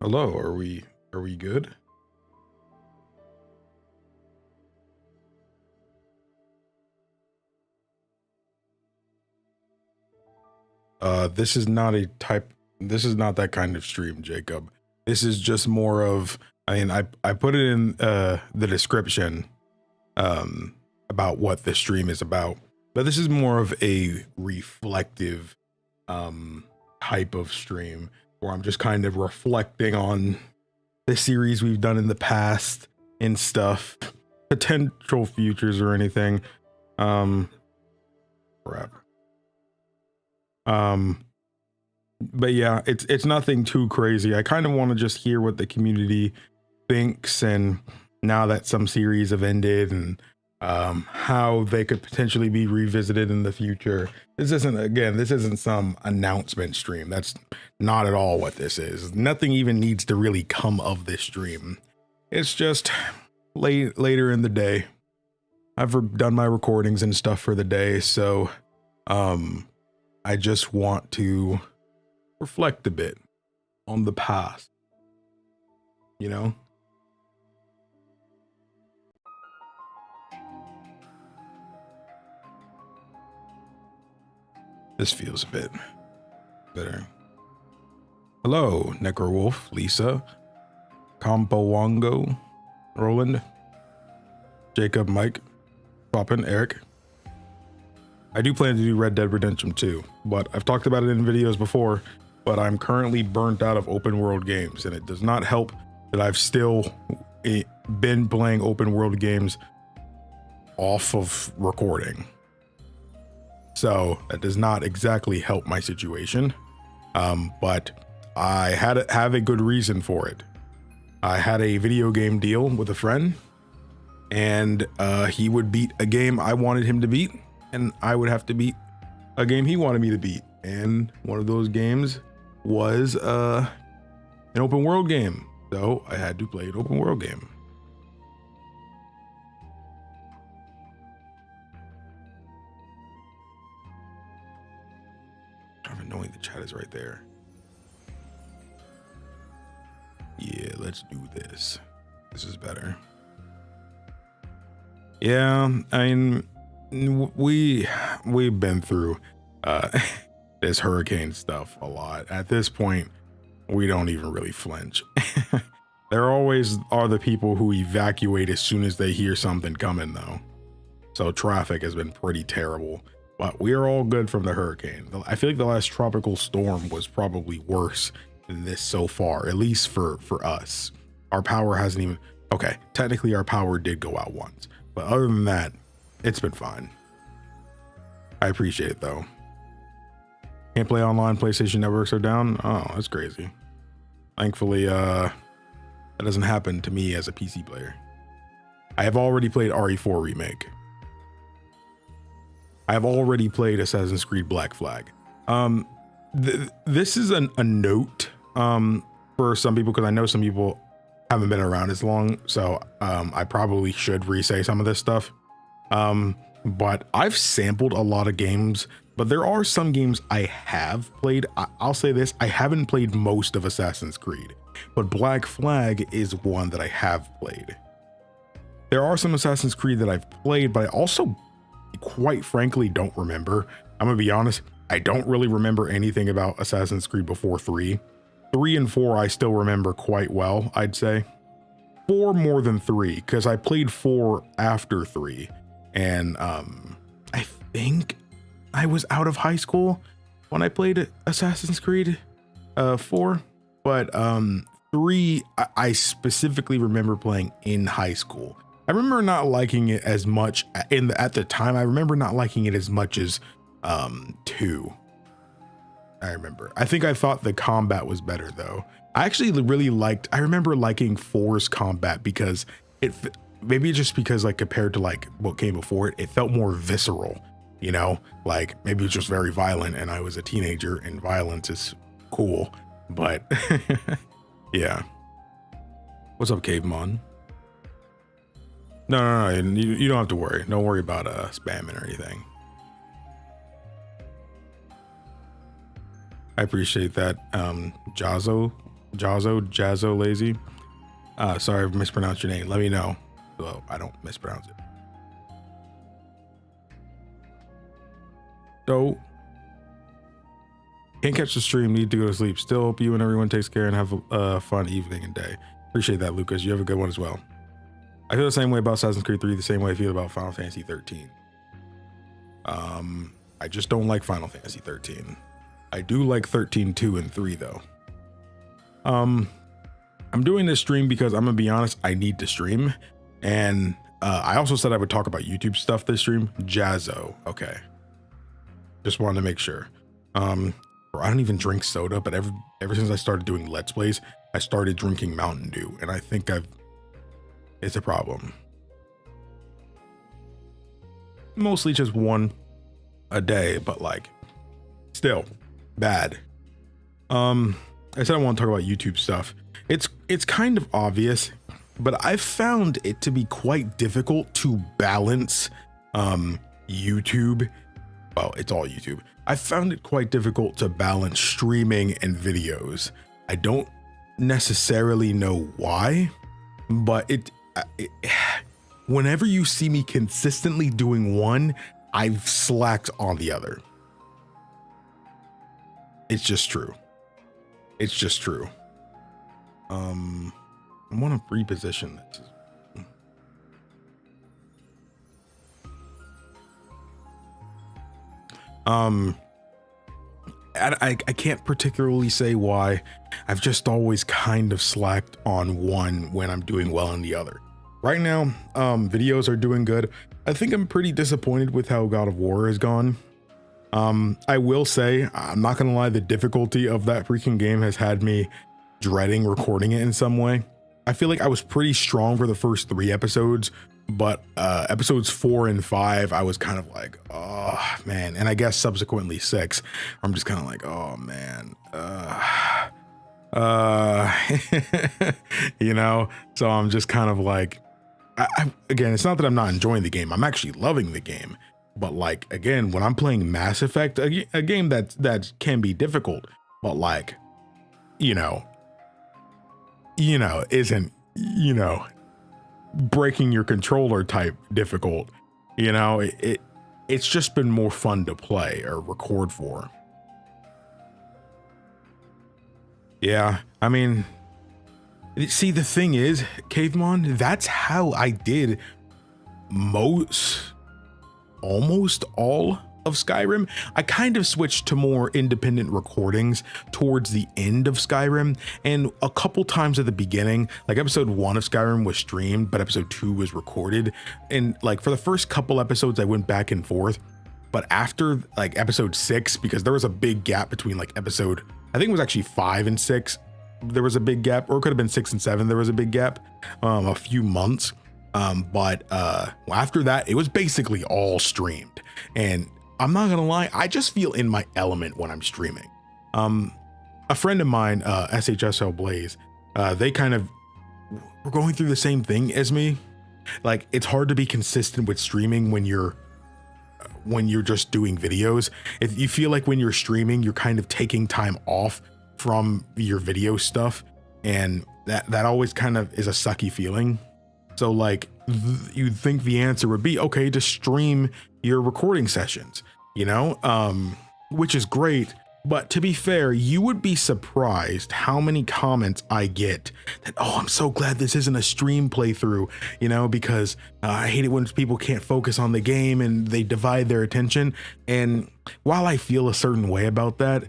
Hello, are we good? This is not that kind of stream, Jacob. This is just more of, I put it in the description about what this stream is about, but this is more of a reflective type of stream where I'm just kind of reflecting on the series we've done in the past and stuff, potential futures or anything. Crap. But yeah, it's nothing too crazy. I kind of want to just hear what the community thinks, and now that some series have ended, and how they could potentially be revisited in the future. This isn't some announcement stream. That's not at all what this is. Nothing even needs to really come of this stream. It's just later in the day. I've done my recordings and stuff for the day, so I just want to reflect a bit on the past, you know? This feels a bit better. Hello, Necrowolf, Lisa, Compowongo, Roland, Jacob, Mike, Poppin, Eric. I do plan to do Red Dead Redemption 2, but I've talked about it in videos before, but I'm currently burnt out of open world games, and it does not help that I've still been playing open world games off of recording. So that does not exactly help my situation, but I have a good reason for it. I had a video game deal with a friend, and he would beat a game I wanted him to beat, and I would have to beat a game he wanted me to beat. And one of those games was an open world game. So I had to play an open world game. I'm knowing the chat is right there. Yeah, let's do this. This is better. Yeah, I mean, we've been through this hurricane stuff a lot. At this point, we don't even really flinch. There always are the people who evacuate as soon as they hear something coming, though. So traffic has been pretty terrible, but we are all good from the hurricane. I feel like the last tropical storm was probably worse than this so far, at least for us. Our power hasn't even, okay, technically our power did go out once, but other than that, it's been fine. I appreciate it though. Can't play online, PlayStation networks are down. Oh, that's crazy. Thankfully, that doesn't happen to me as a PC player. I have already played RE4 Remake. I have already played Assassin's Creed Black Flag. This is a note for some people, because I know some people haven't been around as long, so I probably should re-say some of this stuff. But I've sampled a lot of games, but there are some games I have played. I'll say this, I haven't played most of Assassin's Creed, but Black Flag is one that I have played. There are some Assassin's Creed that I've played, but I also, quite frankly, don't remember. I'm gonna be honest, I don't really remember anything about Assassin's Creed before 3. 3 and 4 I still remember quite well, I'd say. 4 more than 3, because I played 4 after 3. And I think I was out of high school when I played Assassin's Creed 4. But 3, I specifically remember playing in high school. I remember not liking it as much at the time. I remember not liking it as much as 2. I think I thought the combat was better though. I actually really I remember liking 4's combat because maybe just because like compared to like what came before it, it felt more visceral, you know, like maybe it's just very violent and I was a teenager and violence is cool, but yeah. What's up, Cavemon? No, you don't have to worry. Don't worry about spamming or anything. I appreciate that. Jazo Jazzo Lazy. Sorry, I've mispronounced your name. Let me know so I don't mispronounce it. So, can't catch the stream, need to go to sleep. Still hope you and everyone takes care and have a fun evening and day. Appreciate that, Lucas. You have a good one as well. I feel the same way about Assassin's Creed 3, the same way I feel about Final Fantasy 13. I just don't like Final Fantasy 13. I do like 13, 2, and 3 though. I'm doing this stream because I'm gonna be honest, I need to stream. And I also said I would talk about YouTube stuff this stream. Jazzo, okay. Just wanted to make sure. I don't even drink soda, but ever since I started doing Let's Plays, I started drinking Mountain Dew, and I think it's a problem. Mostly just one a day, but like still bad. I said I want to talk about YouTube stuff. It's kind of obvious, but I've found it to be quite difficult to balance YouTube. Well, it's all YouTube. I found it quite difficult to balance streaming and videos. I don't necessarily know why, but whenever you see me consistently doing one, I've slacked on the other. It's just true. It's just true. I want to reposition this. I can't particularly say why. I've just always kind of slacked on one when I'm doing well on the other. Right now, videos are doing good. I think I'm pretty disappointed with how God of War has gone. I will say, I'm not gonna lie, the difficulty of that freaking game has had me dreading recording it in some way. I feel like I was pretty strong for the first 3 episodes, but episodes 4 and 5, I was kind of like, oh man. And I guess subsequently 6, I'm just kind of like, oh man, you know? So I'm just kind of like, again, it's not that I'm not enjoying the game. I'm actually loving the game. But like, again, when I'm playing Mass Effect, a game that can be difficult, but like, isn't, breaking your controller type difficult, it's just been more fun to play or record for. Yeah, I mean, see, the thing is, Caveman, that's how I did almost all of Skyrim. I kind of switched to more independent recordings towards the end of Skyrim, and a couple times at the beginning, like episode 1 of Skyrim was streamed, but episode 2 was recorded. And like for the first couple episodes, I went back and forth. But after like episode 6, because there was a big gap between like episode, I think it was actually 5 and 6, there was a big gap, or it could have been 6 and 7, there was a big gap, a few months. But after that, it was basically all streamed. And I'm not gonna lie, I just feel in my element when I'm streaming. A friend of mine, SHSL Blaze, they kind of were going through the same thing as me. Like, it's hard to be consistent with streaming when you're just doing videos. If you feel like when you're streaming, you're kind of taking time off from your video stuff, and that always kind of is a sucky feeling. So like, you'd think the answer would be, okay, to stream your recording sessions, which is great. But to be fair, you would be surprised how many comments I get that, oh, I'm so glad this isn't a stream playthrough, because I hate it when people can't focus on the game and they divide their attention. And while I feel a certain way about that,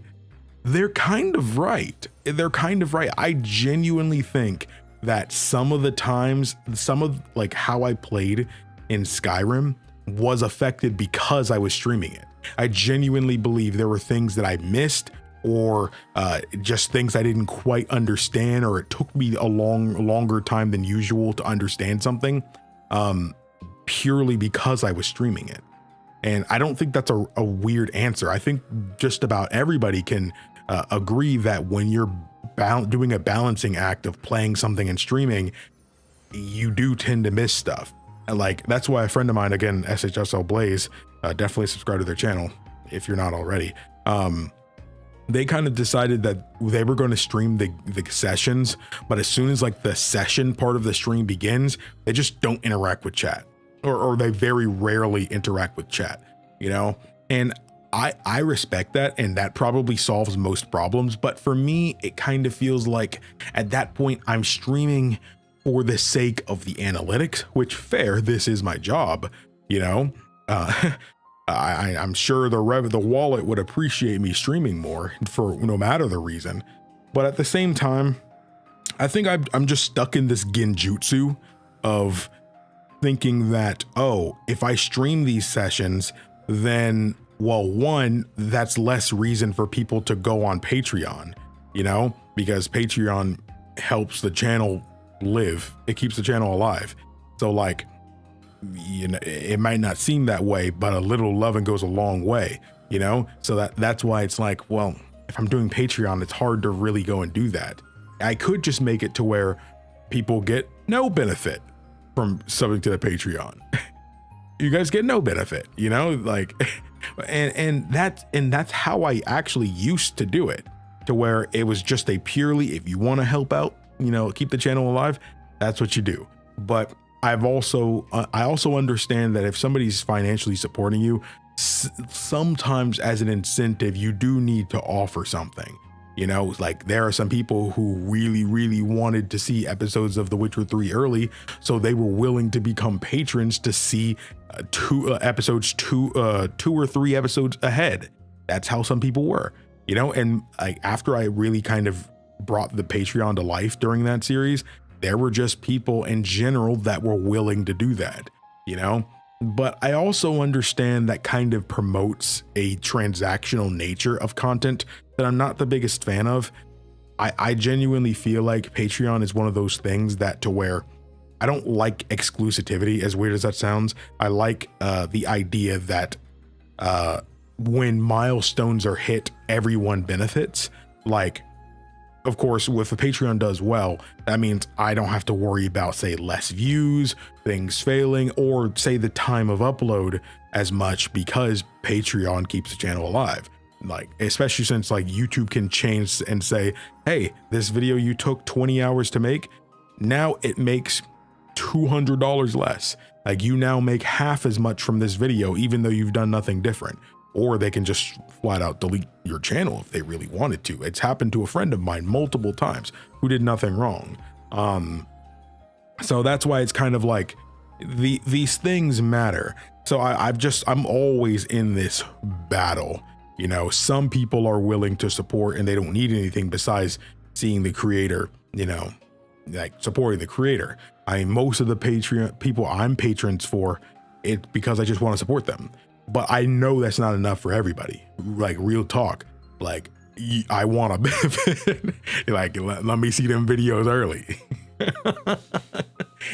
they're kind of right. I genuinely think that some of the times, some of like how I played in Skyrim was affected because I was streaming it. I genuinely believe there were things that I missed, or just things I didn't quite understand, or it took me a longer time than usual to understand something, purely because I was streaming it. And I don't think that's a weird answer. I think just about everybody can agree that when you're doing a balancing act of playing something and streaming, you do tend to miss stuff. And like, that's why a friend of mine, again, SHSL Blaze, definitely subscribe to their channel if you're not already. they kind of decided that they were going to stream the sessions, but as soon as like the session part of the stream begins, they just don't interact with chat, or they very rarely interact with chat, you know? And I respect that, and that probably solves most problems. But for me, it kind of feels like at that point I'm streaming for the sake of the analytics, which fair, this is my job, you know? I'm sure the wallet would appreciate me streaming more for no matter the reason. But at the same time, I think I'm just stuck in this genjutsu of thinking that, oh, if I stream these sessions, then, well, one, that's less reason for people to go on Patreon, you know, because Patreon helps the channel live. It keeps the channel alive. So like, you know, it might not seem that way, but a little loving goes a long way, you know? So that's why it's like, well, if I'm doing Patreon, it's hard to really go and do that. I could just make it to where people get no benefit from subbing to the Patreon. You guys get no benefit, you know, like, and that's how I actually used to do it, to where it was just a purely, if you want to help out, you know, keep the channel alive, that's what you do. But I also understand that if somebody's financially supporting you, sometimes as an incentive, you do need to offer something. You know, like there are some people who really wanted to see episodes of The Witcher 3 early, so they were willing to become patrons to see two or three episodes ahead. That's how some people were, you know. And like after I really kind of brought the Patreon to life during that series, there were just people in general that were willing to do that, you know. But I also understand that kind of promotes a transactional nature of content that I'm not the biggest fan of. I genuinely feel like Patreon is one of those things that to where I don't like exclusivity, as weird as that sounds. I like the idea that when milestones are hit, everyone benefits. Like, of course, if the Patreon does well, that means I don't have to worry about, say, less views, things failing, or say the time of upload as much, because Patreon keeps the channel alive. Like, especially since like YouTube can change and say, hey, this video you took 20 hours to make, now it makes $200 less. Like, you now make half as much from this video, even though you've done nothing different. Or they can just flat out delete your channel if they really wanted to. It's happened to a friend of mine multiple times who did nothing wrong. So that's why it's kind of like these things matter. So I'm always in this battle. You know, some people are willing to support and they don't need anything besides seeing the creator, you know, like supporting the creator. I mean, most of the Patreon people I'm patrons for, it's because I just want to support them. But I know that's not enough for everybody. Like, real talk. Like, I want to benefit. Like, let me see them videos early.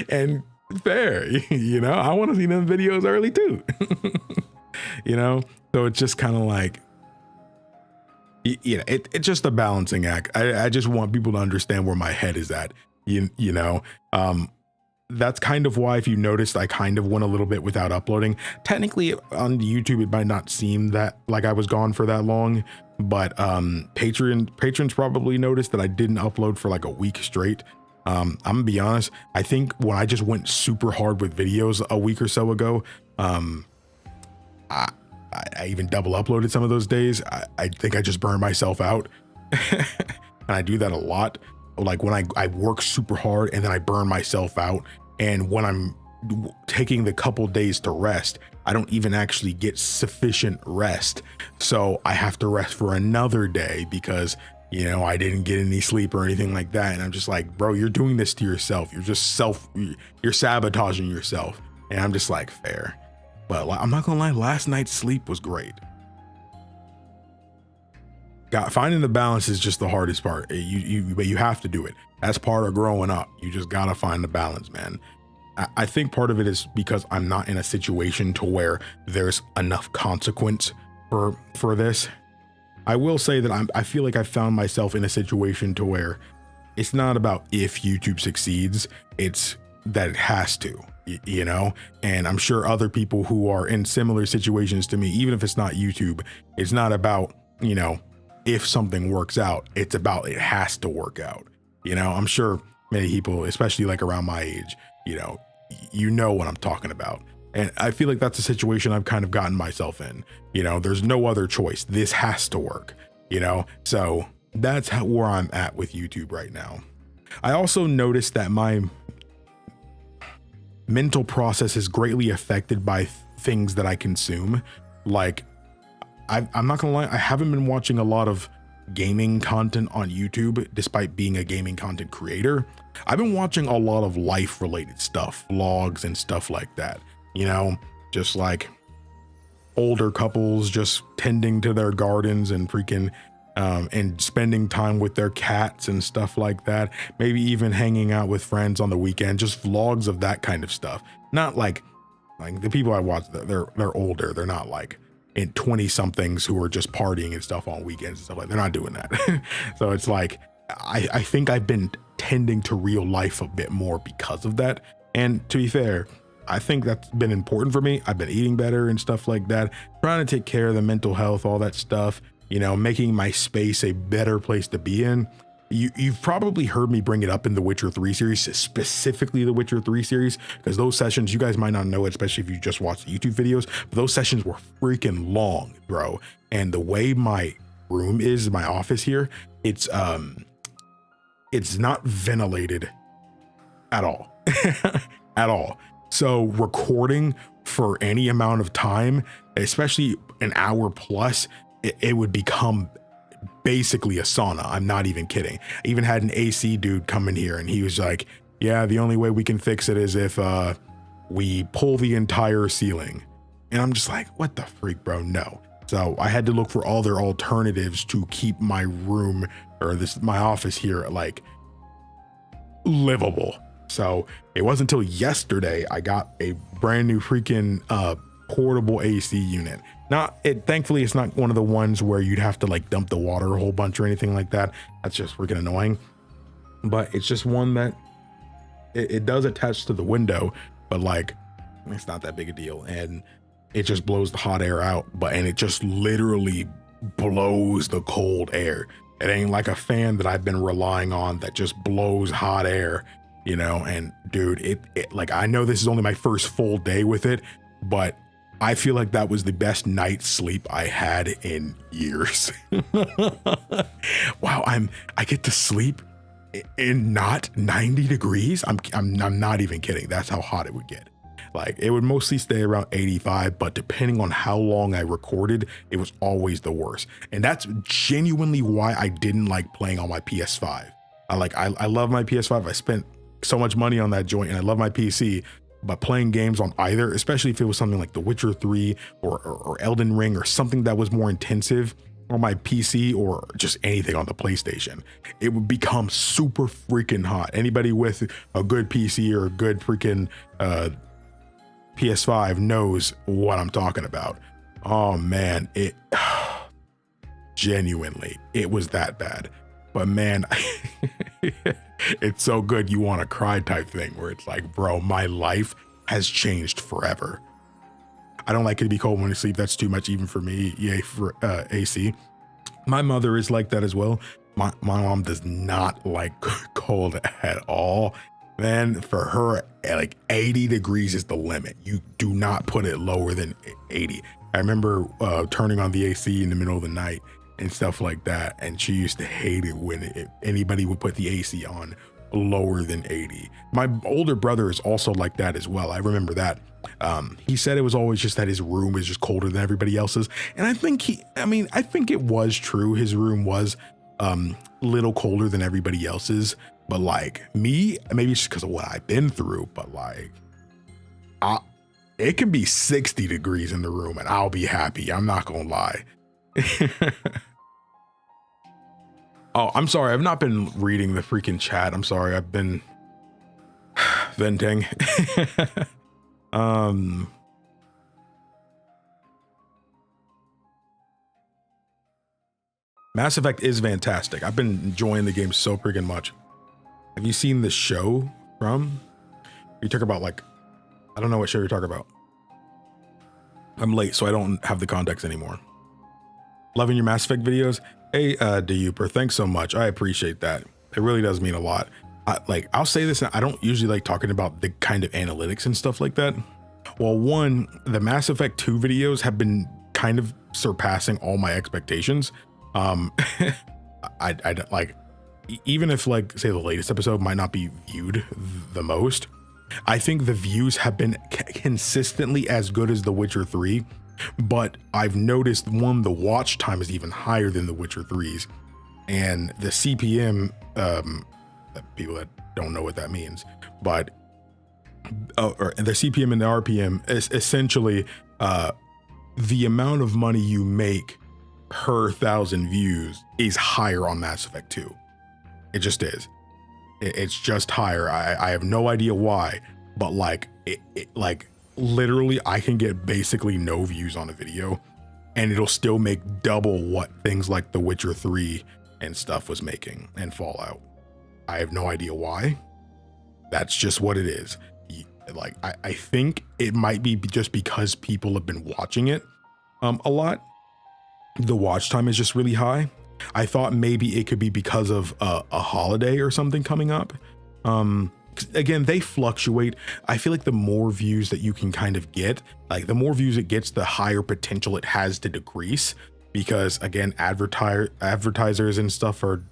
And fair, you know, I want to see them videos early too. You know, so it's just kind of like, you know, it's just a balancing act. I just want people to understand where my head is at. You know, that's kind of why, if you noticed, I kind of went a little bit without uploading. Technically on YouTube, it might not seem that like I was gone for that long, but patrons probably noticed that I didn't upload for like a week straight. I'm gonna be honest, I think when I just went super hard with videos a week or so ago, I even double uploaded some of those days. I think I just burned myself out. And I do that a lot. Like when I work super hard and then I burn myself out. And when I'm taking the couple days to rest, I don't even actually get sufficient rest. So I have to rest for another day because, you know, I didn't get any sleep or anything like that. And I'm just like, bro, you're doing this to yourself. You're sabotaging yourself. And I'm just like, fair. But I'm not gonna lie, last night's sleep was great. Finding the balance is just the hardest part. But you have to do it. That's part of growing up. You just gotta find the balance, man. I think part of it is because I'm not in a situation to where there's enough consequence for this. I will say that I feel like I found myself in a situation to where it's not about if YouTube succeeds, it's that it has to, you know? And I'm sure other people who are in similar situations to me, even if it's not YouTube, it's not about, you know, if something works out, it's about it has to work out. You know, I'm sure many people, especially like around my age, you know what I'm talking about. And I feel like that's a situation I've kind of gotten myself in. There's no other choice. This has to work, so that's where I'm at with YouTube right now. I also noticed that my mental process is greatly affected by things that I consume. Like, I'm not gonna lie, I haven't been watching a lot of gaming content on YouTube, despite being a gaming content creator. I've been watching a lot of life related stuff, vlogs and stuff like that, just like older couples just tending to their gardens and freaking and spending time with their cats and stuff like that. Maybe even hanging out with friends on the weekend, just vlogs of that kind of stuff. Not like the people I watch, they're older. They're not like in 20 somethings who are just partying and stuff on weekends and stuff like that. They're not doing that. So it's like, I think I've been tending to real life a bit more because of that. And to be fair, I think that's been important for me. I've been eating better and stuff like that, trying to take care of the mental health, all that stuff, making my space a better place to be in. You've probably heard me bring it up in the Witcher 3 series, specifically the Witcher 3 series, because those sessions, you guys might not know it, especially if you just watch the YouTube videos, but those sessions were freaking long, bro. And the way my room is, my office here, it's not ventilated at all, at all. So recording for any amount of time, especially an hour plus, it would become basically a sauna. I'm not even kidding. I even had an AC dude come in here and he was like, yeah, the only way we can fix it is if we pull the entire ceiling. And I'm just like, what the freak, bro? No. So I had to look for other alternatives to keep my room or my office here like livable. So it wasn't until yesterday I got a brand new freaking portable AC unit. Thankfully it's not one of the ones where you'd have to like dump the water a whole bunch or anything like that. That's just freaking annoying. But it's just one that it does attach to the window, but like it's not that big a deal, and it just blows the hot air out. And it just literally blows the cold air. It ain't like a fan that I've been relying on that just blows hot air, and dude, it like, I know this is only my first full day with it, but I feel like that was the best night's sleep I had in years. Wow, I get to sleep in not 90 degrees. I'm not even kidding. That's how hot it would get. Like, it would mostly stay around 85, but depending on how long I recorded, it was always the worst. And that's genuinely why I didn't like playing on my PS5. I love my PS5. I spent so much money on that joint, and I love my PC. But playing games on either, especially if it was something like The Witcher 3 or Elden Ring or something that was more intensive on my PC or just anything on the PlayStation, it would become super freaking hot. Anybody with a good PC or a good freaking PS5 knows what I'm talking about. Oh man, genuinely, it was that bad. But man, it's so good you want to cry type thing where it's like, bro, my life has changed forever. I don't like it to be cold when I sleep. That's too much even for me. Yay for AC. My mother is like that as well. My mom does not like cold at all. Man, for her, like 80 degrees is the limit. You do not put it lower than 80. I remember turning on the AC in the middle of the night and stuff like that, and she used to hate it when anybody would put the AC on lower than 80. My older brother is also like that as well. I remember that. He said it was always just that his room is just colder than everybody else's, and I think I think it was true. His room was little colder than everybody else's, but like me, maybe it's just because of what I've been through, but like it can be 60 degrees in the room and I'll be happy. I'm not gonna lie. Oh, I'm sorry. I've not been reading the freaking chat. I'm sorry. I've been venting. Mass Effect is fantastic. I've been enjoying the game so freaking much. Have you seen the show from? You talk about like, I don't know what show you're talking about. I'm late, so I don't have the context anymore. Loving your Mass Effect videos. Hey, Duper, thanks so much. I appreciate that. It really does mean a lot. I'll say this, I don't usually like talking about the kind of analytics and stuff like that. Well, one, the Mass Effect 2 videos have been kind of surpassing all my expectations. I like, even if like, say the latest episode might not be viewed the most, I think the views have been consistently as good as The Witcher 3, but I've noticed one, the watch time is even higher than The Witcher 3's, and the CPM, people that don't know what that means, but or the CPM and the RPM is essentially the amount of money you make per 1,000 views is higher on Mass Effect 2. It just is. It's just higher. I have no idea why, but like like literally I can get basically no views on a video and it'll still make double what things like The Witcher 3 and stuff was making, and Fallout. I have no idea why. That's just what it is. Like I think it might be just because people have been watching it a lot. The watch time is just really high. I thought maybe it could be because of a holiday or something coming up. Again, they fluctuate. I feel like the more views that you can kind of get, like the more views it gets, the higher potential it has to decrease, because again, advertisers and stuff are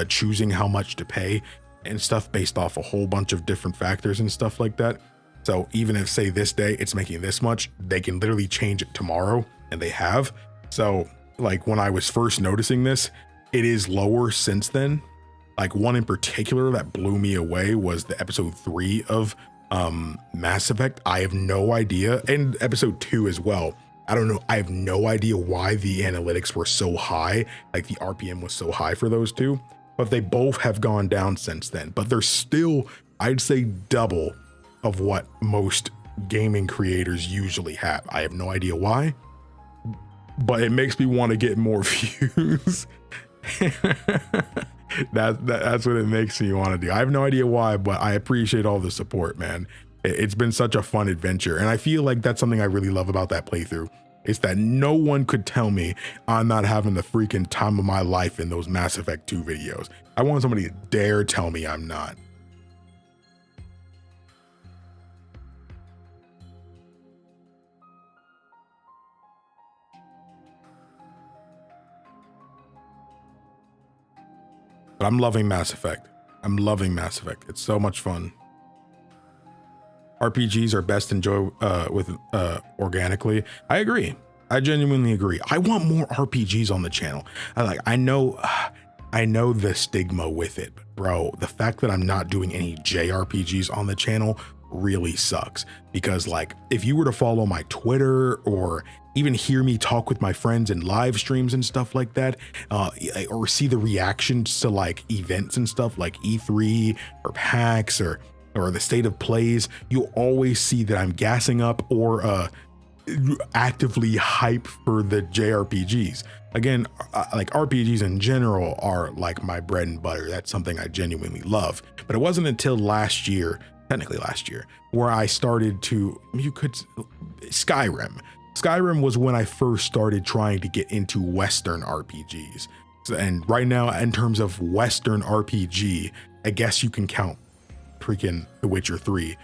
choosing how much to pay and stuff based off a whole bunch of different factors and stuff like that. So even if, say, this day it's making this much, they can literally change it tomorrow, and they have. So like when I was first noticing this, it is lower since then. Like one in particular that blew me away was the episode 3 of Mass Effect. I have no idea, and episode 2 as well. I don't know. I have no idea why the analytics were so high, like the RPM was so high for those two, but they both have gone down since then. But they're still, I'd say, double of what most gaming creators usually have. I have no idea why, but it makes me want to get more views. That's what it makes me want to do. I have no idea why, but I appreciate all the support, man. It's been such a fun adventure, and I feel like that's something I really love about that playthrough. It's that no one could tell me I'm not having the freaking time of my life in those Mass Effect 2 videos. I want somebody to dare tell me I'm not. But I'm loving Mass Effect. I'm loving Mass Effect. It's so much fun. RPGs are best enjoyed organically. I agree. I genuinely agree. I want more RPGs on the channel. I know the stigma with it, but bro, the fact that I'm not doing any JRPGs on the channel really sucks, because like if you were to follow my Twitter or even hear me talk with my friends in live streams and stuff like that, or see the reactions to like events and stuff like E3 or PAX or the state of plays, you'll always see that I'm gassing up or actively hype for the JRPGs. Again, like RPGs in general are like my bread and butter. That's something I genuinely love. But it wasn't until last year, technically last year, where I started to, Skyrim. Skyrim was when I first started trying to get into Western RPGs. And right now, in terms of Western RPG, I guess you can count freaking The Witcher 3.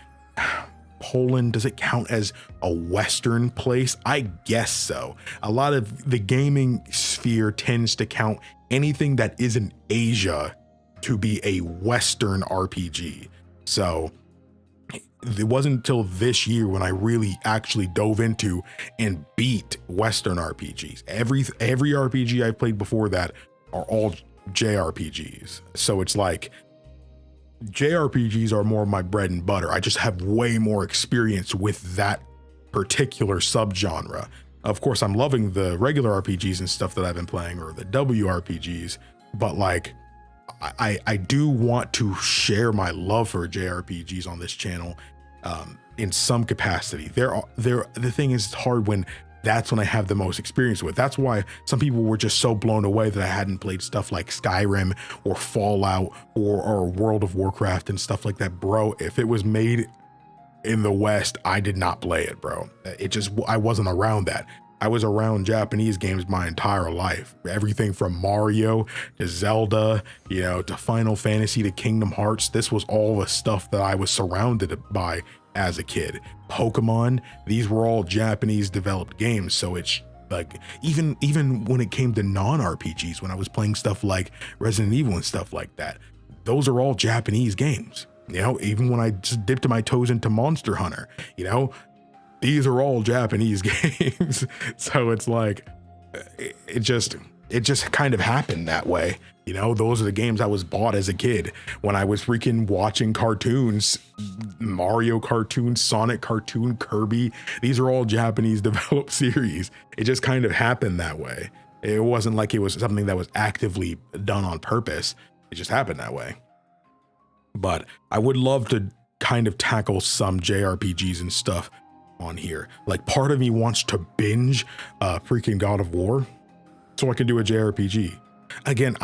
Poland, does it count as a Western place? I guess so. A lot of the gaming sphere tends to count anything that isn't Asia to be a Western RPG. So it wasn't until this year when I really actually dove into and beat Western RPGs. Every RPG I played before that are all JRPGs. So it's like JRPGs are more my bread and butter. I just have way more experience with that particular subgenre. Of course, I'm loving the regular RPGs and stuff that I've been playing, or the WRPGs, but like I do want to share my love for JRPGs on this channel in some capacity. The thing is, it's hard when that's when I have the most experience with. That's why some people were just so blown away that I hadn't played stuff like Skyrim or Fallout or World of Warcraft and stuff like that. Bro, if it was made in the West, I did not play it, bro. I wasn't around that. I was around Japanese games my entire life. Everything from Mario to Zelda, you know, to Final Fantasy to Kingdom Hearts. This was all the stuff that I was surrounded by as a kid. Pokemon, these were all Japanese developed games. So it's like, even when it came to non-RPGs, when I was playing stuff like Resident Evil and stuff like that, those are all Japanese games. You know, even when I just dipped my toes into Monster Hunter, you know, these are all Japanese games. So it's like, it just kind of happened that way. You know, those are the games I was bought as a kid when I was freaking watching cartoons, Mario cartoons, Sonic cartoon, Kirby. These are all Japanese developed series. It just kind of happened that way. It wasn't like it was something that was actively done on purpose. It just happened that way. But I would love to kind of tackle some JRPGs and stuff on here. Like, part of me wants to binge freaking God of War so I can do a JRPG. Again,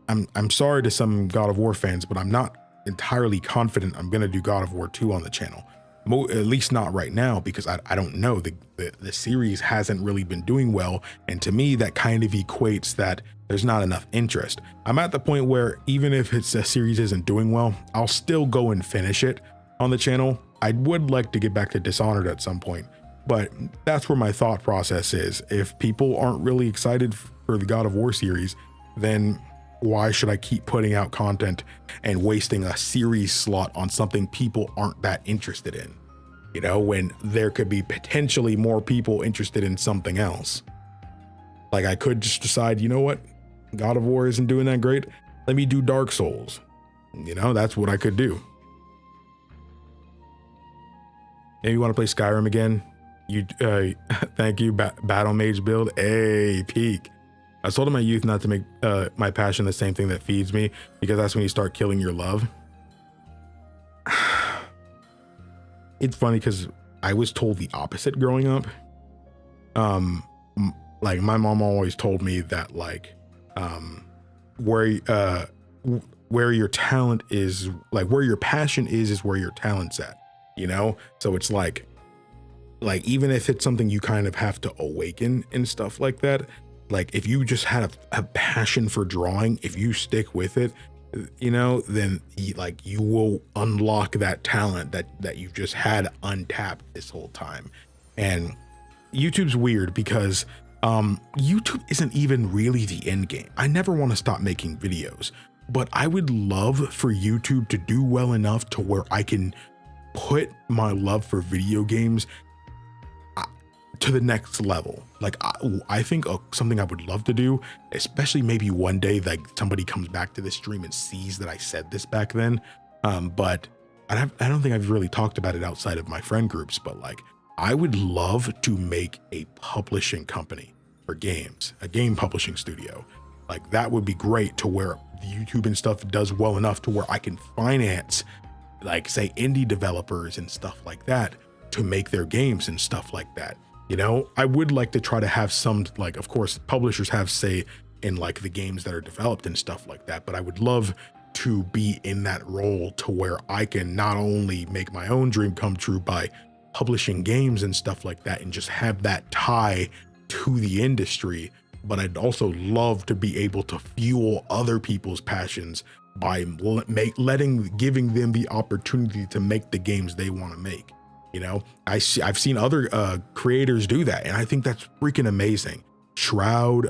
I'm sorry to some God of War fans, but I'm not entirely confident I'm gonna do God of War 2 on the channel. At least not right now, because I don't know. The series hasn't really been doing well, and to me that kind of equates that there's not enough interest. I'm at the point where even if a series isn't doing well, I'll still go and finish it on the channel. I would like to get back to Dishonored at some point, but that's where my thought process is. If people aren't really excited for the God of War series, then why should I keep putting out content and wasting a series slot on something people aren't that interested in? You know, when there could be potentially more people interested in something else. Like, I could just decide, you know what, God of War isn't doing that great, let me do Dark Souls. You know, that's what I could do. Maybe you want to play Skyrim again? You thank you, Battle Mage build. Hey, peak. I was told in my youth not to make my passion the same thing that feeds me, because that's when you start killing your love. It's funny because I was told the opposite growing up. Like, my mom always told me that, like, where your talent is, like, where your passion is where your talent's at, you know? So it's like even if it's something you kind of have to awaken and stuff like that, like, if you just had a passion for drawing, if you stick with it, you know, then you will unlock that talent that you've just had untapped this whole time. And YouTube's weird because YouTube isn't even really the end game. I never want to stop making videos, but I would love for YouTube to do well enough to where I can put my love for video games to the next level. Like, I think something I would love to do, especially maybe one day, like, somebody comes back to this stream and sees that I said this back then, but I don't think I've really talked about it outside of my friend groups, but like, I would love to make a publishing company for games, a game publishing studio. Like, that would be great, to where YouTube and stuff does well enough to where I can finance, like, say, indie developers and stuff like that to make their games and stuff like that. You know, I would like to try to have some, like, of course, publishers have say in, like, the games that are developed and stuff like that, but I would love to be in that role to where I can not only make my own dream come true by publishing games and stuff like that and just have that tie to the industry, but I'd also love to be able to fuel other people's passions by giving them the opportunity to make the games they want to make. You know, I've seen other creators do that, and I think that's freaking amazing. Shroud,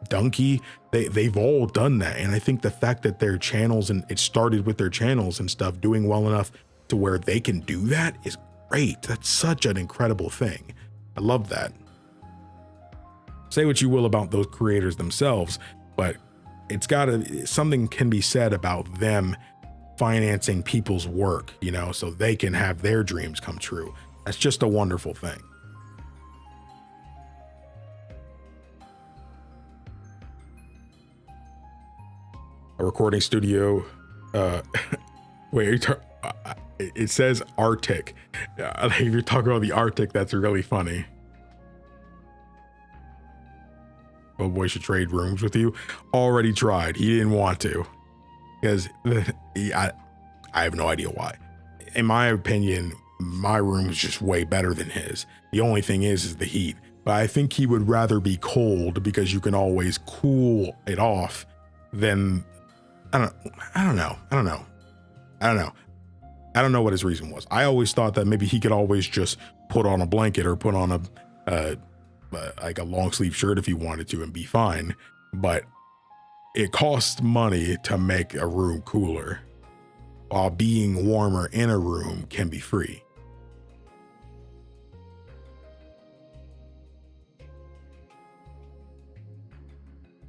Donkey, they've all done that, and I think the fact that their channels, and it started with their channels and stuff doing well enough to where they can do that is great. That's such an incredible thing. I love that. Say what you will about those creators themselves, but something can be said about them financing people's work, you know, so they can have their dreams come true. That's just a wonderful thing. A recording studio, wait, it says Arctic. If you're talking about the Arctic, that's really funny. Oh boy, should trade rooms with you. Already tried. He didn't want to, because I have no idea why. In my opinion, my room is just way better than his. The only thing is the heat. but I think he would rather be cold because you can always cool it off than I don't know what his reason was. I always thought that maybe he could always just put on a blanket or put on like a long sleeve shirt if he wanted to and be fine, but it costs money to make a room cooler, while being warmer in a room can be free.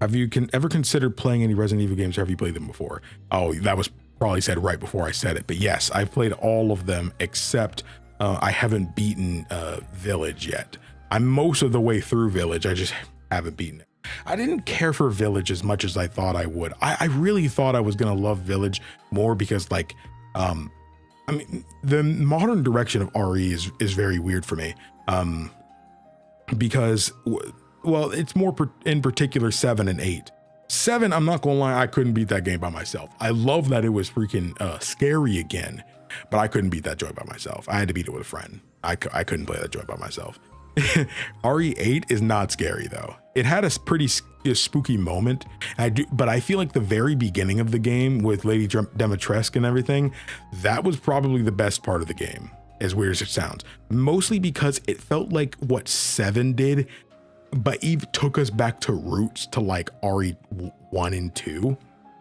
Have you ever considered playing any Resident Evil games, or have you played them before? Oh, that was probably said right before I said it, but yes, I've played all of them except I haven't beaten Village yet. I'm most of the way through Village, I just haven't beaten it. I didn't care for Village as much as I thought I would. I really thought I was gonna love Village more because like, I mean, the modern direction of RE is very weird for me. Because, well, it's more in particular 7 and 8. 7, I'm not gonna lie, I couldn't beat that game by myself. I love that it was freaking scary again, but I couldn't beat that joy by myself. I had to beat it with a friend. I couldn't play that joy by myself. RE8 is not scary though. It had a pretty spooky moment. But I feel like the very beginning of the game with Lady Dimitrescu and everything, that was probably the best part of the game, as weird as it sounds. Mostly because it felt like what 7 did, but Eve took us back to roots to like RE1 and 2.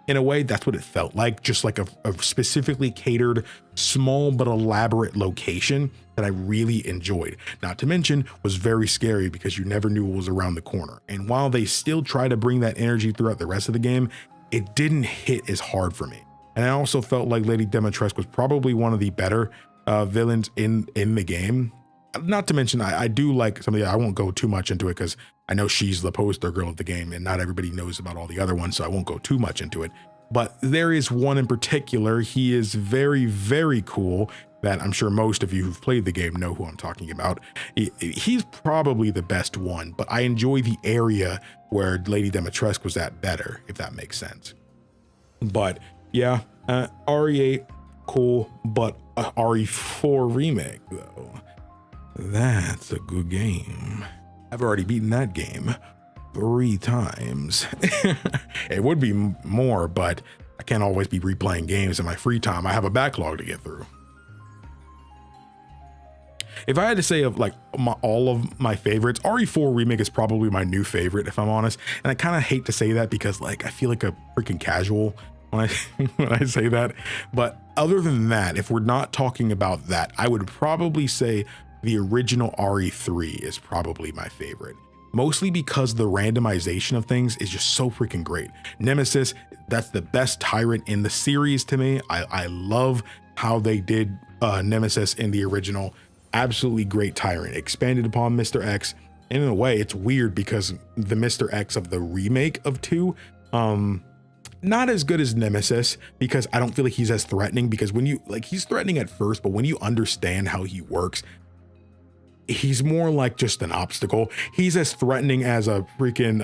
In a way, that's what it felt like, just like a specifically catered, small but elaborate location that I really enjoyed. Not to mention, was very scary because you never knew what was around the corner. And while they still try to bring that energy throughout the rest of the game, it didn't hit as hard for me. And I also felt like Lady Dimitrescu was probably one of the better villains in the game. Not to mention, I do like some of the, I won't go too much into it because I know she's the poster girl of the game and not everybody knows about all the other ones, so I won't go too much into it. But there is one in particular, he is very, very cool, that I'm sure most of you who've played the game know who I'm talking about. He's probably the best one, but I enjoy the area where Lady Dimitrescu was at better, if that makes sense. But yeah, RE8, cool, but RE4 remake though, that's a good game. I've already beaten that game 3 times. It would be more, but I can't always be replaying games in my free time. I have a backlog to get through. If I had to say of like all of my favorites, RE4 remake is probably my new favorite, if I'm honest. And I kind of hate to say that because like I feel like a freaking casual when I say that. But other than that, if we're not talking about that, I would probably say the original RE3 is probably my favorite, mostly because the randomization of things is just so freaking great. Nemesis, that's the best tyrant in the series to me. I love how they did Nemesis in the original. Absolutely great tyrant, expanded upon Mr. X. And in a way, it's weird because the Mr. X of the remake of 2, not as good as Nemesis, because I don't feel like he's as threatening, because when you like, he's threatening at first, but when you understand how he works, he's more like just an obstacle. He's as threatening as a freaking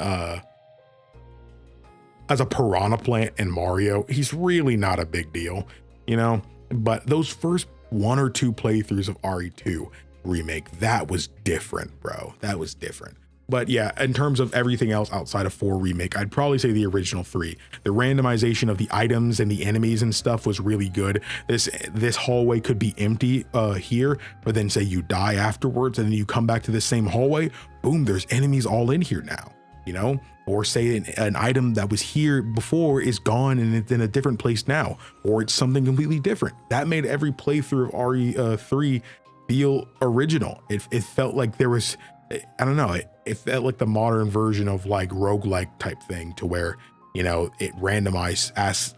as a piranha plant in Mario. He's really not a big deal, you know. But those first 1 or 2 playthroughs of RE2 remake, that was different, bro. That was different. But yeah, in terms of everything else outside of 4 remake, I'd probably say the original 3. The randomization of the items and the enemies and stuff was really good. This hallway could be empty here, but then say you die afterwards and then you come back to the same hallway, boom, there's enemies all in here now, you know? Or say an item that was here before is gone and it's in a different place now, or it's something completely different. That made every playthrough of RE3 feel original. It felt like there was, I don't know, it felt like the modern version of like roguelike type thing, to where, you know, it randomized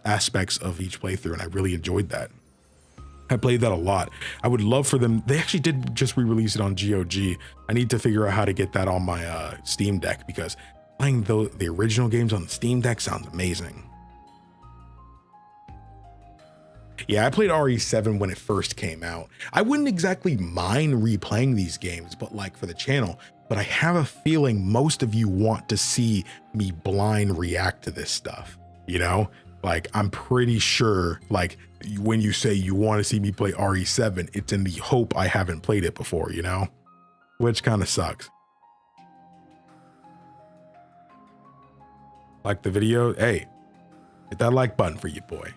aspects of each playthrough, and I really enjoyed that. I played that a lot. I would love for them, they actually did just re-release it on GOG. I need to figure out how to get that on my Steam Deck, because playing the original games on the Steam Deck sounds amazing. Yeah, I played RE7 when it first came out. I wouldn't exactly mind replaying these games, but like for the channel, but I have a feeling most of you want to see me blind react to this stuff, you know? Like, I'm pretty sure, like, when you say you want to see me play RE7, it's in the hope I haven't played it before, you know? Which kind of sucks. like the video, hey, hit that like button for you, boy.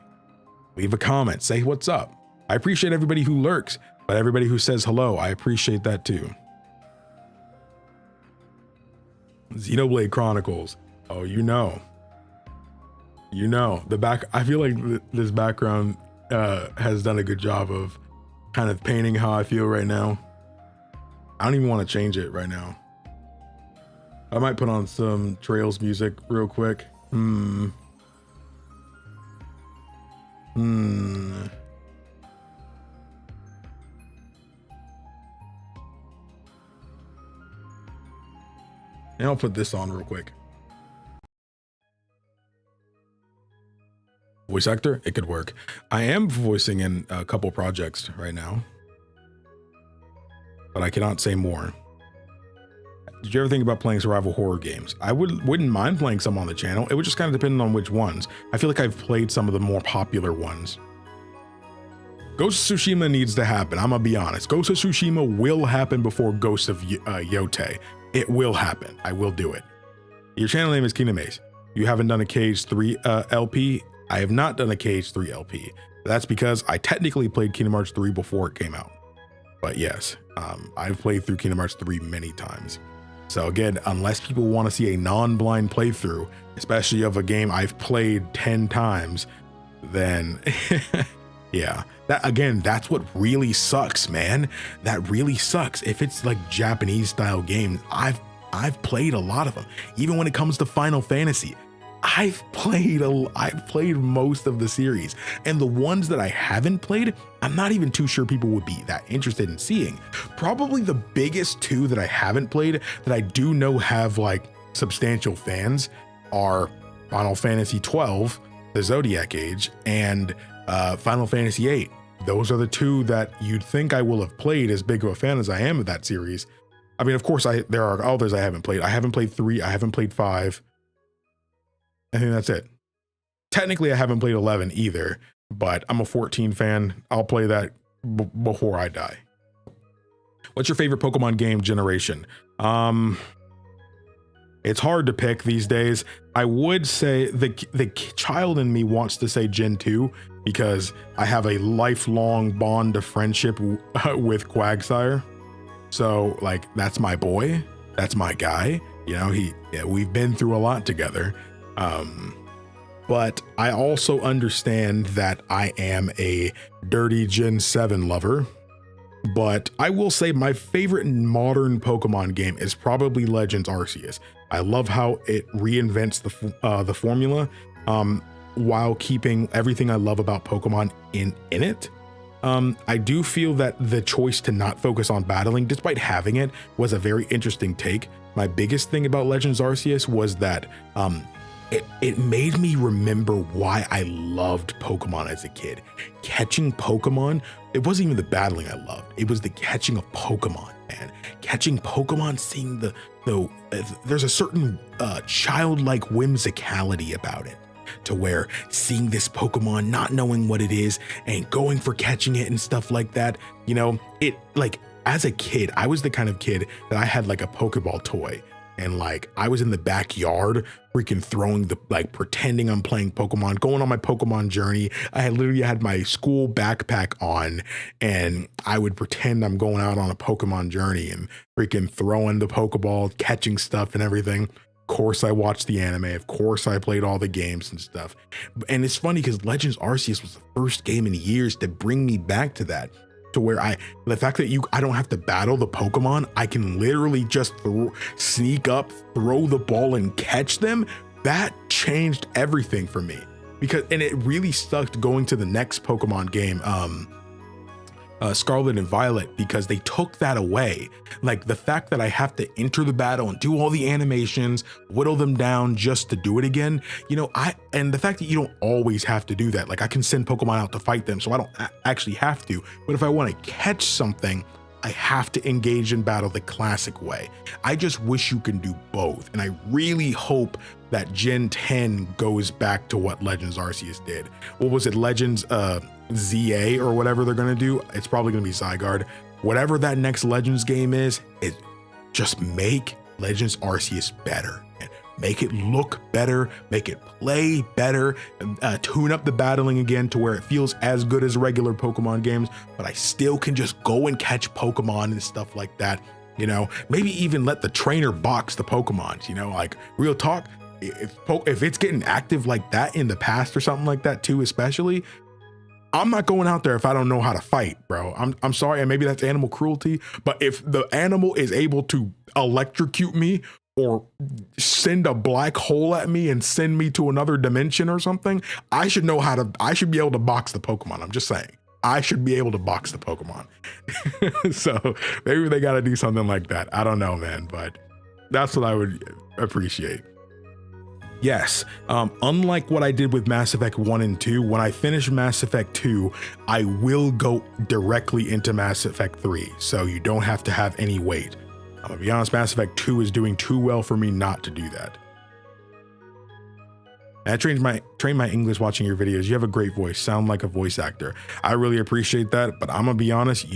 Leave a comment, say what's up. I appreciate everybody who lurks, but everybody who says hello, I appreciate that too. Xenoblade Chronicles. Oh, you know, the back, I feel like this background has done a good job of kind of painting how I feel right now. I don't even want to change it right now. I might put on some Trails music real quick. And I'll put this on real quick. Voice actor, it could work. I am voicing in a couple projects right now, but I cannot say more. Did you ever think about playing survival horror games? I wouldn't mind playing some on the channel. It would just kind of depend on which ones. I feel like I've played some of the more popular ones. Ghost of Tsushima needs to happen. I'm gonna be honest. Ghost of Tsushima will happen before Ghost of Yote. It will happen. I will do it. Your channel name is KingdomAce. You haven't done a Cage 3 LP. I have not done a Cage 3 LP. That's because I technically played Kingdom Hearts 3 before it came out. But yes, I've played through Kingdom Hearts 3 many times. So again, unless people want to see a non-blind playthrough, especially of a game I've played 10 times, then yeah, that's what really sucks, man. That really sucks. If it's like Japanese style games, I've played a lot of them. Even when it comes to Final Fantasy, I've played most of the series, and the ones that I haven't played, I'm not even too sure people would be that interested in seeing. Probably the biggest two that I haven't played that I do know have like substantial fans are Final Fantasy 12, the Zodiac Age, and Final Fantasy 8. Those are the two that you'd think I will have played, as big of a fan as I am of that series. I mean, of course, there are others I haven't played. I haven't played 3, I haven't played 5. I think that's it. Technically, I haven't played 11 either, but I'm a 14 fan. I'll play that before I die. What's your favorite Pokemon game generation? It's hard to pick these days. I would say the child in me wants to say Gen 2 because I have a lifelong bond of friendship with Quagsire. So like, that's my boy. That's my guy. You know, we've been through a lot together. But I also understand that I am a dirty Gen 7 lover, but I will say my favorite modern Pokemon game is probably Legends Arceus. I love how it reinvents the formula, while keeping everything I love about Pokemon in it. I do feel that the choice to not focus on battling, despite having it, was a very interesting take. My biggest thing about Legends Arceus was that, it made me remember why I loved Pokemon as a kid. Catching Pokemon, it wasn't even the battling I loved. It was the catching of Pokemon, man. Catching Pokemon, seeing there's a certain childlike whimsicality about it, to where seeing this Pokemon, not knowing what it is, and going for catching it and stuff like that. You know, it like, as a kid, I was the kind of kid that I had like a Pokeball toy. And like, I was in the backyard freaking throwing pretending I'm playing Pokemon, going on my Pokemon journey. I literally had my school backpack on, and I would pretend I'm going out on a Pokemon journey and freaking throwing the Pokeball, catching stuff and everything. Of course, I watched the anime. Of course, I played all the games and stuff. And it's funny because Legends Arceus was the first game in years to bring me back to that. To where the fact that I don't have to battle the Pokemon, I can literally just sneak up, throw the ball and catch them. That changed everything for me, and it really sucked going to the next Pokemon game, Scarlet and Violet, because they took that away. Like the fact that I have to enter the battle and do all the animations, whittle them down just to do it again. You know, and the fact that you don't always have to do that. Like I can send Pokemon out to fight them, so I don't actually have to. But if I want to catch something, I have to engage in battle the classic way. I just wish you can do both. And I really hope that Gen 10 goes back to what Legends Arceus did. What was it? Legends ZA or whatever they're going to do. It's probably going to be Zygarde. Whatever that next Legends game is, just make Legends Arceus better. make it look better, make it play better, tune up the battling again to where it feels as good as regular Pokemon games, but I still can just go and catch Pokemon and stuff like that. You know, maybe even let the trainer box the Pokemon, you know, like real talk. If it's getting active like that in the past or something like that too, especially, I'm not going out there if I don't know how to fight, bro. I'm sorry, and maybe that's animal cruelty, but if the animal is able to electrocute me or send a black hole at me and send me to another dimension or something, I should be able to box the Pokemon. I'm just saying. I should be able to box the Pokemon. So maybe they got to do something like that. I don't know, man, but that's what I would appreciate. Yes, unlike what I did with Mass Effect 1 and 2, when I finish Mass Effect 2, I will go directly into Mass Effect 3, so you don't have to have any wait. I'm gonna be honest, Mass Effect 2 is doing too well for me not to do that. I trained my English watching your videos. You have a great voice, sound like a voice actor. I really appreciate that, but I'm gonna be honest,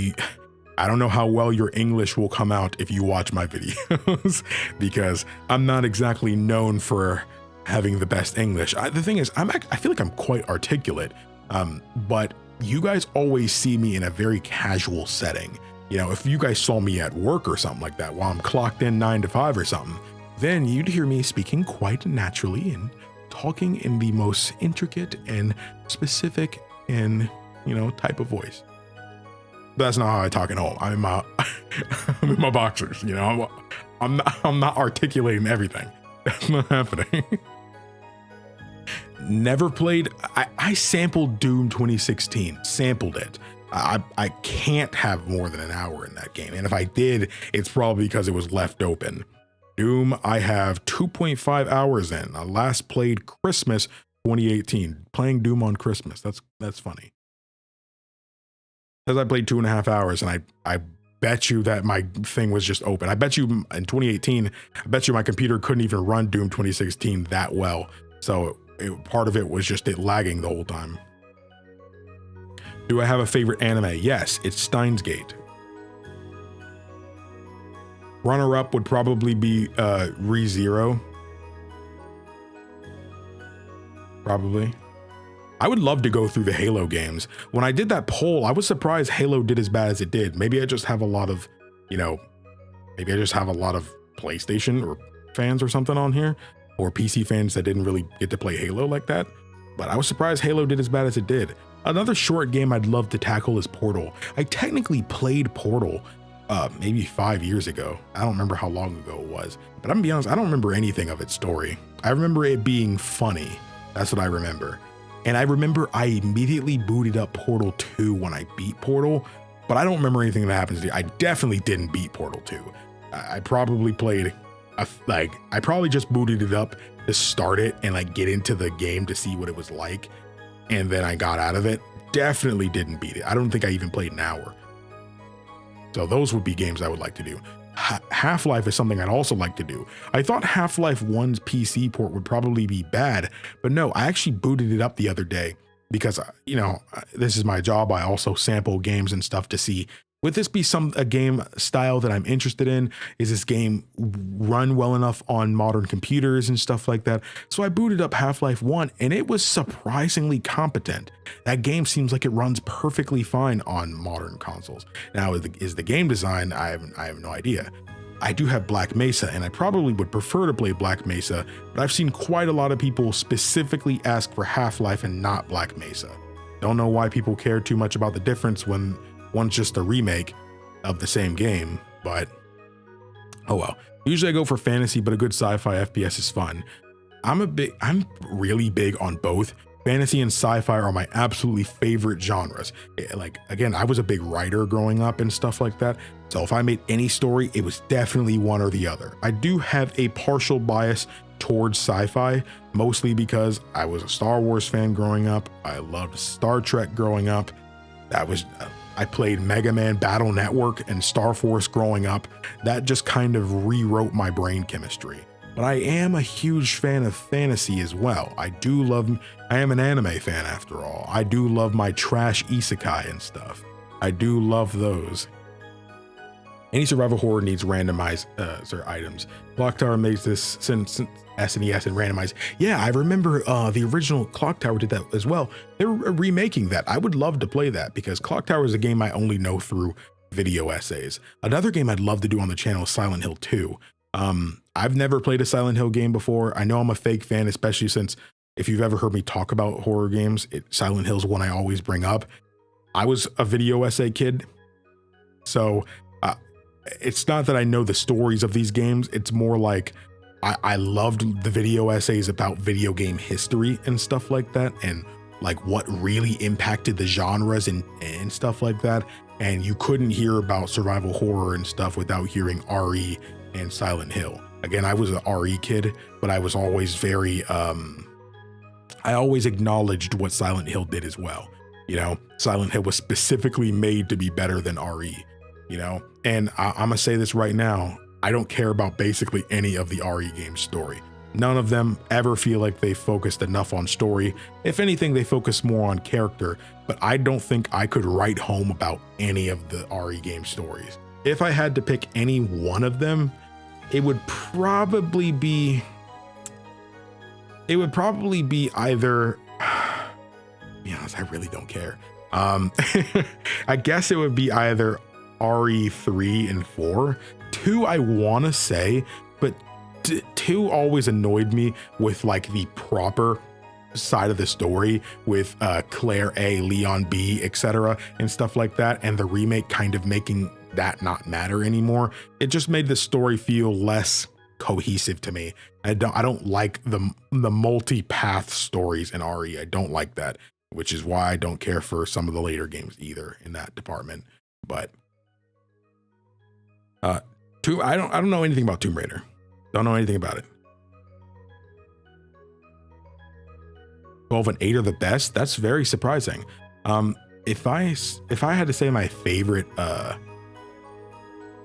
I don't know how well your English will come out if you watch my videos because I'm not exactly known for having the best English. The thing is, I feel like I'm quite articulate, but you guys always see me in a very casual setting. You know, if you guys saw me at work or something like that while I'm clocked in 9 to 5 or something, then you'd hear me speaking quite naturally and talking in the most intricate and specific and, you know, type of voice. But that's not how I talk at home. I'm in my boxers, you know, I'm not articulating everything. That's not happening. Never played. I sampled Doom 2016, sampled it. I can't have more than an hour in that game. And if I did, it's probably because it was left open. Doom, I have 2.5 hours in. I last played Christmas 2018, playing Doom on Christmas. That's funny. Because I played 2.5 hours and I bet you that my thing was just open. I bet you in 2018, I bet you my computer couldn't even run Doom 2016 that well. So part of it was just it lagging the whole time. Do I have a favorite anime? Yes, it's Steins Gate. Runner-up would probably be ReZero. Probably. I would love to go through the Halo games. When I did that poll, I was surprised Halo did as bad as it did. Maybe I just have a lot of, you know, maybe I just have a lot of PlayStation or fans or something on here, or PC fans that didn't really get to play Halo like that. But I was surprised Halo did as bad as it did. Another short game I'd love to tackle is Portal. I technically played Portal maybe 5 years ago. I don't remember how long ago it was, but I'm gonna be honest, I don't remember anything of its story. I remember it being funny. That's what I remember. And I remember I immediately booted up Portal 2 when I beat Portal, but I don't remember anything that happens to you. I definitely didn't beat Portal 2. I probably played, I probably just booted it up to start it and like get into the game to see what it was like. And then I got out of it. Definitely didn't beat it. I don't think I even played an hour. So those would be games I would like to do. Half-Life is something I'd also like to do. I thought Half-Life 1's PC port would probably be bad, but no, I actually booted it up the other day because, you know, this is my job. I also sample games and stuff to see, would this be a game style that I'm interested in? Is this game run well enough on modern computers and stuff like that? So I booted up Half-Life 1 and it was surprisingly competent. That game seems like it runs perfectly fine on modern consoles. Now, is the game design? I have no idea. I do have Black Mesa and I probably would prefer to play Black Mesa, but I've seen quite a lot of people specifically ask for Half-Life and not Black Mesa. Don't know why people care too much about the difference when one's just a remake of the same game, but oh well. Usually I go for fantasy, but a good sci-fi FPS is fun. I'm really big on both. Fantasy and sci-fi are my absolutely favorite genres. Like, again, I was a big writer growing up and stuff like that. So if I made any story, it was definitely one or the other. I do have a partial bias towards sci-fi, mostly because I was a Star Wars fan growing up. I loved Star Trek growing up. I played Mega Man Battle Network and Star Force growing up. That just kind of rewrote my brain chemistry. But I am a huge fan of fantasy as well. I am an anime fan after all. I do love my trash isekai and stuff. I do love those. Any survival horror needs randomized items. Clock Tower makes this since SNES and randomized. Yeah, I remember the original Clock Tower did that as well. They're remaking that. I would love to play that because Clock Tower is a game I only know through video essays. Another game I'd love to do on the channel is Silent Hill 2. I've never played a Silent Hill game before. I know I'm a fake fan, especially since if you've ever heard me talk about horror games, Silent Hill's one I always bring up. I was a video essay kid, so it's not that I know the stories of these games. It's more like I loved the video essays about video game history and stuff like that, and like what really impacted the genres and stuff like that. And you couldn't hear about survival horror and stuff without hearing RE and Silent Hill. Again, I was an RE kid, but I was always very, I always acknowledged what Silent Hill did as well. You know, Silent Hill was specifically made to be better than RE, you know? And I'm gonna say this right now, I don't care about basically any of the RE game's story. None of them ever feel like they focused enough on story. If anything, they focus more on character, but I don't think I could write home about any of the RE game stories. If I had to pick any one of them, it would probably be either, to be honest, I really don't care. I guess it would be either RE3 and 4. 2 I want to say, but 2 always annoyed me with like the proper side of the story with Claire A, Leon B, etc. and stuff like that, and the remake kind of making that not matter anymore. It just made the story feel less cohesive to me. I don't like the multi-path stories in RE. I don't like that, which is why I don't care for some of the later games either in that department. But I don't know anything about Tomb Raider. Don't know anything about it. 12 and 8 are the best. That's very surprising. If I had to say my favorite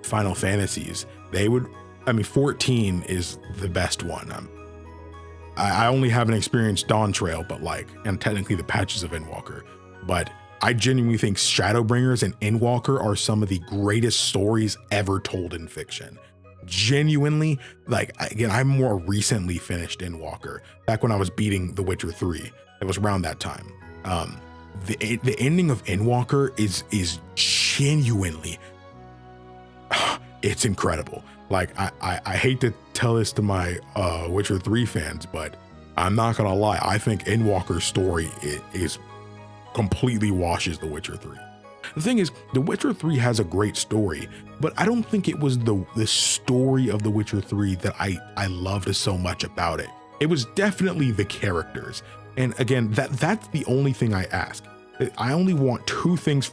Final Fantasies, they would, 14 is the best one. I only haven't experienced Dawn Trail, but and technically the Patches of Endwalker, but I genuinely think Shadowbringers and Endwalker are some of the greatest stories ever told in fiction. Genuinely, again, I more recently finished Endwalker back when I was beating The Witcher 3. It was around that time. The ending of Endwalker is genuinely, it's incredible. I hate to tell this to my Witcher 3 fans, but I'm not gonna lie. I think Endwalker's story is completely washes The Witcher 3. The thing is, The Witcher 3 has a great story, but I don't think it was the story of The Witcher 3 that I loved so much about it. It was definitely the characters. And again, that's the only thing I ask. I only want two things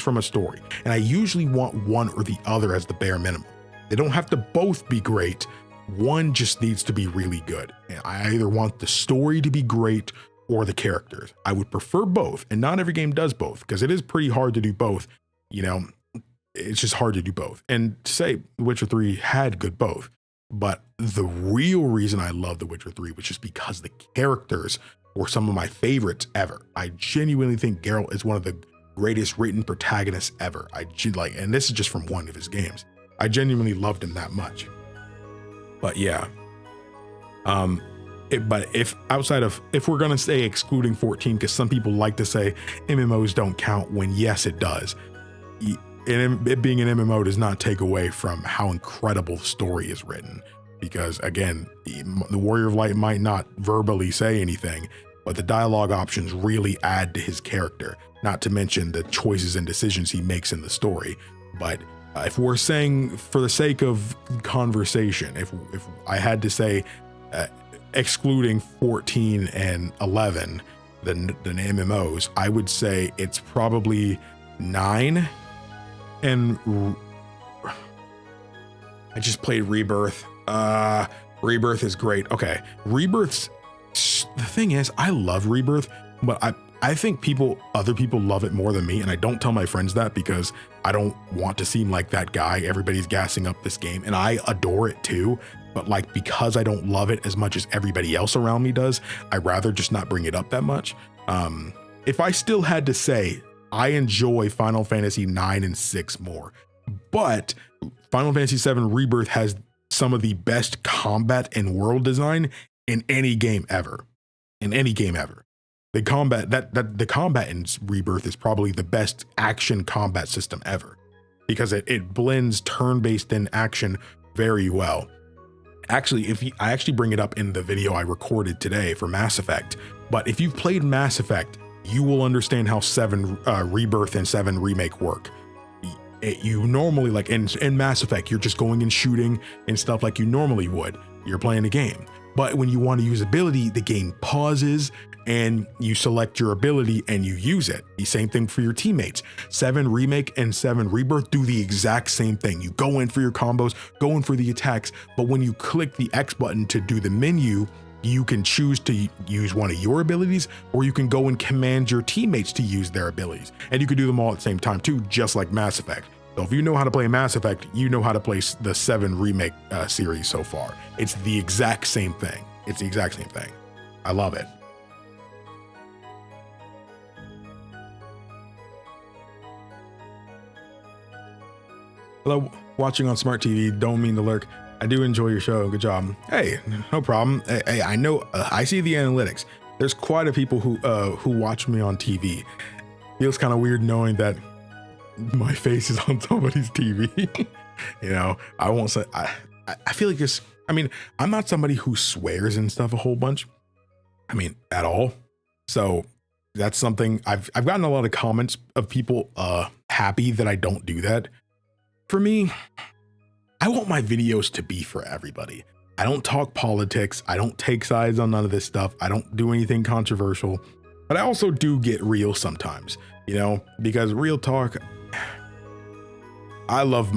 from a story, and I usually want one or the other as the bare minimum. They don't have to both be great. One just needs to be really good. And I either want the story to be great or the characters. I would prefer both, and not every game does both, because it is pretty hard to do both. You know, it's just hard to do both. And to say The Witcher 3 had good both, but the real reason I love The Witcher 3 was just because the characters were some of my favorites ever. I genuinely think Geralt is one of the greatest written protagonists ever. And this is just from one of his games. I genuinely loved him that much. But yeah, but if we're gonna say excluding 14, because some people like to say MMOs don't count, when yes, it does. It being an MMO does not take away from how incredible the story is written. Because again, the Warrior of Light might not verbally say anything, but the dialogue options really add to his character, not to mention the choices and decisions he makes in the story. But if we're saying, for the sake of conversation, if I had to say, excluding 14 and 11, the MMOs, I would say it's probably 9. And I just played Rebirth. Rebirth is great. Okay, the thing is, I love Rebirth, but I think other people love it more than me, and I don't tell my friends that because I don't want to seem like that guy. Everybody's gassing up this game, and I adore it too, but because I don't love it as much as everybody else around me does, I'd rather just not bring it up that much. If I still had to say, I enjoy Final Fantasy 9 and 6 more, but Final Fantasy VII Rebirth has some of the best combat and world design in any game ever. In any game ever. The combat in Rebirth is probably the best action combat system ever, because it blends turn-based and action very well. Actually, I actually bring it up in the video I recorded today for Mass Effect, but if you've played Mass Effect, you will understand how 7 Rebirth and 7 Remake work. You normally, like in Mass Effect, you're just going and shooting and stuff like you normally would. You're playing a game. But when you want to use ability, the game pauses and you select your ability and you use it. The same thing for your teammates. 7 Remake and 7 Rebirth do the exact same thing. You go in for your combos, go in for the attacks, but when you click the X button to do the menu, you can choose to use one of your abilities, or you can go and command your teammates to use their abilities. And you can do them all at the same time too, just like Mass Effect. So if you know how to play Mass Effect, you know how to play the 7 Remake series so far. It's the exact same thing. It's the exact same thing. I love it. Hello, watching on Smart TV, don't mean to lurk. I do enjoy your show. Good job. Hey, no problem. Hey, I know, I see the analytics. There's quite a people who watch me on TV. Feels kind of weird knowing that my face is on somebody's TV. You know, I won't say, I feel like this, I mean, I'm not somebody who swears and stuff a whole bunch. I mean, at all. So that's something I've gotten a lot of comments of people happy that I don't do that. For me, I want my videos to be for everybody. I don't talk politics. I don't take sides on none of this stuff. I don't do anything controversial, but I also do get real sometimes, you know, because real talk, I love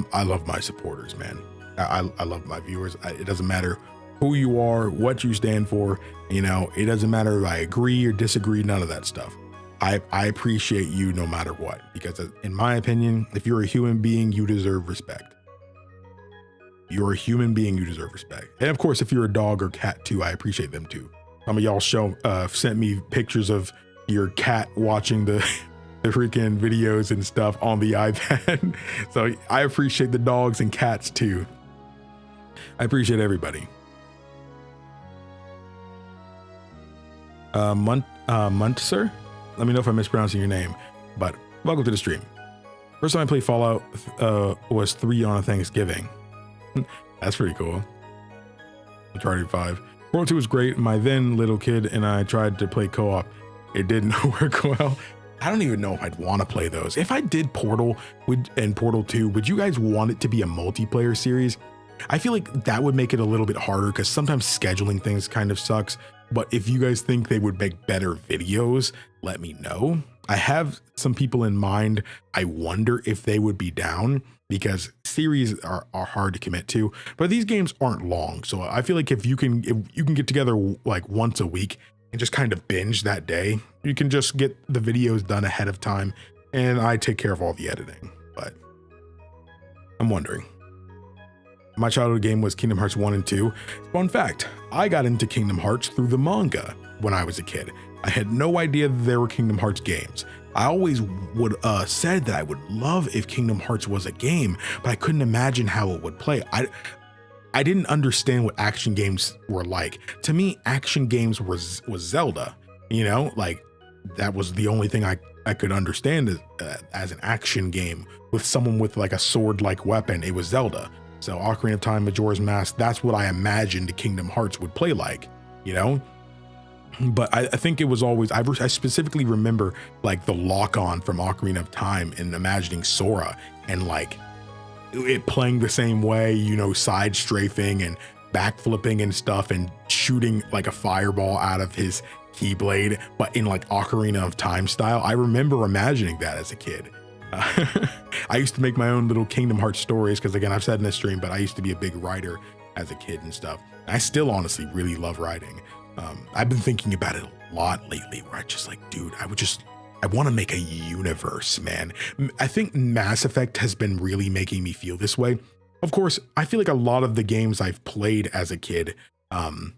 my supporters, man. I love my viewers. It doesn't matter who you are, what you stand for, you know, it doesn't matter if I agree or disagree, none of that stuff. I appreciate you no matter what, because in my opinion, if you're a human being, you deserve respect. You're a human being, you deserve respect. And of course, if you're a dog or cat too, I appreciate them too. Some of y'all sent me pictures of your cat watching the freaking videos and stuff on the iPad. So I appreciate the dogs and cats too. I appreciate everybody. Muntzer? Let me know if I'm mispronouncing your name, but welcome to the stream. First time I played Fallout was 3 on a Thanksgiving. That's pretty cool. Uncharted 5. World 2 was great. My then little kid and I tried to play co-op. It didn't work well. I don't even know if I'd want to play those. If I did Portal and Portal 2, would you guys want it to be a multiplayer series? I feel like that would make it a little bit harder because sometimes scheduling things kind of sucks. But if you guys think they would make better videos, let me know. I have some people in mind. I wonder if they would be down, because series are hard to commit to, but these games aren't long. So I feel like if you can get together like once a week and just kind of binge that day, you can just get the videos done ahead of time, and I take care of all the editing. But I'm wondering. My childhood game was Kingdom Hearts 1 and 2. Fun fact, I got into Kingdom Hearts through the manga when I was a kid. I had no idea that there were Kingdom Hearts games. I always would said that I would love if Kingdom Hearts was a game, but I couldn't imagine how it would play. I didn't understand what action games were like. To me, action games was Zelda, you know, like that was the only thing I could understand as an action game with someone with like a sword-like weapon. It was Zelda. So Ocarina of Time, Majora's Mask, that's what I imagined Kingdom Hearts would play like, you know? But I think it was always, I specifically remember like the lock-on from Ocarina of Time and imagining Sora and like it playing the same way, you know, side strafing and backflipping and stuff and shooting like a fireball out of his Keyblade, but in like Ocarina of Time style. I remember imagining that as a kid. I used to make my own little Kingdom Hearts stories because, again, I've said in this stream, but I used to be a big writer as a kid and stuff. I still honestly really love writing. I've been thinking about it a lot lately where I just like, dude, I want to make a universe, man. I think Mass Effect has been really making me feel this way. Of course, I feel like a lot of the games I've played as a kid and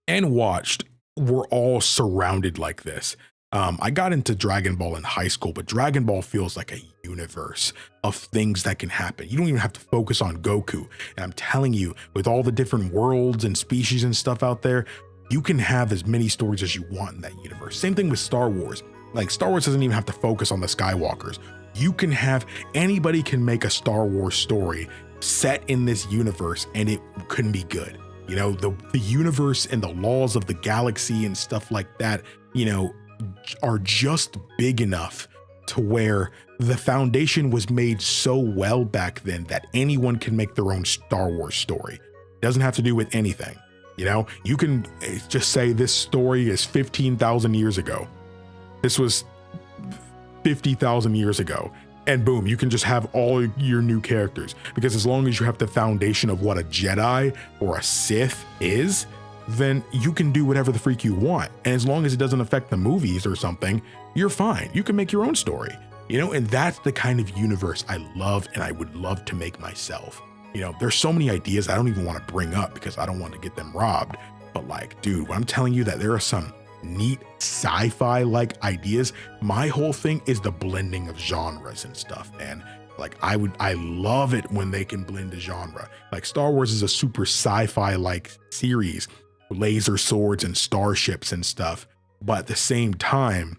watched were all surrounded like this. I got into Dragon Ball in high school, but Dragon Ball feels like a universe of things that can happen. You don't even have to focus on Goku. And I'm telling you, with all the different worlds and species and stuff out there, you can have as many stories as you want in that universe. Same thing with Star Wars. Like, Star Wars doesn't even have to focus on the Skywalkers. You can have, anybody can make a Star Wars story set in this universe and it couldn't be good. You know, the universe and the laws of the galaxy and stuff like that, you know, are just big enough to where the foundation was made so well back then that anyone can make their own Star Wars story. It doesn't have to do with anything. You know, you can just say this story is 15,000 years ago. This was 50,000 years ago. And boom, you can just have all your new characters, because as long as you have the foundation of what a Jedi or a Sith is, then you can do whatever the freak you want. And as long as it doesn't affect the movies or something, you're fine. You can make your own story, you know, and that's the kind of universe I love and I would love to make myself. You know, there's so many ideas I don't even want to bring up because I don't want to get them robbed. But like, dude, when I'm telling you that there are some neat sci-fi like ideas, my whole thing is the blending of genres and stuff, man. Like, I love it when they can blend a genre. Like, Star Wars is a super sci-fi like series, laser swords and starships and stuff. But at the same time,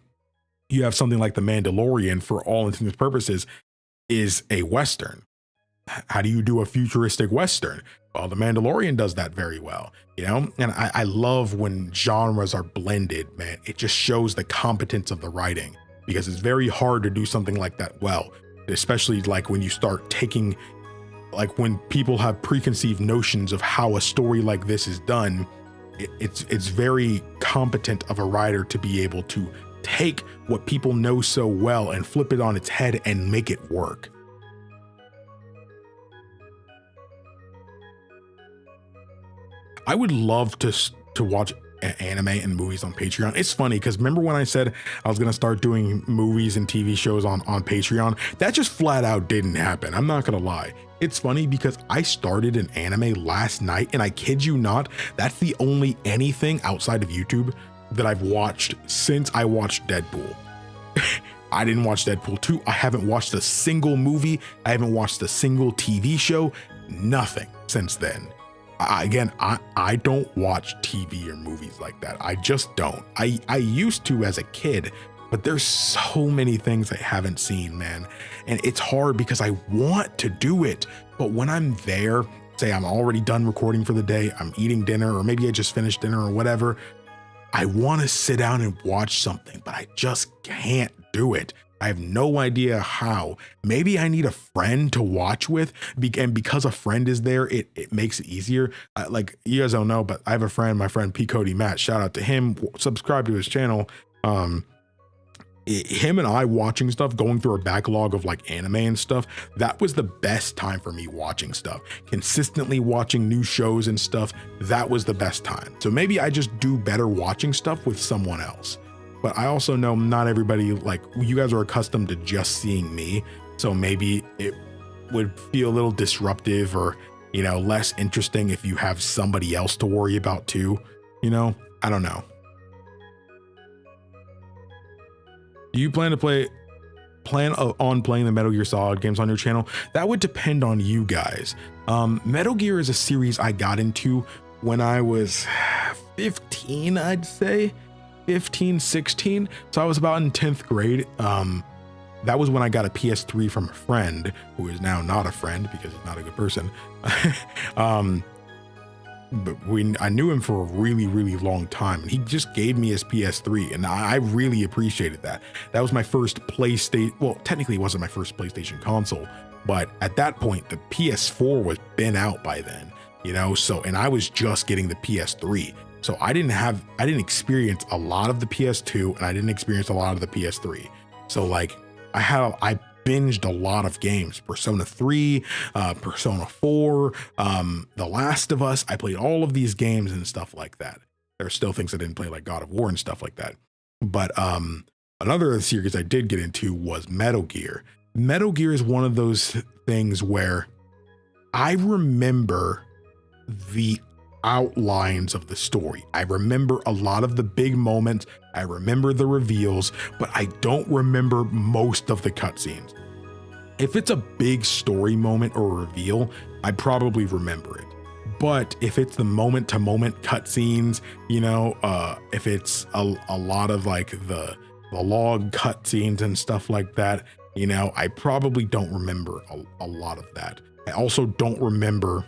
you have something like The Mandalorian, for all intents and purposes, is a Western. How do you do a futuristic Western? Well, The Mandalorian does that very well, you know? And I love when genres are blended, man. It just shows the competence of the writing, because it's very hard to do something like that well, especially like when you start taking, like when people have preconceived notions of how a story like this is done. It's very competent of a writer to be able to take what people know so well and flip it on its head and make it work. I would love to watch anime and movies on Patreon. It's funny because remember when I said I was going to start doing movies and TV shows on Patreon? That just flat out didn't happen. I'm not going to lie. It's funny because I started an anime last night, and I kid you not, that's the only anything outside of YouTube that I've watched since I watched Deadpool. I didn't watch Deadpool 2. I haven't watched a single movie. I haven't watched a single TV show. Nothing since then. I don't watch TV or movies like that. I just don't. I used to as a kid, but there's so many things I haven't seen, man. And it's hard because I want to do it. But when I'm there, say I'm already done recording for the day, I'm eating dinner, or maybe I just finished dinner or whatever, I want to sit down and watch something, but I just can't do it. I have no idea how. Maybe I need a friend to watch with, and because a friend is there, it makes it easier. Like, you guys don't know, but I have a friend, my friend P. Cody Matt, shout out to him, subscribe to his channel. Him and I watching stuff, going through a backlog of like anime and stuff, that was the best time for me watching stuff. Consistently watching new shows and stuff, that was the best time. So maybe I just do better watching stuff with someone else. But I also know not everybody, like, you guys are accustomed to just seeing me. So maybe it would feel a little disruptive or, you know, less interesting if you have somebody else to worry about too. You know, I don't know. Do you plan on playing the Metal Gear Solid games on your channel? That would depend on you guys. Metal Gear is a series I got into when I was 15, I'd say. 15, 16. So I was about in 10th grade. That was when I got a PS3 from a friend who is now not a friend because he's not a good person. But I knew him for a really, really long time, and he just gave me his PS3, and I really appreciated that. That was my first PlayStation. Well, technically it wasn't my first PlayStation console, but at that point the PS4 was been out by then, you know. So, and I was just getting the PS3. So I didn't experience a lot of the PS2, and I didn't experience a lot of the PS3. So like I binged a lot of games, Persona 3, Persona 4, The Last of Us. I played all of these games and stuff like that. There are still things I didn't play, like God of War and stuff like that. But another series I did get into was Metal Gear. Metal Gear is one of those things where I remember the outlines of the story. I remember a lot of the big moments. I remember the reveals, but I don't remember most of the cutscenes. If it's a big story moment or reveal, I probably remember it. But if it's the moment to moment cutscenes, you know, if it's a lot of like the log cutscenes and stuff like that, you know, I probably don't remember a lot of that. I also don't remember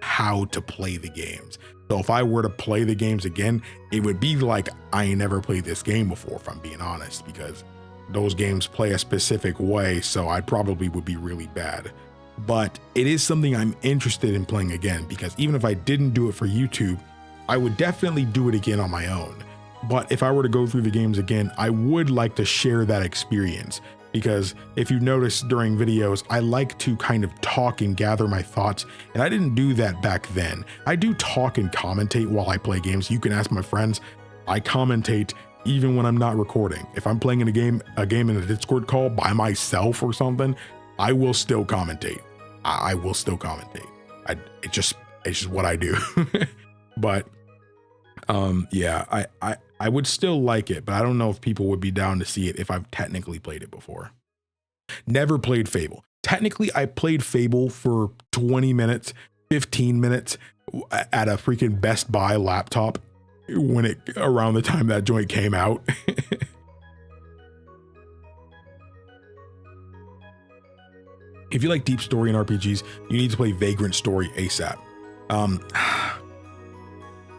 how to play the games. So if I were to play the games again, it would be like I ain't never played this game before, if I'm being honest, because those games play a specific way, so I probably would be really bad. But it is something I'm interested in playing again, because even if I didn't do it for YouTube, I would definitely do it again on my own. But if I were to go through the games again, I would like to share that experience, because if you notice during videos, I like to kind of talk and gather my thoughts, and I didn't do that back then. I do talk and commentate while I play games. You can ask my friends. I commentate even when I'm not recording. If I'm playing in a game in a Discord call by myself or something, I will still commentate. I will still commentate. It's just what I do. But yeah, I would still like it, but I don't know if people would be down to see it if I've technically played it before. Never played Fable. Technically, I played Fable for 20 minutes, 15 minutes at a freaking Best Buy laptop around the time that joint came out. If you like deep story and RPGs, you need to play Vagrant Story ASAP.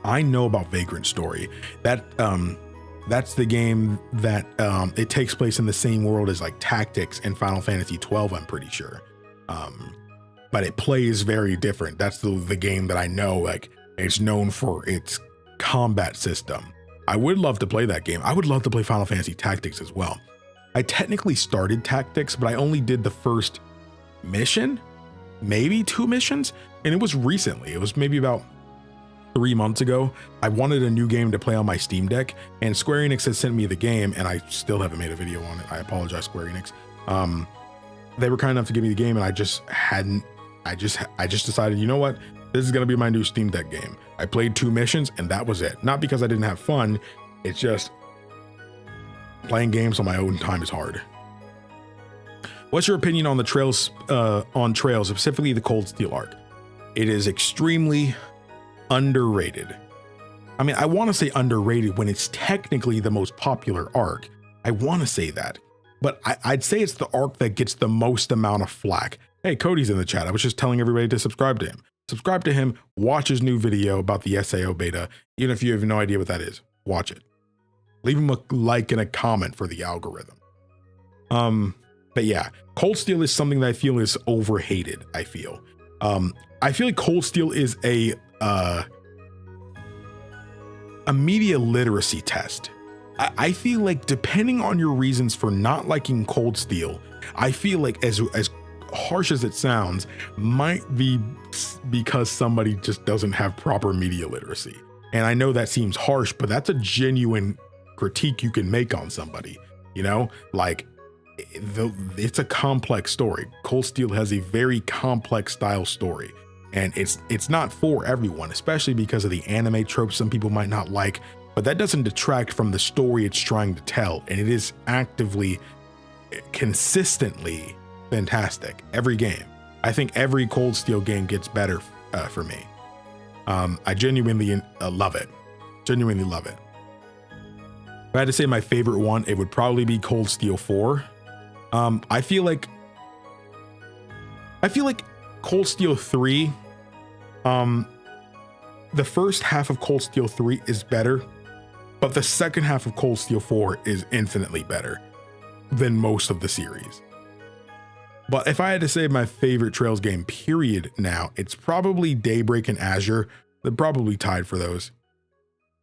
I know about Vagrant Story. That's the game that it takes place in the same world as like Tactics and Final Fantasy 12, I'm pretty sure. But it plays very different. That's the game that I know, like, it's known for its combat system. I would love to play that game. I would love to play Final Fantasy Tactics as well. I technically started Tactics, but I only did the first mission, maybe 2 missions, and it was recently. It was maybe about 3 months ago. I wanted a new game to play on my Steam Deck, and Square Enix has sent me the game, and I still haven't made a video on it. I apologize, Square Enix. They were kind enough to give me the game, and I just decided, you know what? This is gonna be my new Steam Deck game. I played 2 missions, and that was it. Not because I didn't have fun. It's just playing games on my own time is hard. What's your opinion on the Trails, specifically the Cold Steel arc? It is extremely underrated. I mean, I want to say underrated when it's technically the most popular arc. I want to say that, but I'd say it's the arc that gets the most amount of flack. Hey, Cody's in the chat. I was just telling everybody to subscribe to him. Subscribe to him, watch his new video about the SAO beta. Even if you have no idea what that is, watch it. Leave him a like and a comment for the algorithm. But yeah, Cold Steel is something that I feel is overhated. I feel like Cold Steel is a media literacy test. I feel like depending on your reasons for not liking Cold Steel, I feel like as harsh as it sounds, might be because somebody just doesn't have proper media literacy. And I know that seems harsh, but that's a genuine critique you can make on somebody, you know, like it's a complex story. Cold Steel has a very complex style story, and it's not for everyone, especially because of the anime tropes some people might not like, but that doesn't detract from the story it's trying to tell. And it is actively, consistently fantastic every game. I think every Cold Steel game gets better for me. I genuinely love it. Genuinely love it. If I had to say my favorite one, it would probably be Cold Steel 4. I feel like Cold Steel 3, the first half of Cold Steel 3 is better, but the second half of Cold Steel 4 is infinitely better than most of the series. But if I had to say my favorite Trails game, period, now, it's probably Daybreak and Azure. They're probably tied for those.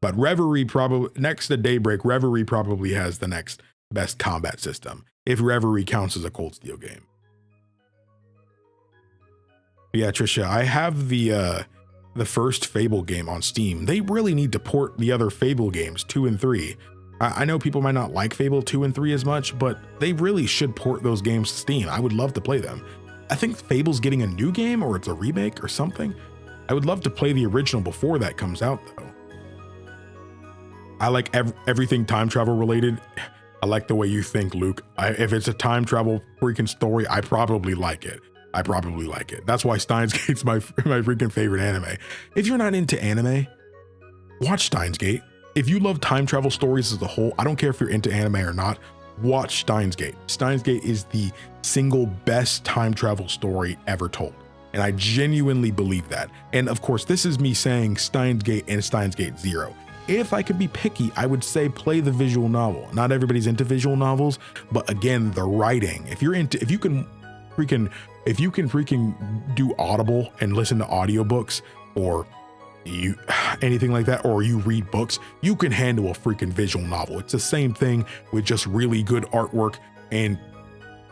But Reverie probably, next to Daybreak, Reverie probably has the next best combat system, if Reverie counts as a Cold Steel game. Yeah, Trisha, I have the first Fable game on Steam. They really need to port the other Fable games, 2 and 3. I know people might not like Fable 2 and 3 as much, but they really should port those games to Steam. I would love to play them. I think Fable's getting a new game, or it's a remake or something. I would love to play the original before that comes out, though. I like everything time travel related. I like the way you think, Luke. If it's a time travel freaking story, I probably like it. That's why Steins Gate's my freaking favorite anime. If you're not into anime, watch Steins Gate. If you love time travel stories as a whole, I don't care if you're into anime or not, watch Steins Gate. Steins Gate is the single best time travel story ever told. And I genuinely believe that. And of course, this is me saying Steins Gate and Steins Gate Zero. If I could be picky, I would say play the visual novel. Not everybody's into visual novels, but again, the writing. If you can freaking do Audible and listen to audiobooks or anything like that, or you read books, you can handle a freaking visual novel. It's the same thing with just really good artwork and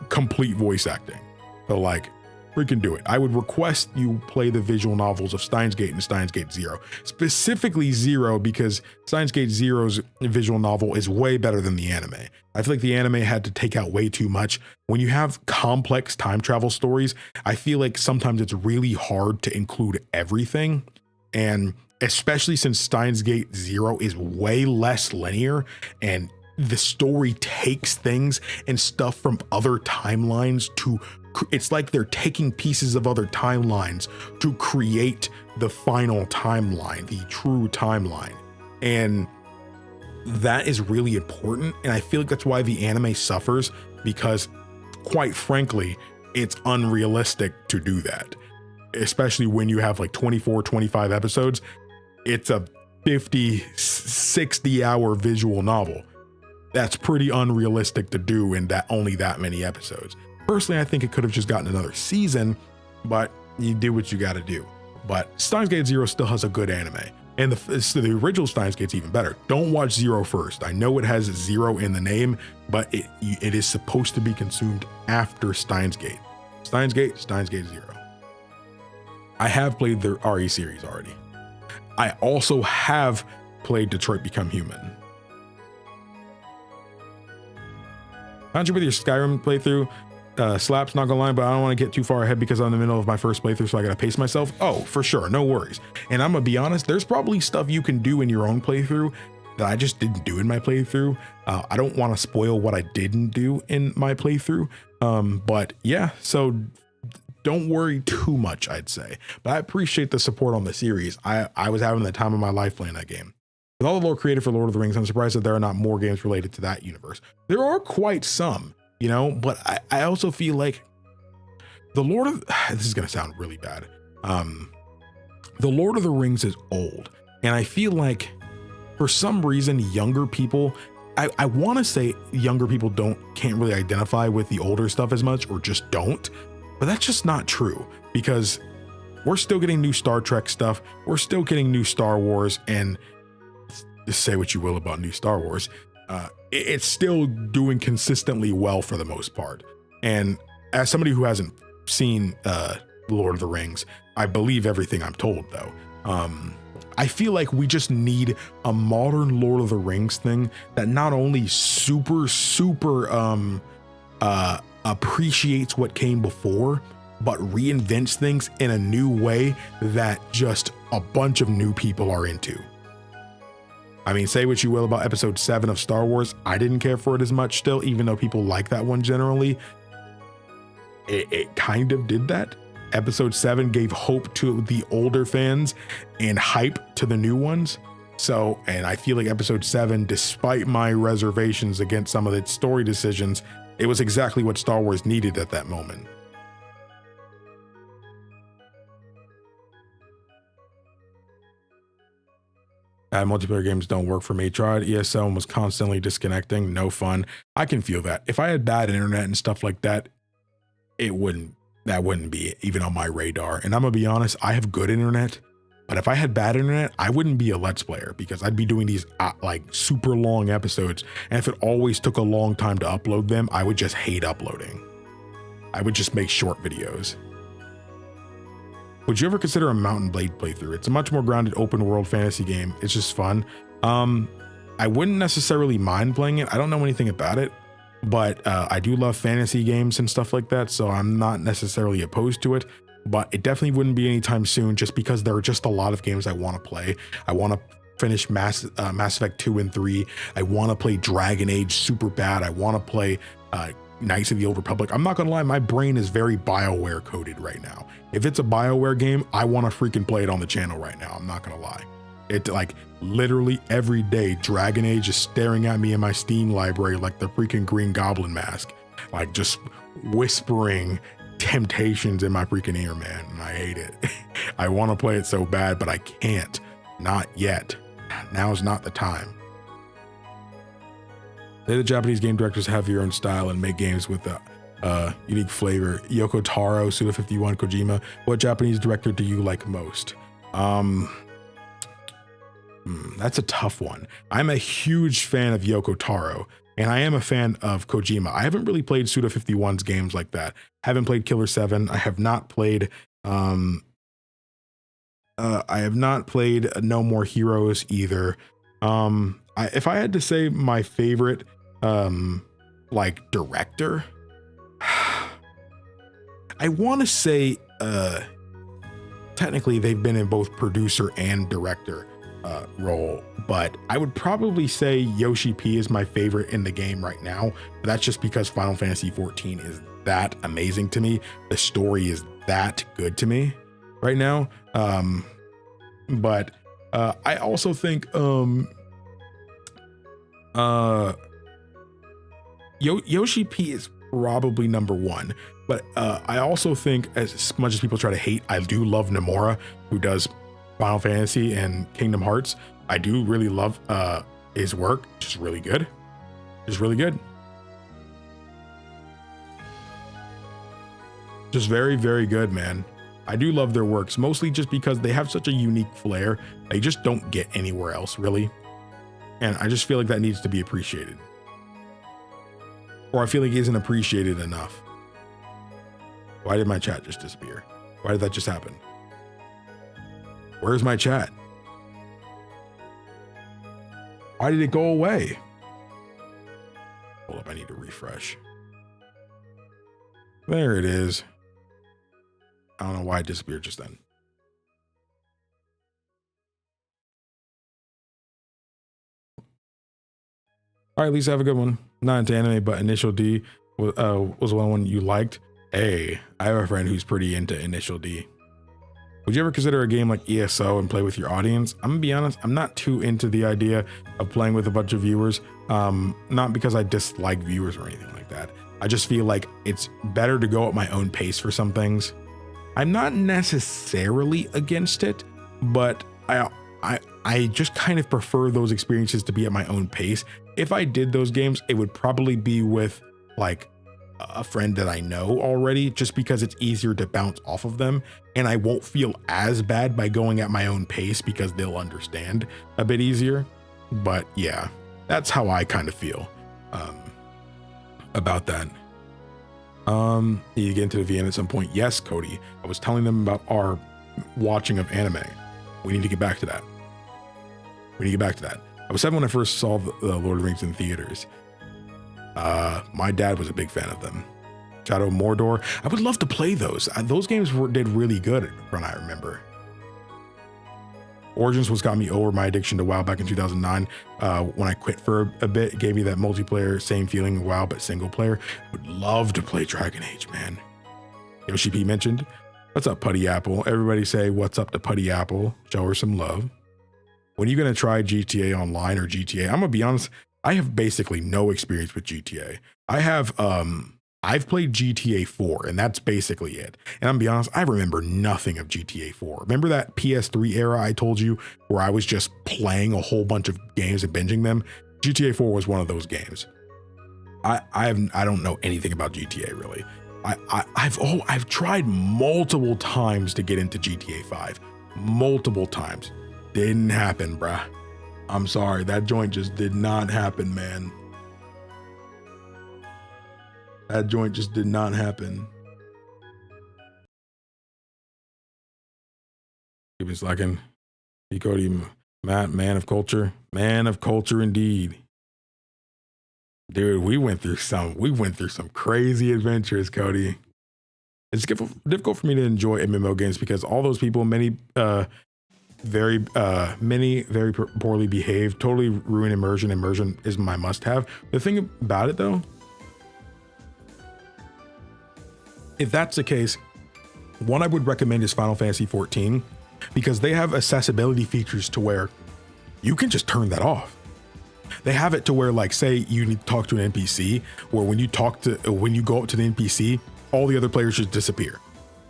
complete voice acting. So like, freaking do it. I would request you play the visual novels of Steins Gate and Steins Gate Zero, specifically Zero, because Steins Gate Zero's visual novel is way better than the anime. I feel like the anime had to take out way too much. When you have complex time travel stories, I feel like sometimes it's really hard to include everything. And especially since Steins Gate Zero is way less linear and the story takes things and stuff from other timelines to, it's like they're taking pieces of other timelines to create the final timeline, the true timeline. And that is really important. And I feel like that's why the anime suffers, because quite frankly, it's unrealistic to do that. Especially when you have like 24, 25 episodes, it's a 50, 60 hour visual novel. That's pretty unrealistic to do in that only that many episodes. Personally, I think it could have just gotten another season, but you do what you got to do. But Steins Gate Zero still has a good anime, and the original Steins Gate's even better. Don't watch Zero first. I know it has Zero in the name, but it is supposed to be consumed after Steins Gate. Steins Gate Zero. I have played the RE series already. I also have played Detroit Become Human. How'd you with your Skyrim playthrough? Slaps, not gonna lie, but I don't want to get too far ahead because I'm in the middle of my first playthrough, so I gotta pace myself. Oh, for sure, no worries. And I'm gonna be honest, there's probably stuff you can do in your own playthrough that I just didn't do in my playthrough. I don't want to spoil what I didn't do in my playthrough. But yeah, so don't worry too much, I'd say. But I appreciate the support on the series. I was having the time of my life playing that game. With all the lore created for Lord of the Rings, I'm surprised that there are not more games related to that universe. There are quite some, you know, but I also feel like this is going to sound really bad. The Lord of the Rings is old. And I feel like for some reason, younger people, I want to say younger people can't really identify with the older stuff as much, or just don't. But that's just not true, because we're still getting new Star Trek stuff. We're still getting new Star Wars, and just say what you will about new Star Wars. It's still doing consistently well for the most part. And as somebody who hasn't seen Lord of the Rings, I believe everything I'm told, though. I feel like we just need a modern Lord of the Rings thing that not only super appreciates what came before, but reinvents things in a new way that just a bunch of new people are into. I mean, say what you will about episode 7 of Star Wars. I didn't care for it as much still, even though people like that one generally. It kind of did that. Episode 7 gave hope to the older fans and hype to the new ones. So, and I feel like episode 7, despite my reservations against some of its story decisions, it was exactly what Star Wars needed at that moment. Multiplayer games don't work for me. Tried ESL and was constantly disconnecting. No fun. I can feel that. If I had bad internet and stuff like that, that wouldn't be even on my radar. And I'm gonna be honest, I have good internet, but if I had bad internet, I wouldn't be a Let's Player, because I'd be doing these like super long episodes. And if it always took a long time to upload them, I would just hate uploading. I would just make short videos. Would you ever consider a Mountain Blade playthrough? It's a much more grounded open world fantasy game. It's just fun. I wouldn't necessarily mind playing it. I don't know anything about it, but I do love fantasy games and stuff like that, so I'm not necessarily opposed to it. but it definitely wouldn't be anytime soon, just because there are just a lot of games I want to play. I want to finish Mass Effect 2 and 3. I want to play Dragon Age super bad. I want to play Knights of the Old Republic. I'm not gonna lie, my brain is very BioWare coded right now. If it's a BioWare game, I want to freaking play it on the channel right now. I'm not gonna lie. It, like, literally every day, Dragon Age is staring at me in my Steam library like the freaking Green Goblin mask, like just whispering temptations in my freaking ear, man. And I hate it. I want to play it so bad, but I can't. Not yet. Now's not the time. They, the Japanese game directors, have your own style and make games with a unique flavor. Yoko Taro, Suda51, Kojima. What Japanese director do you like most? That's a tough one. I'm a huge fan of Yoko Taro, and I am a fan of Kojima. I haven't really played Suda51's games like that. Haven't played Killer 7. I have not played No More Heroes either. If I had to say my favorite like director, I want to say technically they've been in both producer and director role, but I would probably say Yoshi P is my favorite in the game right now. But that's just because Final Fantasy 14 is that amazing to me. The story is that good to me right now. But I also think Yoshi P is probably number one. But I also think, as much as people try to hate, I do love Nomura, who does Final Fantasy and Kingdom Hearts. I do really love his work. Just really good. Just really good. Just very, very good, man. I do love their works, mostly just because they have such a unique flair. They just don't get anywhere else, really. And I just feel like that needs to be appreciated. Or I feel like it isn't appreciated enough. Why did my chat just disappear? Why did that just happen? Where's my chat? Why did it go away? Hold up, I need to refresh. There it is. I don't know why it disappeared just then. All right, Lisa, have a good one. Not into anime, but Initial D was one you liked. Hey, I have a friend who's pretty into Initial D. Would you ever consider a game like ESO and play with your audience? I'm gonna be honest, I'm not too into the idea of playing with a bunch of viewers. Not because I dislike viewers or anything like that. I just feel like it's better to go at my own pace for some things. I'm not necessarily against it, but I just kind of prefer those experiences to be at my own pace. If I did those games, it would probably be with like a friend that I know already, just because it's easier to bounce off of them, and I won't feel as bad by going at my own pace because they'll understand a bit easier. But yeah, that's how I kind of feel about that. You get into the VM at some point? Yes, Cody. I was telling them about our watching of anime. We need to get back to that. We need to get back to that. I was 7 when I first saw the Lord of the Rings in theaters. My dad was a big fan of them. Shadow of Mordor. I would love to play those. Those games did really good when I remember. Origins was got me over my addiction to WoW back in 2009. When I quit for a bit, it gave me that multiplayer, same feeling WoW, but single player. Would love to play Dragon Age, man. Yoshi P mentioned. What's up, Putty Apple? Everybody say what's up to Putty Apple. Show her some love. When are you gonna try GTA Online or GTA? I'm gonna be honest, I have basically no experience with GTA. I have I've played GTA 4, and that's basically it. And I'm gonna be honest, I remember nothing of GTA 4. Remember that PS3 era I told you, where I was just playing a whole bunch of games and binging them? GTA 4 was one of those games. I don't know anything about GTA really. I've tried multiple times to get into GTA 5. Multiple times. Didn't happen, bruh. I'm sorry, that joint just did not happen, man. That joint just did not happen. Give me a second. Hey, Cody, Matt, man of culture. Man of culture indeed. Dude, we went through some crazy adventures, Cody. It's difficult for me to enjoy MMO games because all those people, many very poorly behaved, totally ruin immersion. Immersion is my must-have. The thing about it though, if that's the case, one I would recommend is Final Fantasy 14 because they have accessibility features to where you can just turn that off. They have it to where, like, say you need to talk to an NPC, where when you go up to the NPC, all the other players just disappear.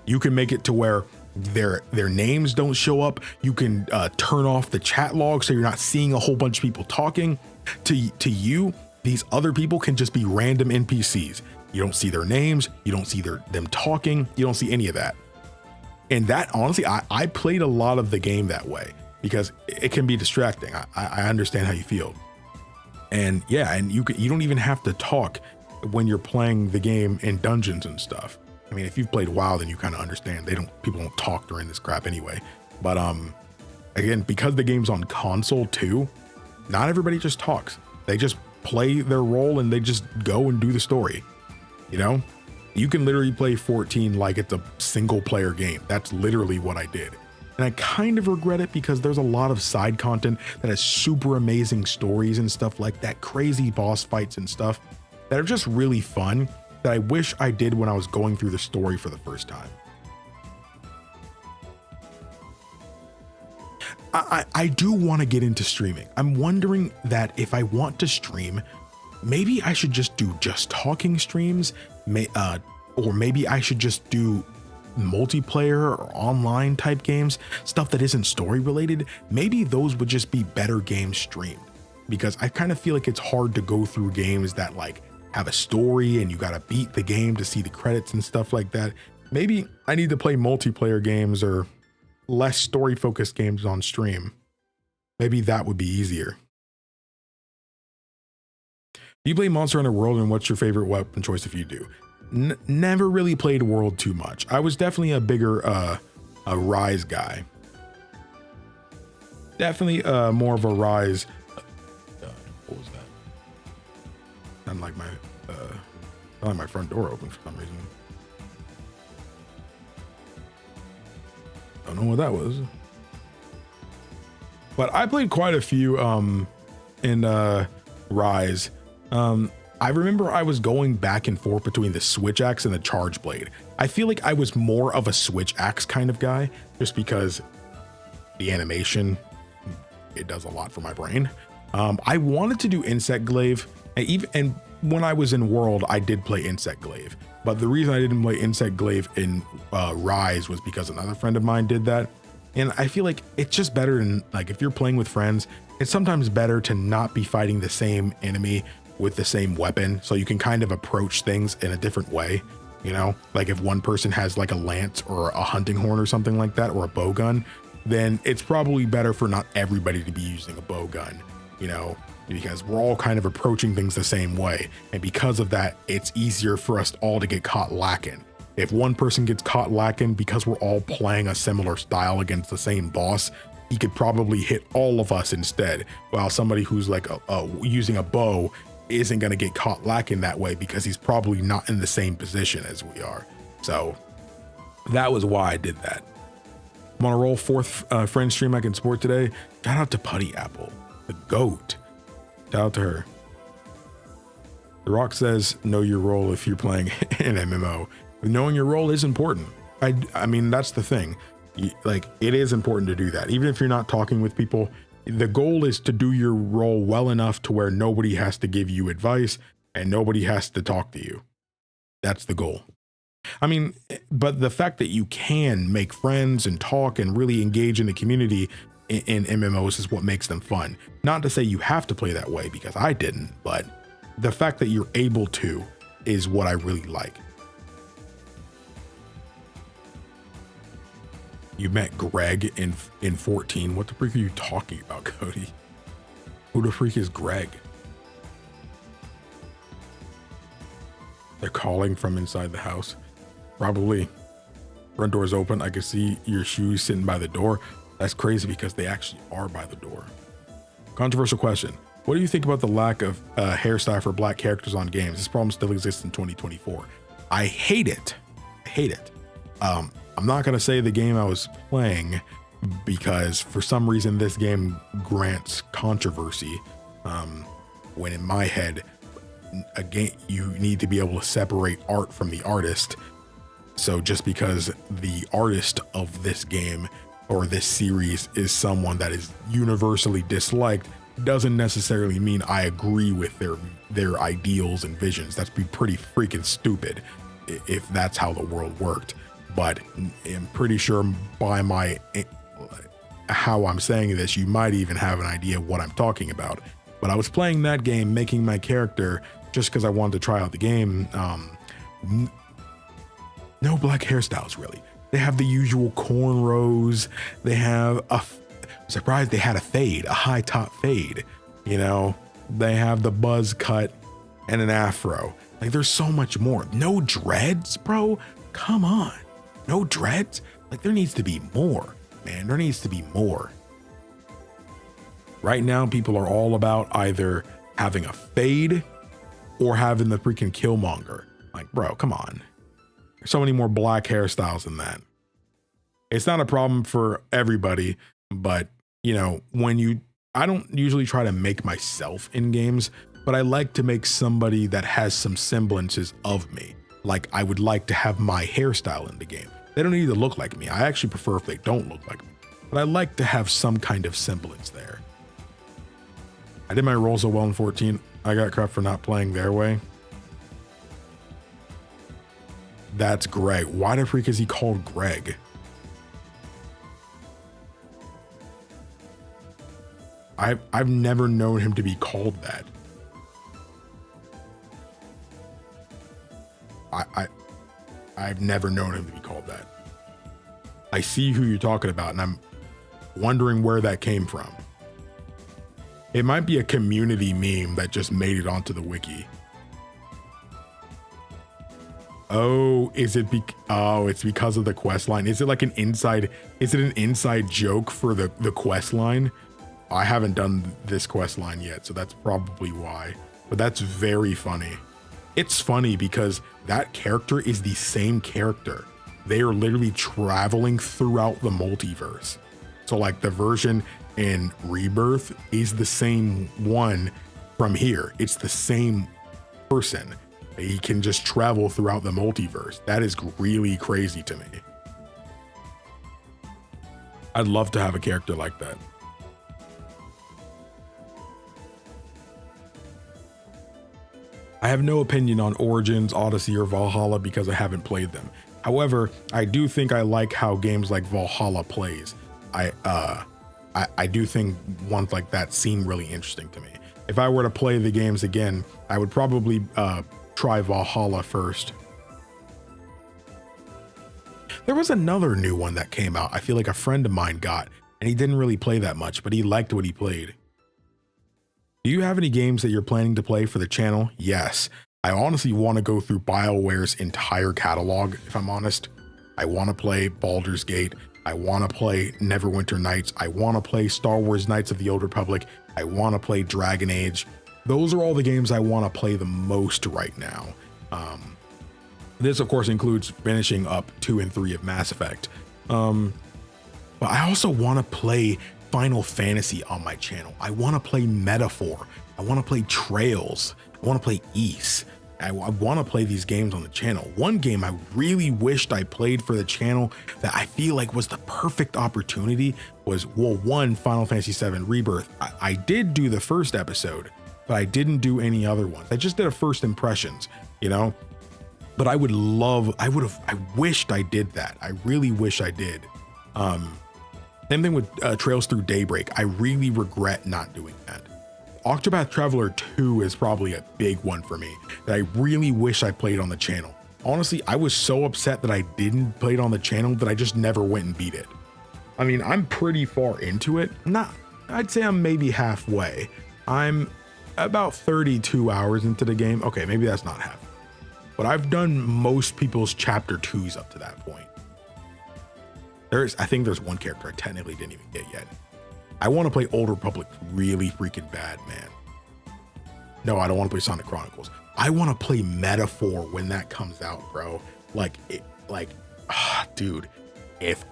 You can make it to where their names don't show up. You can turn off the chat log so you're not seeing a whole bunch of people talking. To you, these other people can just be random NPCs. You don't see their names. You don't see them talking. You don't see any of that. And that, honestly, I played a lot of the game that way because it can be distracting. I understand how you feel. And yeah, and you don't even have to talk when you're playing the game in dungeons and stuff. I mean, if you've played WoW, then you kind of understand people don't talk during this crap anyway. But again, because the game's on console too, not everybody just talks. They just play their role and they just go and do the story. You know, you can literally play 14 like it's a single player game. That's literally what I did. And I kind of regret it because there's a lot of side content that has super amazing stories and stuff like that, crazy boss fights and stuff that are just really fun that I wish I did when I was going through the story for the first time. I do want to get into streaming. I'm wondering that if I want to stream, maybe I should just do just talking streams, or maybe I should just do multiplayer or online type games, stuff that isn't story related. Maybe those would just be better games streamed, because I kind of feel like it's hard to go through games that like have a story and you got to beat the game to see the credits and stuff like that. Maybe I need to play multiplayer games or less story focused games on stream. Maybe that would be easier. Do you play Monster Hunter World, and what's your favorite weapon choice if you do? Never really played World too much. I was definitely a bigger a Rise guy. Definitely more of a Rise. What was that? Sounded like my front door open for some reason. Don't know what that was. But I played quite a few in Rise. I remember I was going back and forth between the switch axe and the charge blade. I feel like I was more of a switch axe kind of guy, just because the animation, it does a lot for my brain. I wanted to do insect glaive, and when I was in World, I did play insect glaive. But the reason I didn't play insect glaive in Rise was because another friend of mine did that. And I feel like it's just better than, like, if you're playing with friends, it's sometimes better to not be fighting the same enemy with the same weapon, so you can kind of approach things in a different way. You know, like if one person has like a lance or a hunting horn or something like that, or a bow gun, then it's probably better for not everybody to be using a bow gun, you know, because we're all kind of approaching things the same way. And because of that, it's easier for us all to get caught lacking. If one person gets caught lacking because we're all playing a similar style against the same boss, he could probably hit all of us instead, while somebody who's like using a bow isn't going to get caught lacking that way because he's probably not in the same position as we are. So that was why I did that. I'm on a roll, fourth friend stream I can support today. Shout out to Putty Apple, the GOAT. Shout out to her. The Rock says know your role if you're playing an MMO. Knowing your role is important. I mean, that's the thing. Like, it is important to do that. Even if you're not talking with people, the goal is to do your role well enough to where nobody has to give you advice and nobody has to talk to you. That's the goal. I mean, but the fact that you can make friends and talk and really engage in the community in MMOs is what makes them fun. Not to say you have to play that way, because I didn't, but the fact that you're able to is what I really like. You met Greg in 14. What the freak are you talking about, Cody? Who the freak is Greg? They're calling from inside the house. Probably. Front door's open. I can see your shoes sitting by the door. That's crazy because they actually are by the door. Controversial question. What do you think about the lack of hairstyle for black characters on games? This problem still exists in 2024. I hate it. I hate it. I'm not going to say the game I was playing, because for some reason this game grants controversy, when in my head, again, you need to be able to separate art from the artist. So just because the artist of this game or this series is someone that is universally disliked doesn't necessarily mean I agree with their ideals and visions. That's be pretty freaking stupid if that's how the world worked. But I'm pretty sure by how I'm saying this, you might even have an idea of what I'm talking about. But I was playing that game, making my character just because I wanted to try out the game. No black hairstyles, really. They have the usual cornrows. They have surprised they had a fade, a high top fade. You know, they have the buzz cut and an afro. Like, there's so much more. No dreads, bro. Come on. No dreads. Like, there needs to be more, man. There needs to be more. Right now, people are all about either having a fade or having the freaking Killmonger. Like, bro, come on. There's so many more black hairstyles than that. It's not a problem for everybody, but you know, I don't usually try to make myself in games, but I like to make somebody that has some semblances of me. Like, I would like to have my hairstyle in the game. They don't need to look like me. I actually prefer if they don't look like me, but I like to have some kind of semblance there. I did my role so well in 14. I got crap for not playing their way. That's Greg. Why the freak is he called Greg? I've never known him to be called that. I've never known him to be called that. I see who you're talking about, and I'm wondering where that came from. It might be a community meme that just made it onto the wiki. Oh, is it it's because of the quest line? Is it like an inside joke for the quest line? I haven't done this quest line yet, so that's probably why. But that's very funny. It's funny because that character is the same character. They are literally traveling throughout the multiverse. So like the version in Rebirth is the same one from here. It's the same person. He can just travel throughout the multiverse. That is really crazy to me. I'd love to have a character like that. I have no opinion on Origins, Odyssey, or Valhalla because I haven't played them. However, I do think I like how games like Valhalla plays. I do think ones like that seem really interesting to me. If I were to play the games again, I would probably try Valhalla first. There was another new one that came out. I feel like a friend of mine got, and he didn't really play that much, but he liked what he played. Do you have any games that you're planning to play for the channel? Yes. I honestly want to go through BioWare's entire catalog, if I'm honest. I want to play Baldur's Gate. I want to play Neverwinter Nights. I want to play Star Wars Knights of the Old Republic. I want to play Dragon Age. Those are all the games I want to play the most right now. This, of course, includes finishing up 2 and 3 of Mass Effect. But I also want to play Final Fantasy on my channel. I want to play Metaphor. I want to play Trails. I want to play Ys. I want to play these games on the channel. One game I really wished I played for the channel that I feel like was the perfect opportunity was, well, one, Final Fantasy VII Rebirth. I did do the first episode, but I didn't do any other ones. I just did a first impressions, you know, but I wished I did that. I really wish I did. Same thing with Trails Through Daybreak. I really regret not doing that. Octopath Traveler 2 is probably a big one for me that I really wish I played on the channel. Honestly, I was so upset that I didn't play it on the channel that I just never went and beat it. I mean, I'm pretty far into it. I'd say I'm maybe halfway. I'm about 32 hours into the game. Okay, maybe that's not half. But I've done most people's chapter 2s up to that point. I think there's one character I technically didn't even get yet. I want to play Old Republic really freaking bad, man. No, I don't want to play Sonic Chronicles. I want to play Metaphor when that comes out, bro. Like, like, dude, if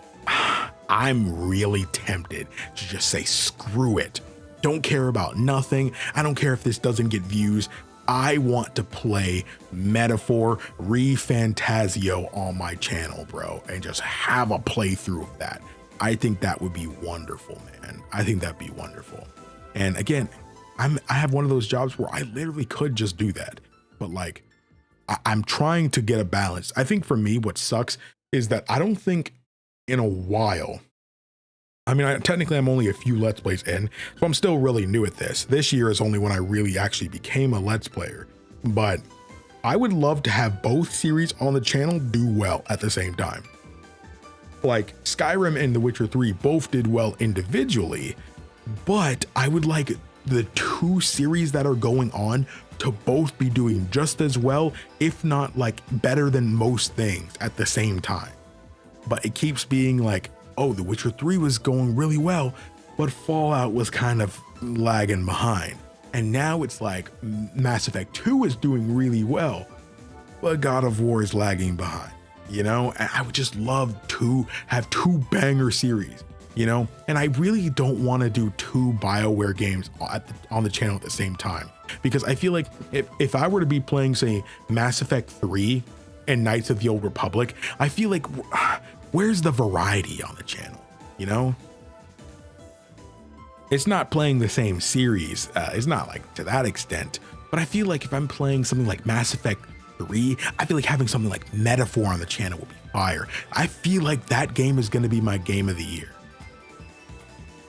I'm really tempted to just say, screw it. Don't care about nothing. I don't care if this doesn't get views. I want to play Metaphor ReFantazio on my channel, bro, and just have a playthrough of that. I think that would be wonderful, man. I think that'd be wonderful. And again, I have one of those jobs where I literally could just do that, but like, I'm trying to get a balance. I think for me, what sucks is that I don't think in a while, I mean, technically I'm only a few Let's Plays in, so I'm still really new at this. This year is only when I really actually became a Let's Player, but I would love to have both series on the channel do well at the same time. Like Skyrim and The Witcher 3 both did well individually, but I would like the two series that are going on to both be doing just as well, if not like better than most things at the same time. But it keeps being like, oh, The Witcher 3 was going really well, but Fallout was kind of lagging behind. And now it's like Mass Effect 2 is doing really well, but God of War is lagging behind, you know? And I would just love to have two banger series, you know? And I really don't want to do two BioWare games on the channel at the same time, because I feel like if I were to be playing, say, Mass Effect 3 and Knights of the Old Republic, I feel like, where's the variety on the channel, you know? It's not playing the same series. It's not like to that extent, but I feel like if I'm playing something like Mass Effect 3, I feel like having something like Metaphor on the channel would be fire. I feel like that game is going to be my game of the year.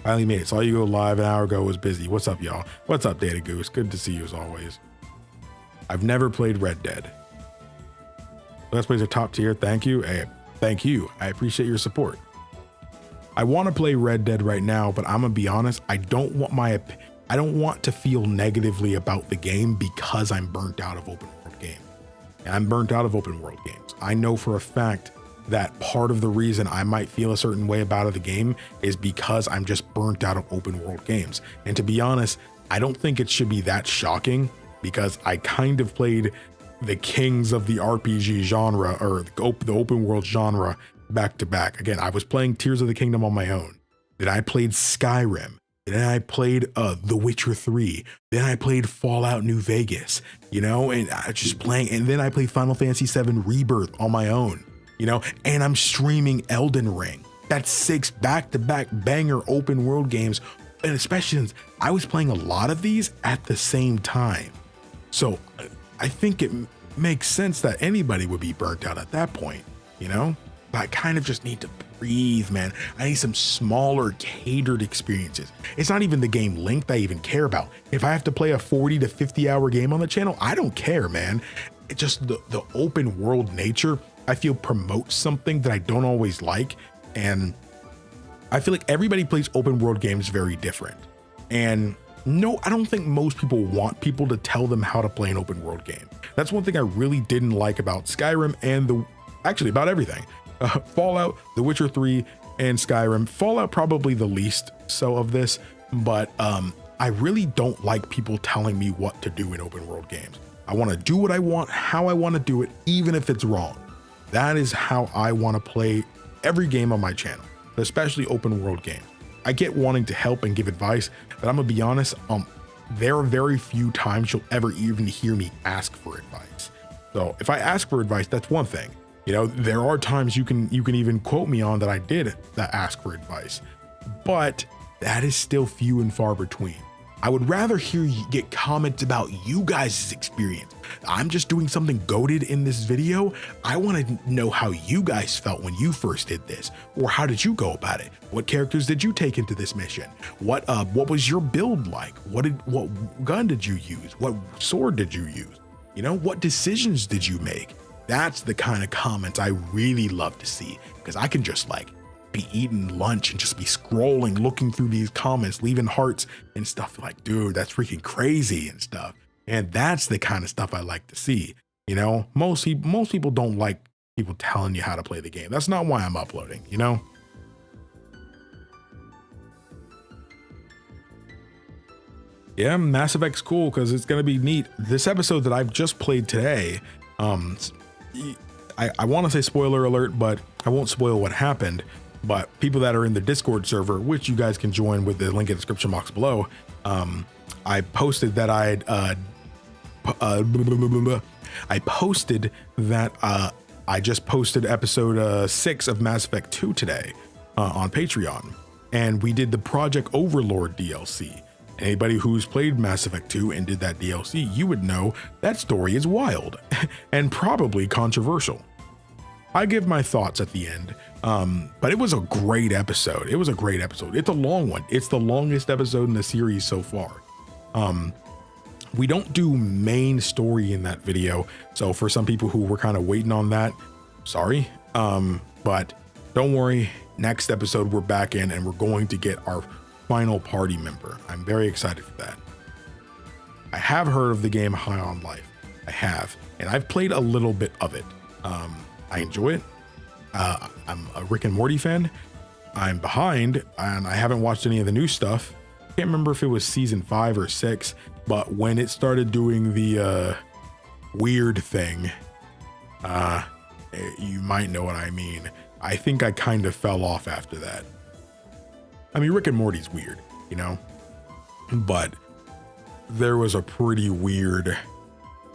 Finally made it. Saw you go live an hour ago, was busy. What's up, y'all? What's up, Data Goose? Good to see you as always. I've never played Red Dead. Let's Plays are top tier. Thank you. Hey, thank you. I appreciate your support. I want to play Red Dead right now, but I'm gonna be honest, I don't want to feel negatively about the game because I'm burnt out of open world games. And I'm burnt out of open world games. I know for a fact that part of the reason I might feel a certain way about the game is because I'm just burnt out of open world games. And to be honest, I don't think it should be that shocking, because I kind of played the kings of the RPG genre, or the open world genre, back to back. Again, I was playing Tears of the Kingdom on my own. Then I played Skyrim. Then I played The Witcher 3. Then I played Fallout New Vegas, you know, and I just playing. And then I played Final Fantasy VII Rebirth on my own, you know, and I'm streaming Elden Ring. That's 6 back-to-back banger open world games. And especially since I was playing a lot of these at the same time. So I think it makes sense that anybody would be burnt out at that point, you know? But I kind of just need to breathe, man. I need some smaller catered experiences. It's not even the game length I even care about. If I have to play a 40 to 50 hour game on the channel, I don't care, man. It's just the open world nature, I feel, promotes something that I don't always like. And I feel like everybody plays open world games very different. And no, I don't think most people want people to tell them how to play an open world game. That's one thing I really didn't like about Skyrim and actually about everything. Fallout, The Witcher 3, and Skyrim. Fallout probably the least so of this, but I really don't like people telling me what to do in open world games. I want to do what I want, how I want to do it, even if it's wrong. That is how I want to play every game on my channel, especially open world games. I get wanting to help and give advice, but I'm gonna be honest, there are very few times you'll ever even hear me ask for advice. So if I ask for advice, that's one thing. You know, there are times you can even quote me on that I did that ask for advice, but that is still few and far between. I would rather hear you get comments about you guys' experience. I'm just doing something goated in this video. I want to know how you guys felt when you first did this, or how did you go about it? What characters did you take into this mission? What was your build like? What gun did you use? What sword did you use? You know, what decisions did you make? That's the kind of comments I really love to see, because I can just like be eating lunch and just be scrolling, looking through these comments, leaving hearts and stuff like, dude, that's freaking crazy and stuff. And that's the kind of stuff I like to see. You know, most people don't like people telling you how to play the game. That's not why I'm uploading, you know? Yeah, Mass Effect's cool because it's going to be neat. This episode that I've just played today, I want to say spoiler alert, but I won't spoil what happened. But people that are in the Discord server, which you guys can join with the link in the description box below, I posted that I just posted episode 6 of Mass Effect 2 today on Patreon, and we did the Project Overlord DLC. Anybody who's played Mass Effect 2 and did that DLC, you would know that story is wild and probably controversial. I give my thoughts at the end, but it was a great episode. It's a long one. It's the longest episode in the series so far. We don't do main story in that video, so for some people who were kind of waiting on that, sorry. But don't worry, next episode we're back in and we're going to get our final party member. I'm very excited for that. I have heard of the game High on Life. I have, and I've played a little bit of it. I enjoy it. I'm a Rick and Morty fan. I'm behind and I haven't watched any of the new stuff. Can't remember if it was season 5 or 6, but when it started doing the weird thing, you might know what I mean. I think I kind of fell off after that. I mean, Rick and Morty's weird, you know, but there was a pretty weird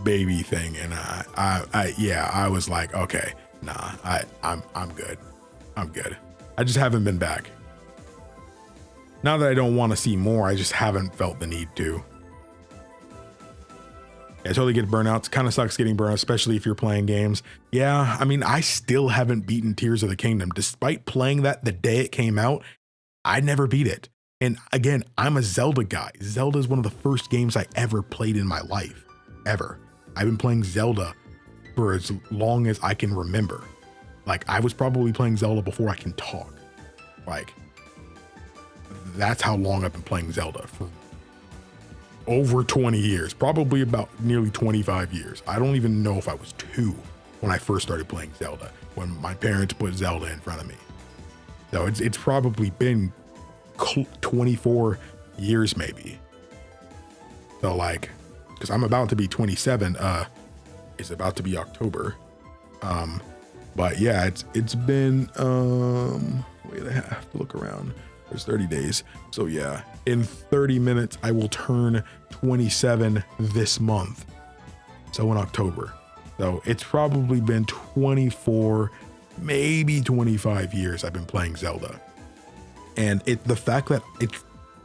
baby thing, and I was like, okay, nah, I'm good. I just haven't been back. Not that I don't want to see more, I just haven't felt the need to. I totally get burnouts. It kind of sucks getting burnout, especially if you're playing games. Yeah, I mean, I still haven't beaten Tears of the Kingdom. Despite playing that the day it came out, I never beat it. And again, I'm a Zelda guy. Zelda is one of the first games I ever played in my life, ever. I've been playing Zelda for as long as I can remember. Like, I was probably playing Zelda before I can talk. Like, that's how long I've been playing Zelda, for over 20 years, probably about nearly 25 years. I don't even know if I was 2 when I first started playing Zelda, when my parents put Zelda in front of me. So it's probably been 24 years maybe. So like, because I'm about to be 27, it's about to be October. But yeah, it's been, wait, I have to look around. There's 30 days. So yeah, in 30 minutes, I will turn 27 this month. So in October. So it's probably been 24, maybe 25 years I've been playing Zelda. And the fact that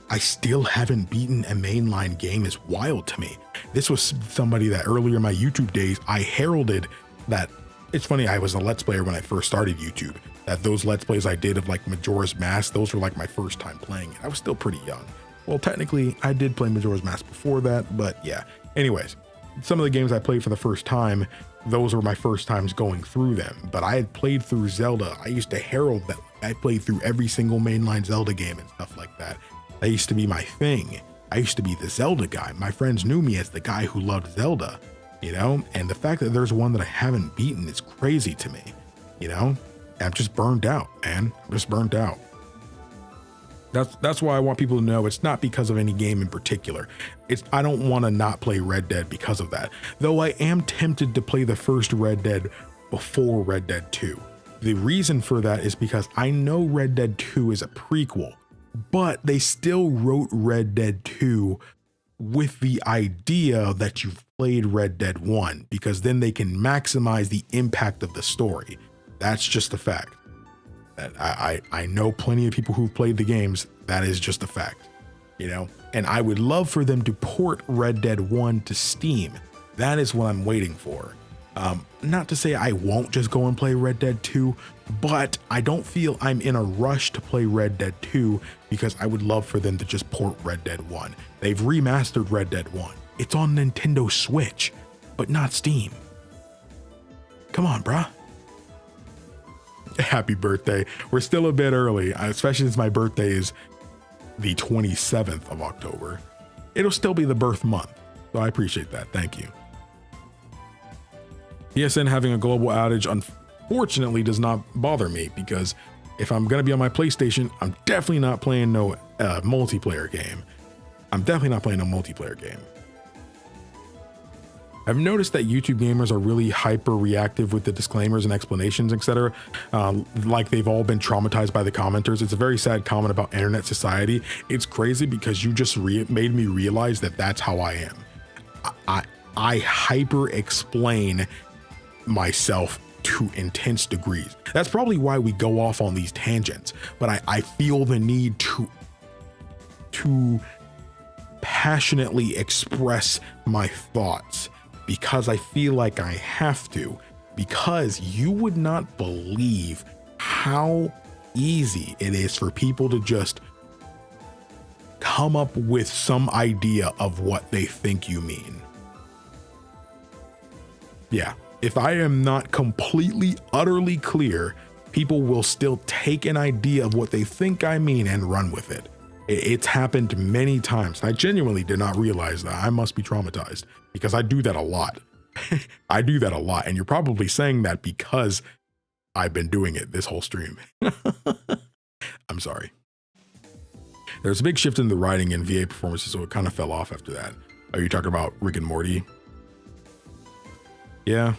I still haven't beaten a mainline game is wild to me. This was somebody that earlier in my YouTube days, I heralded that. It's funny, I was a Let's Player when I first started YouTube, that those Let's Plays I did of like Majora's Mask, those were like my first time playing it. I was still pretty young. Well, technically I did play Majora's Mask before that, but yeah. Anyways, some of the games I played for the first time, those were my first times going through them. But I had played through Zelda. I used to herald that I played through every single mainline Zelda game and stuff like that. That used to be my thing. I used to be the Zelda guy. My friends knew me as the guy who loved Zelda. You know, and the fact that there's one that I haven't beaten is crazy to me, you know. I'm just burned out, man. I'm just burned out. That's why I want people to know it's not because of any game in particular. I don't want to not play Red Dead because of that. Though I am tempted to play the first Red Dead before Red Dead 2. The reason for that is because I know Red Dead 2 is a prequel, but they still wrote Red Dead 2 with the idea that you've played Red Dead 1, because then they can maximize the impact of the story. That's just a fact. That I know plenty of people who've played the games. That is just a fact, you know, and I would love for them to port Red Dead 1 to Steam. That is what I'm waiting for. Not to say I won't just go and play Red Dead 2, but I don't feel I'm in a rush to play Red Dead 2 because I would love for them to just port Red Dead 1. They've remastered Red Dead 1. It's on Nintendo Switch, but not Steam. Come on, bruh. Happy birthday. We're still a bit early, especially since my birthday is the 27th of October. It'll still be the birth month, so I appreciate that. Thank you. PSN having a global outage unfortunately does not bother me, because if I'm going to be on my PlayStation, I'm definitely not playing no multiplayer game. I'm definitely not playing a multiplayer game. I've noticed that YouTube gamers are really hyper reactive with the disclaimers and explanations, etc. Like they've all been traumatized by the commenters. It's a very sad comment about internet society. It's crazy because you just made me realize that that's how I am. I hyper explain myself to intense degrees. That's probably why we go off on these tangents, but I feel the need to passionately express my thoughts because I feel like I have to, because you would not believe how easy it is for people to just come up with some idea of what they think you mean. Yeah, if I am not completely, utterly clear, people will still take an idea of what they think I mean and run with it. It's happened many times. I genuinely did not realize that. I must be traumatized because I do that a lot. I do that a lot. And you're probably saying that because I've been doing it this whole stream. I'm sorry. There's a big shift in the writing and VA performances, so it kind of fell off after that. Are you talking about Rick and Morty? Yeah.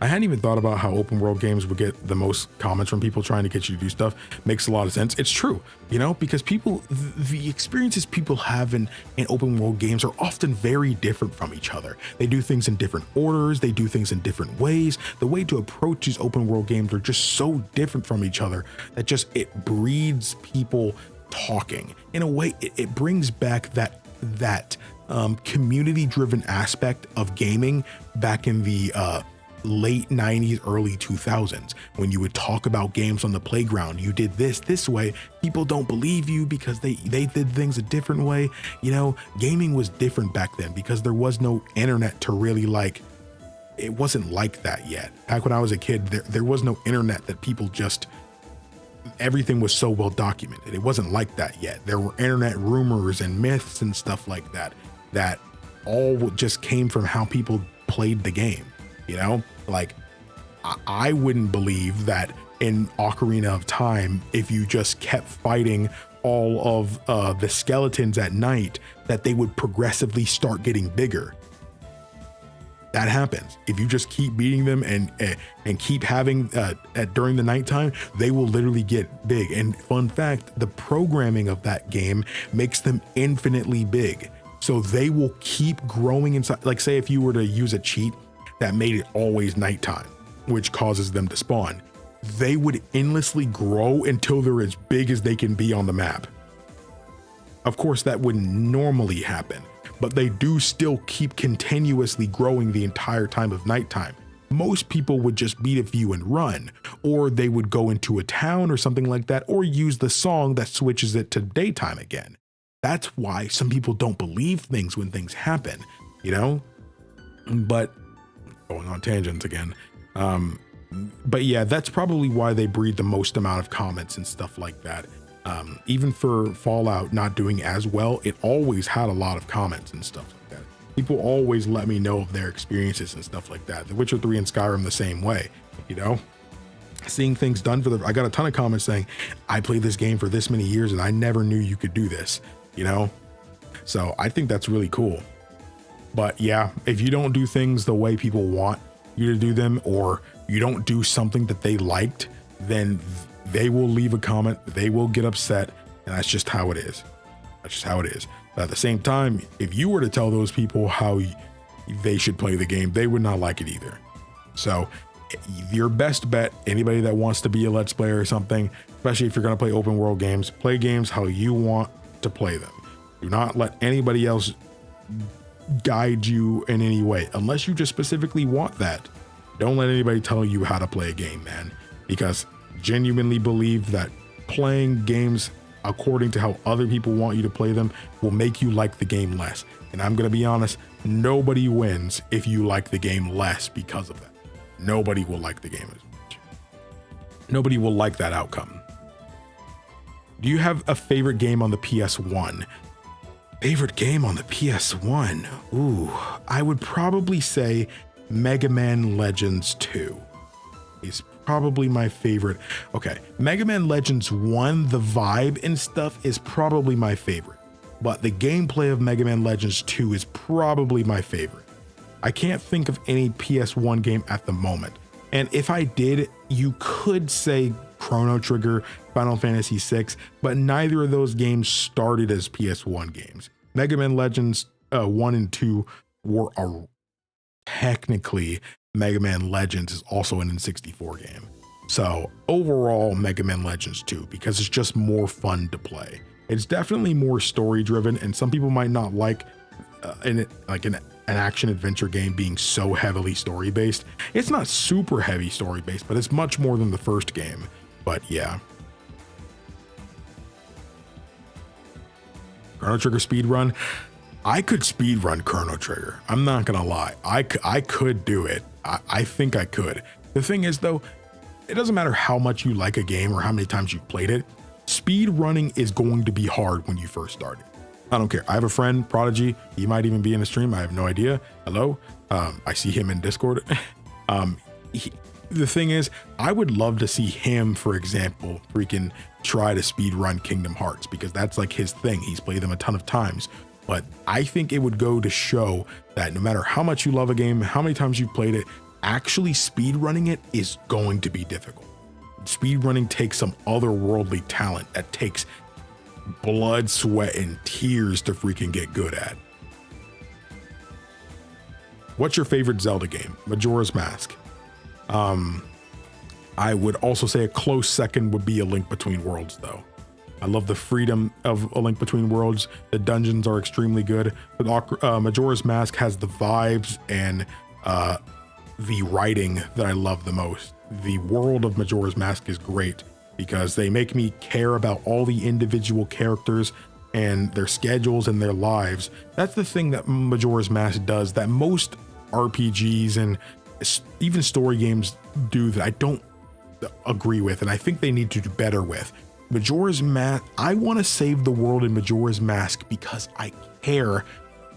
I hadn't even thought about how open world games would get the most comments from people trying to get you to do stuff. Makes a lot of sense. It's true, you know, because people, the experiences people have in open world games are often very different from each other. They do things in different orders. They do things in different ways. The way to approach these open world games are just so different from each other that just, it breeds people talking. In a way, it brings back that community driven aspect of gaming back in the, late 90s, early 2000s, when you would talk about games on the playground. You did this way. People don't believe you because they did things a different way. You know, gaming was different back then because there was no internet to really it wasn't like that yet. Back when I was a kid, there was no internet that people just, everything was so well documented. It wasn't like that yet. There were internet rumors and myths and stuff like that all just came from how people played the game. You know, like I wouldn't believe that in Ocarina of Time, if you just kept fighting all of the skeletons at night, that they would progressively start getting bigger. That happens. If you just keep beating them and keep having during the nighttime, they will literally get big. And fun fact, the programming of that game makes them infinitely big. So they will keep growing inside. Like say if you were to use a cheat that made it always nighttime, which causes them to spawn, they would endlessly grow until they're as big as they can be on the map. Of course, that wouldn't normally happen, but they do still keep continuously growing the entire time of nighttime. Most people would just beat a few and run, or they would go into a town or something like that, or use the song that switches it to daytime again. That's why some people don't believe things when things happen, you know? But going on tangents again. But yeah, that's probably why they breed the most amount of comments and stuff like that. Even for Fallout not doing as well, it always had a lot of comments and stuff like that. People always let me know of their experiences and stuff like that. The Witcher 3 and Skyrim the same way, you know? Seeing things done I got a ton of comments saying, I played this game for this many years and I never knew you could do this, you know? So I think that's really cool. But yeah, if you don't do things the way people want you to do them, or you don't do something that they liked, then they will leave a comment, they will get upset, and that's just how it is. That's just how it is. But at the same time, if you were to tell those people how they should play the game, they would not like it either. So your best bet, anybody that wants to be a Let's Player or something, especially if you're going to play open world games, play games how you want to play them. Do not let anybody else guide you in any way, unless you just specifically want that. Don't let anybody tell you how to play a game, man, because genuinely believe that playing games according to how other people want you to play them will make you like the game less. And I'm gonna be honest, nobody wins if you like the game less because of that. Nobody will like the game as much. Nobody will like that outcome. Do you have a favorite game on the PS1? Favorite game on the PS1? Ooh, I would probably say Mega Man Legends 2 is probably my favorite. Okay, Mega Man Legends 1, the vibe and stuff is probably my favorite. but the gameplay of Mega Man Legends 2 is probably my favorite. I can't think of any PS1 game at the moment. And if I did, you could say Chrono Trigger, Final Fantasy VI, but neither of those games started as PS1 games. Mega Man Legends 1 and 2 were technically Mega Man Legends is also an N64 game. So overall, Mega Man Legends 2, because it's just more fun to play. It's definitely more story driven, and some people might not like an action adventure game being so heavily story based. It's not super heavy story based, but it's much more than the first game. But yeah. Chrono Trigger speedrun. I could speedrun Chrono Trigger. I'm not gonna lie. I could do it. I think I could. The thing is though, it doesn't matter how much you like a game or how many times you've played it. Speed running is going to be hard when you first start it. I don't care. I have a friend, Prodigy. He might even be in the stream. I have no idea. Hello. I see him in Discord. The thing is, I would love to see him, for example, freaking try to speed run Kingdom Hearts, because that's like his thing. He's played them a ton of times. But I think it would go to show that no matter how much you love a game, how many times you've played it, actually speed running it is going to be difficult. Speed running takes some otherworldly talent that takes blood, sweat, and tears to freaking get good at. What's your favorite Zelda game? Majora's Mask. I would also say a close second would be A Link Between Worlds though. I love the freedom of A Link Between Worlds. The dungeons are extremely good, but Majora's Mask has the vibes and the writing that I love the most. The world of Majora's Mask is great because they make me care about all the individual characters and their schedules and their lives. That's the thing that Majora's Mask does that most RPGs and even story games do that I don't agree with, and I think they need to do better with. Majora's Mask, I want to save the world in Majora's Mask because I care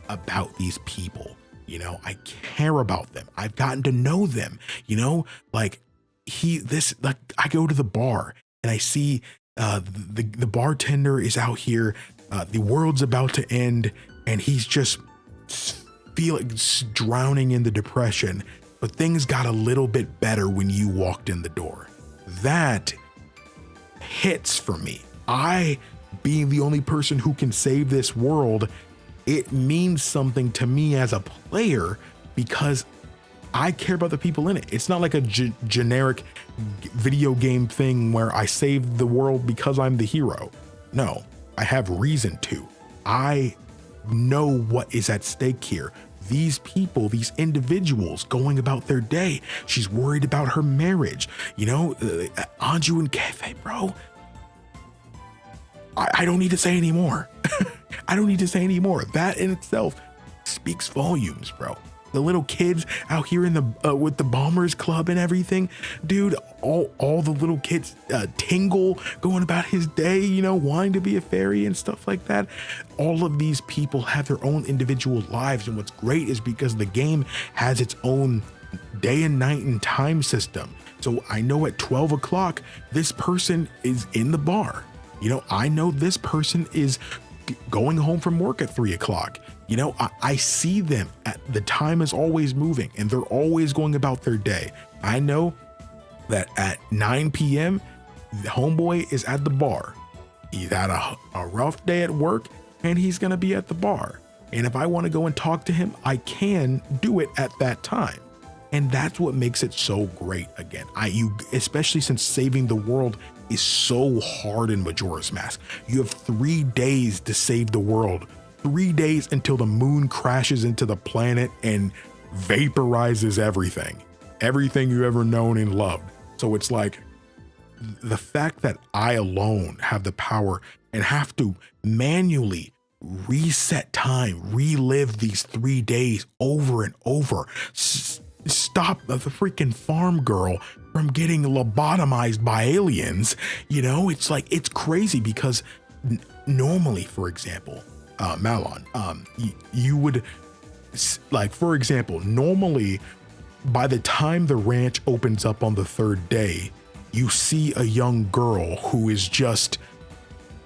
about these people. You know, I care about them. I've gotten to know them, you know, like I go to the bar and I see the bartender is out here. The world's about to end and he's just drowning in the depression, but things got a little bit better when you walked in the door. That hits for me. I, being the only person who can save this world, it means something to me as a player because I care about the people in it. It's not like a generic video game thing where I save the world because I'm the hero. No, I have reason to. I know what is at stake here. These people, these individuals going about their day. She's worried about her marriage. You know, Anju and Kefe, bro. I don't need to say anymore. I don't need to say anymore. That in itself speaks volumes, bro. The little kids out here in the with the Bombers Club and everything, dude. All the little kids, Tingle going about his day, you know, wanting to be a fairy and stuff like that. All of these people have their own individual lives, and what's great is because the game has its own day and night and time system. So I know at 12 o'clock this person is in the bar. You know, I know this person is going home from work at 3 o'clock. You know, I see them at the time is always moving and they're always going about their day. I know that at 9 p.m. the homeboy is at the bar. He's had a rough day at work and he's going to be at the bar. And if I want to go and talk to him, I can do it at that time. And that's what makes it so great. Again, especially since saving the world is so hard in Majora's Mask. You have 3 days to save the world. 3 days until the moon crashes into the planet and vaporizes everything you ever known and loved. So it's like the fact that I alone have the power and have to manually reset time, relive these 3 days over and over, stop the freaking farm girl from getting lobotomized by aliens. You know, it's like, it's crazy because normally, for example, Malon, you would, like, for example, normally by the time the ranch opens up on the 3rd day, you see a young girl who is just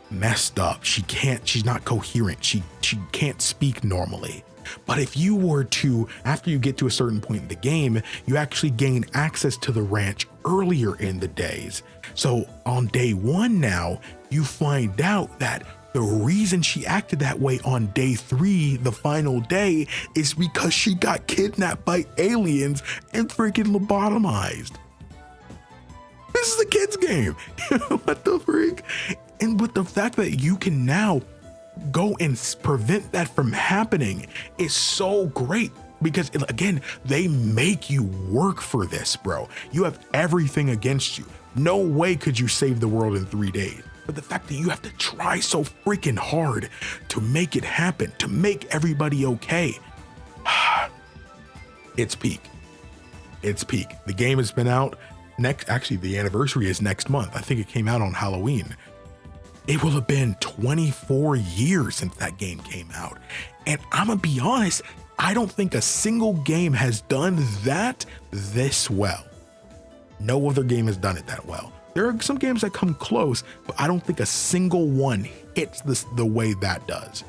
messed up. She's not coherent. She can't speak normally. But if you were to, after you get to a certain point in the game, you actually gain access to the ranch earlier in the days. So on day one now, you find out that the reason she acted that way on day 3, the final day, is because she got kidnapped by aliens and freaking lobotomized. This is a kid's game. What the freak? And with the fact that you can now go and prevent that from happening is so great, because again, they make you work for this, bro. You have everything against you. No way could you save the world in 3 days. But the fact that you have to try so freaking hard to make it happen, to make everybody okay, it's peak. It's peak. The game has been out actually the anniversary is next month. I think it came out on Halloween. It will have been 24 years since that game came out. And I'm gonna be honest, I don't think a single game has done that this well. No other game has done it that well. There are some games that come close, but I don't think a single one hits this the way that does.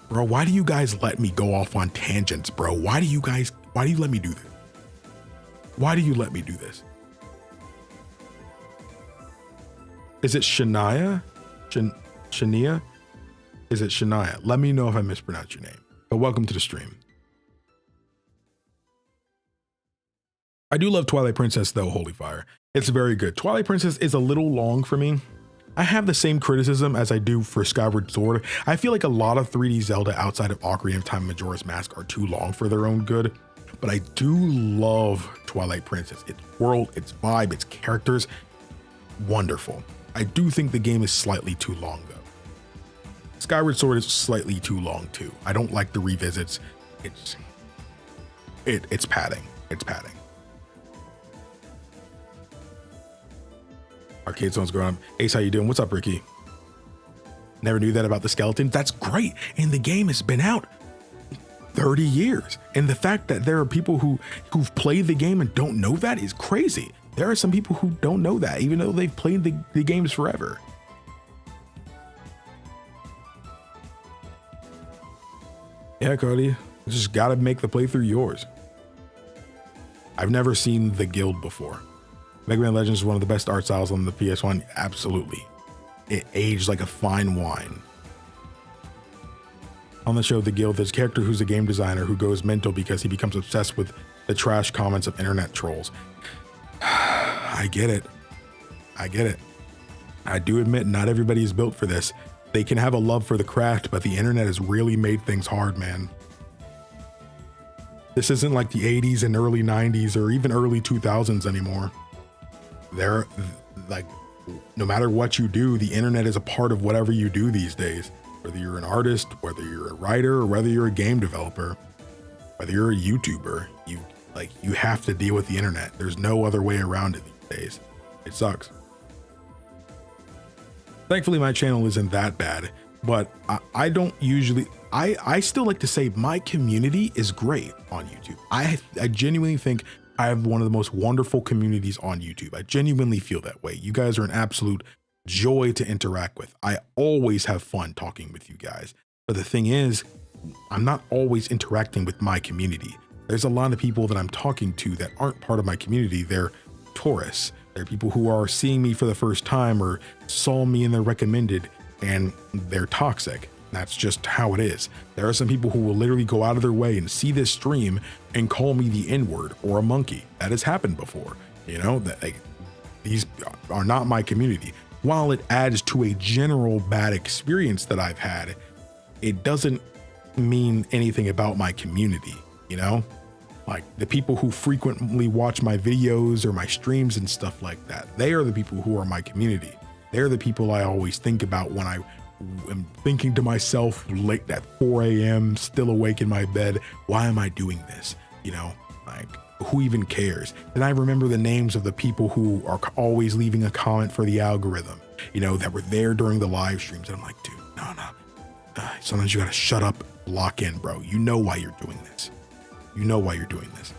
Bro, why do you guys let me go off on tangents, bro? Why do you let me do this? Why do you let me do this? Is it Shania? Shania? Is it Shania? Let me know if I mispronounced your name. But welcome to the stream. I do love Twilight Princess though, holy fire. It's very good. Twilight Princess is a little long for me. I have the same criticism as I do for Skyward Sword. I feel like a lot of 3D Zelda outside of Ocarina of Time and Majora's Mask are too long for their own good. But I do love Twilight Princess. Its world, its vibe, its characters, wonderful. I do think the game is slightly too long though. Skyward Sword is slightly too long too. I don't like the revisits. It's padding. It's padding. Arcade Zone's growing up. Ace, how you doing? What's up, Ricky? Never knew that about the skeleton. That's great. And the game has been out 30 years. And the fact that there are people who've played the game and don't know that is crazy. There are some people who don't know that, even though they've played the games forever. Yeah, Cody, you just gotta make the playthrough yours. I've never seen The Guild before. Mega Man Legends is one of the best art styles on the PS1. Absolutely. It aged like a fine wine. On the show The Guild, there's a character who's a game designer who goes mental because he becomes obsessed with the trash comments of internet trolls. I get it. I get it. I do admit not everybody is built for this. They can have a love for the craft, but the internet has really made things hard, man. This isn't like the 80s and early 90s or even early 2000s anymore. They're like, no matter what you do, the internet is a part of whatever you do these days. Whether you're an artist, whether you're a writer, or whether you're a game developer, whether you're a YouTuber, you have to deal with the internet. There's no other way around it these days. It sucks. Thankfully, my channel isn't that bad, but I don't usually, I still like to say my community is great on YouTube. I genuinely think I have one of the most wonderful communities on YouTube. I genuinely feel that way. You guys are an absolute joy to interact with. I always have fun talking with you guys. But the thing is, I'm not always interacting with my community. There's a lot of people that I'm talking to that aren't part of my community. They're tourists. They're people who are seeing me for the first time or saw me and they're recommended, and they're toxic. That's just how it is. There are some people who will literally go out of their way and see this stream and call me the N-word or a monkey. That has happened before. You know, that these are not my community. While it adds to a general bad experience that I've had, it doesn't mean anything about my community, you know? Like the people who frequently watch my videos or my streams and stuff like that, they are the people who are my community. They're the people I always think about when I am thinking to myself late at 4 a.m., still awake in my bed. Why am I doing this? You know, like who even cares? And I remember the names of the people who are always leaving a comment for the algorithm, you know, that were there during the live streams. And I'm like, dude, no. Sometimes you gotta shut up, lock in, bro. You know why you're doing this. You know why you're doing this.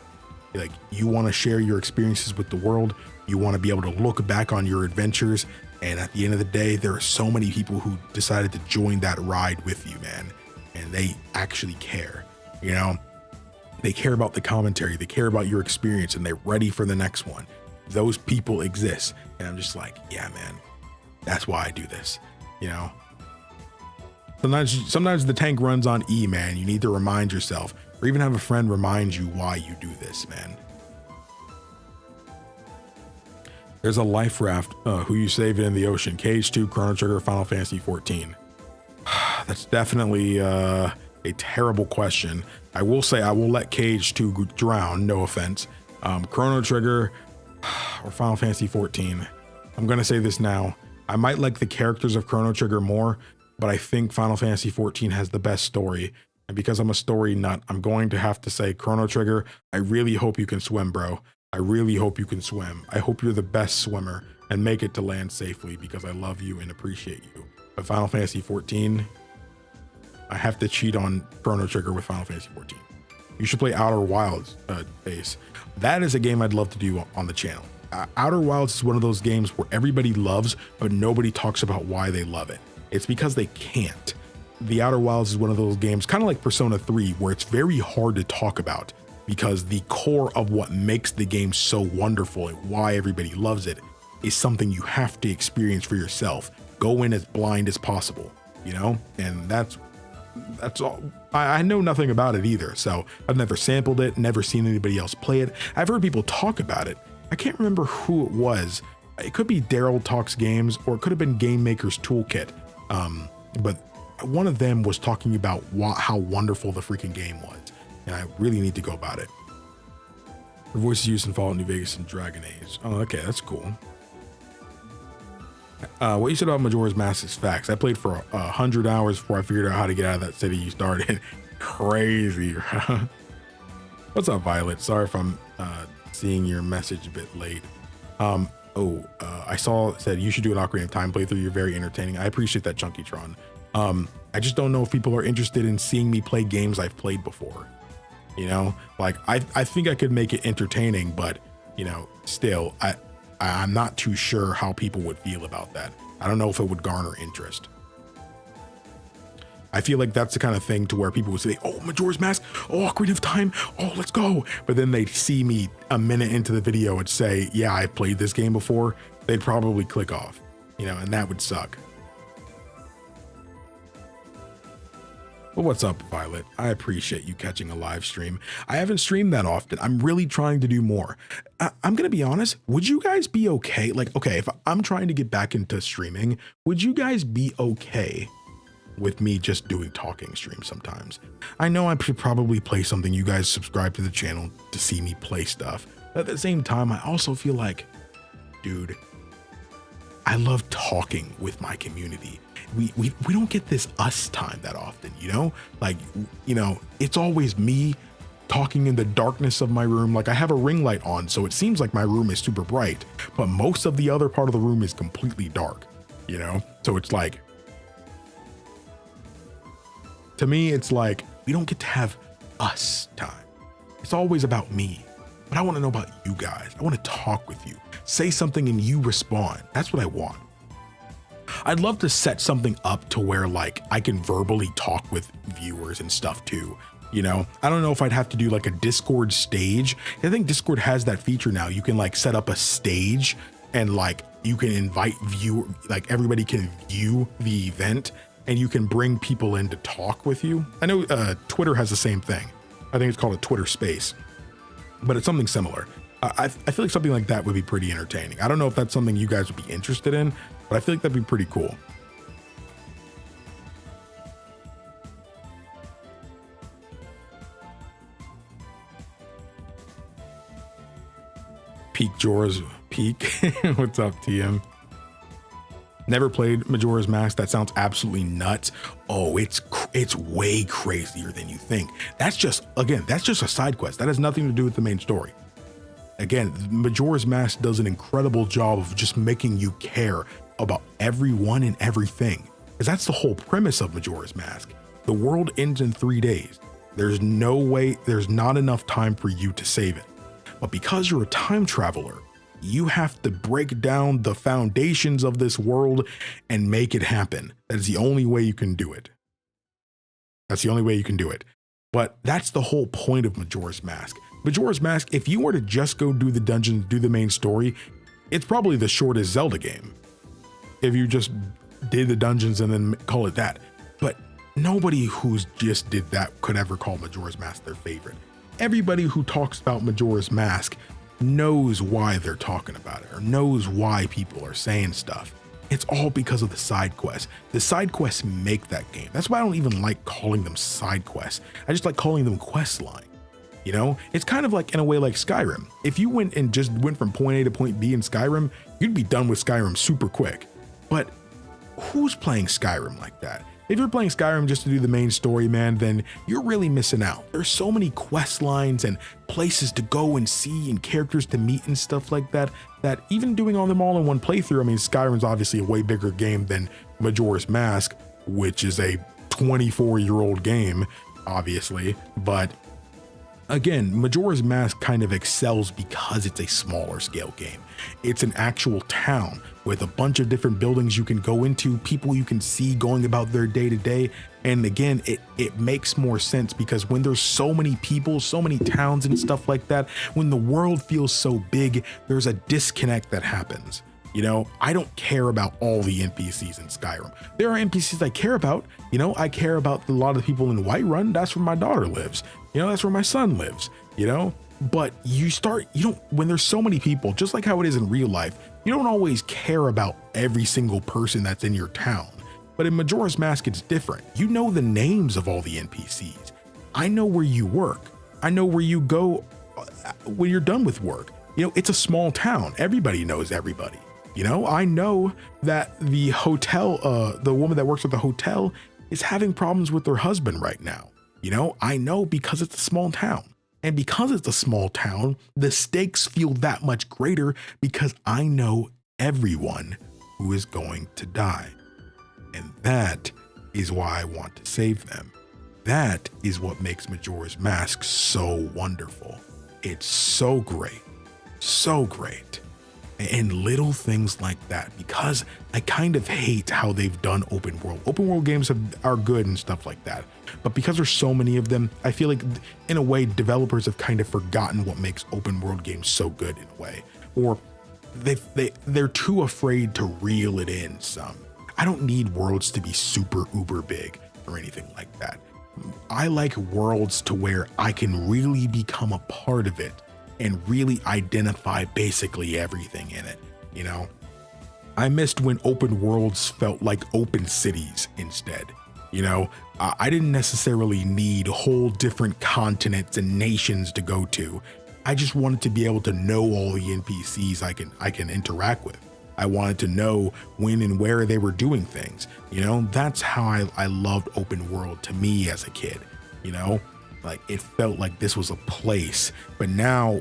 Like, you want to share your experiences with the world. You want to be able to look back on your adventures And at the end of the day, there are so many people who decided to join that ride with you, man. And they actually care, you know? They care about the commentary, they care about your experience, and they're ready for the next one. Those people exist. And I'm just like, yeah, man, that's why I do this, you know? Sometimes the tank runs on E, man. You need to remind yourself, or even have a friend remind you why you do this, man. There's a life raft. Who you save in the ocean? Cage 2, Chrono Trigger, Final Fantasy 14. That's definitely a terrible question. I will say I will let Cage 2 drown, no offense. Chrono Trigger or Final Fantasy 14. I'm gonna say this now. I might like the characters of Chrono Trigger more, but I think Final Fantasy 14 has the best story. And because I'm a story nut, I'm going to have to say Chrono Trigger. I really hope you can swim, bro. I really hope you can swim. I hope you're the best swimmer and make it to land safely, because I love you and appreciate you. But Final Fantasy 14, I have to cheat on Chrono Trigger with Final Fantasy 14. You should play Outer Wilds, Ace. That is a game I'd love to do on the channel. Outer Wilds is one of those games where everybody loves, but nobody talks about why they love it. It's because they can't. The Outer Wilds is one of those games, kind of like Persona 3, where it's very hard to talk about, because the core of what makes the game so wonderful and why everybody loves it is something you have to experience for yourself. Go in as blind as possible, you know? And that's all. I know nothing about it either, so I've never sampled it, never seen anybody else play it. I've heard people talk about it. I can't remember who it was. It could be Daryl Talks Games, or it could have been Game Maker's Toolkit. But one of them was talking about how wonderful the freaking game was, and I really need to go about it. Her voice is used in Fallout New Vegas and Dragon Age. Oh, okay, that's cool. What you said about Majora's Mask is facts. I played for 100 hours before I figured out how to get out of that city you started. Crazy. What's up, Violet? Sorry if I'm seeing your message a bit late. I saw it said you should do an Ocarina of Time playthrough. You're very entertaining. I appreciate that, Chunky Tron. I just don't know if people are interested in seeing me play games I've played before. You know, like I think I could make it entertaining, but you know, still, I'm not too sure how people would feel about that. I don't know if it would garner interest. I feel like that's the kind of thing to where people would say, oh, Majora's Mask, oh, Ocarina of Time, oh, let's go. But then they'd see me a minute into the video and say, yeah, I played this game before. They'd probably click off, you know, and that would suck. Well, what's up, Violet? I appreciate you catching a live stream. I haven't streamed that often. I'm really trying to do more. I'm going to be honest. Would you guys be okay? Like, okay, if I'm trying to get back into streaming, would you guys be okay with me just doing talking streams sometimes? I know I should probably play something. You guys subscribe to the channel to see me play stuff. But at the same time, I also feel like, dude, I love talking with my community. We don't get this us time that often, you know? Like, you know, it's always me talking in the darkness of my room. Like, I have a ring light on, so it seems like my room is super bright, but most of the other part of the room is completely dark, you know? So it's like, to me, it's like, we don't get to have us time. It's always about me, but I want to know about you guys. I want to talk with you, say something and you respond. That's what I want. I'd love to set something up to where like I can verbally talk with viewers and stuff too. You know, I don't know if I'd have to do like a Discord stage. I think Discord has that feature now. You can like set up a stage and like you can invite like everybody can view the event and you can bring people in to talk with you. I know Twitter has the same thing. I think it's called a Twitter space, but it's something similar. I feel like something like that would be pretty entertaining. I don't know if that's something you guys would be interested in, but I feel like that'd be pretty cool. Peak Jorah's Peak. What's up, TM? Never played Majora's Mask. That sounds absolutely nuts. Oh, it's way crazier than you think. That's just a side quest. That has nothing to do with the main story. Again, Majora's Mask does an incredible job of just making you care about everyone and everything, because that's the whole premise of Majora's Mask. The world ends in 3 days. There's no way, there's not enough time for you to save it. But because you're a time traveler, You have to break down the foundations of this world and make it happen. That is the only way you can do it. That's the only way you can do it. But that's the whole point of Majora's Mask. Majora's Mask, if you were to just go do the dungeons, do the main story, it's probably the shortest Zelda game. If you just did the dungeons and then call it that. But nobody who's just did that could ever call Majora's Mask their favorite. Everybody who talks about Majora's Mask knows why they're talking about it or knows why people are saying stuff. It's all because of the side quests. The side quests make that game. That's why I don't even like calling them side quests. I just like calling them quest line. You know, it's kind of like in a way like Skyrim. If you went and just went from point A to point B in Skyrim, you'd be done with Skyrim super quick. But who's playing Skyrim like that? If you're playing Skyrim just to do the main story, man, then you're really missing out. There's so many quest lines and places to go and see and characters to meet and stuff like that, that even doing all them all in one playthrough, I mean, Skyrim's obviously a way bigger game than Majora's Mask, which is a 24-year-old game, obviously, but again, Majora's Mask kind of excels because it's a smaller scale game. It's an actual town with a bunch of different buildings you can go into, people you can see going about their day to day. And again, it makes more sense because when there's so many people, so many towns and stuff like that, when the world feels so big, there's a disconnect that happens. You know, I don't care about all the NPCs in Skyrim. There are NPCs I care about. You know, I care about a lot of the people in Whiterun. That's where my daughter lives. You know, that's where my son lives, you know, but when there's so many people, just like how it is in real life, you don't always care about every single person that's in your town. But in Majora's Mask, it's different. You know the names of all the NPCs. I know where you work. I know where you go when you're done with work. You know, it's a small town. Everybody knows everybody. You know, I know that the hotel, the woman that works at the hotel is having problems with her husband right now. You know, I know because it's a small town. And because it's a small town, the stakes feel that much greater because I know everyone who is going to die. And that is why I want to save them. That is what makes Majora's Mask so wonderful. It's so great. So great. And little things like that, because I kind of hate how they've done open world. Open world games are good and stuff like that. But because there's so many of them, I feel like in a way, developers have kind of forgotten what makes open world games so good in a way. Or they're too afraid to reel it in some. I don't need worlds to be super uber big or anything like that. I like worlds to where I can really become a part of it and really identify basically everything in it. You know, I missed when open worlds felt like open cities instead. You know, I didn't necessarily need whole different continents and nations to go to. I just wanted to be able to know all the NPCs I can interact with. I wanted to know when and where they were doing things. You know, that's how I loved open world to me as a kid. You know, like it felt like this was a place. But now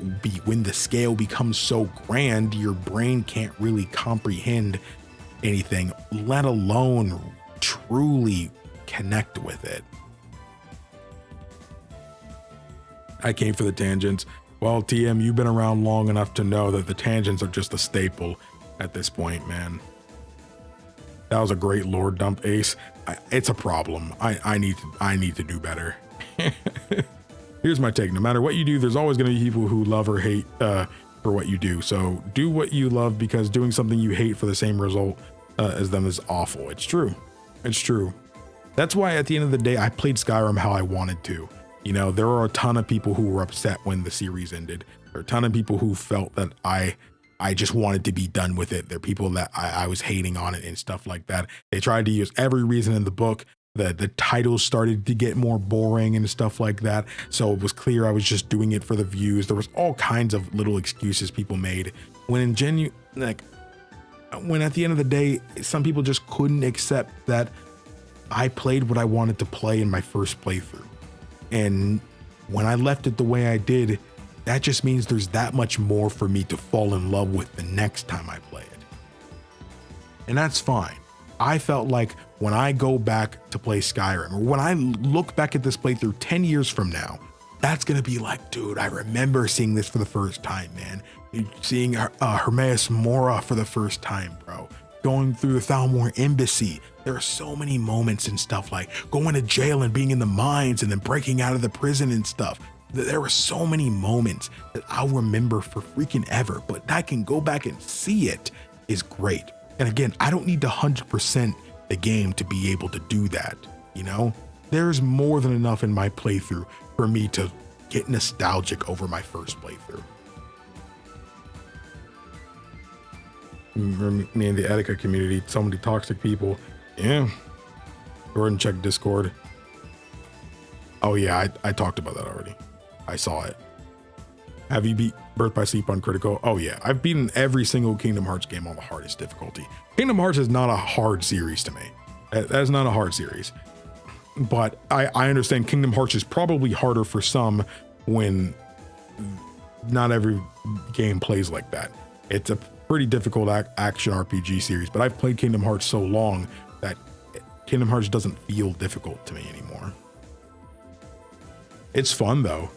when the scale becomes so grand, your brain can't really comprehend anything, let alone truly connect with it. I came for the tangents. Well, TM, you've been around long enough to know that the tangents are just a staple at this point, man. That was a great lore dump, Ace. It's a problem. I need to do better. Here's my take. No matter what you do, there's always going to be people who love or hate for what you do. So do what you love, because doing something you hate for the same result as them is awful. It's true. It's true. That's why at the end of the day, I played Skyrim how I wanted to. You know, there are a ton of people who were upset when the series ended. There are a ton of people who felt that I just wanted to be done with it. There are people that I was hating on it and stuff like that. They tried to use every reason in the book. The titles started to get more boring and stuff like that. So it was clear I was just doing it for the views. There was all kinds of little excuses people made when at the end of the day, some people just couldn't accept that I played what I wanted to play in my first playthrough. And when I left it the way I did, that just means there's that much more for me to fall in love with the next time I play it. And that's fine. I felt like when I go back to play Skyrim, or when I look back at this playthrough 10 years from now, that's gonna be like, dude, I remember seeing this for the first time, man. Seeing Hermaeus Mora for the first time, bro. Going through the Thalmor Embassy. There are so many moments and stuff, like going to jail and being in the mines and then breaking out of the prison and stuff. There were so many moments that I'll remember for freaking ever, but I can go back and see it is great. And again, I don't need to 100% the game to be able to do that, you know? There's more than enough in my playthrough for me to get nostalgic over my first playthrough. Me and the Etika community, so many toxic people. Yeah. Go ahead and check Discord. Oh yeah, I talked about that already. I saw it. Have you beat Birth by Sleep on critical? Oh yeah, I've beaten every single Kingdom Hearts game on the hardest difficulty. Kingdom Hearts is not a hard series to me. That is not a hard series. But I understand Kingdom Hearts is probably harder for some when not every game plays like that. It's a pretty difficult action RPG series, but I've played Kingdom Hearts so long that Kingdom Hearts doesn't feel difficult to me anymore. It's fun though.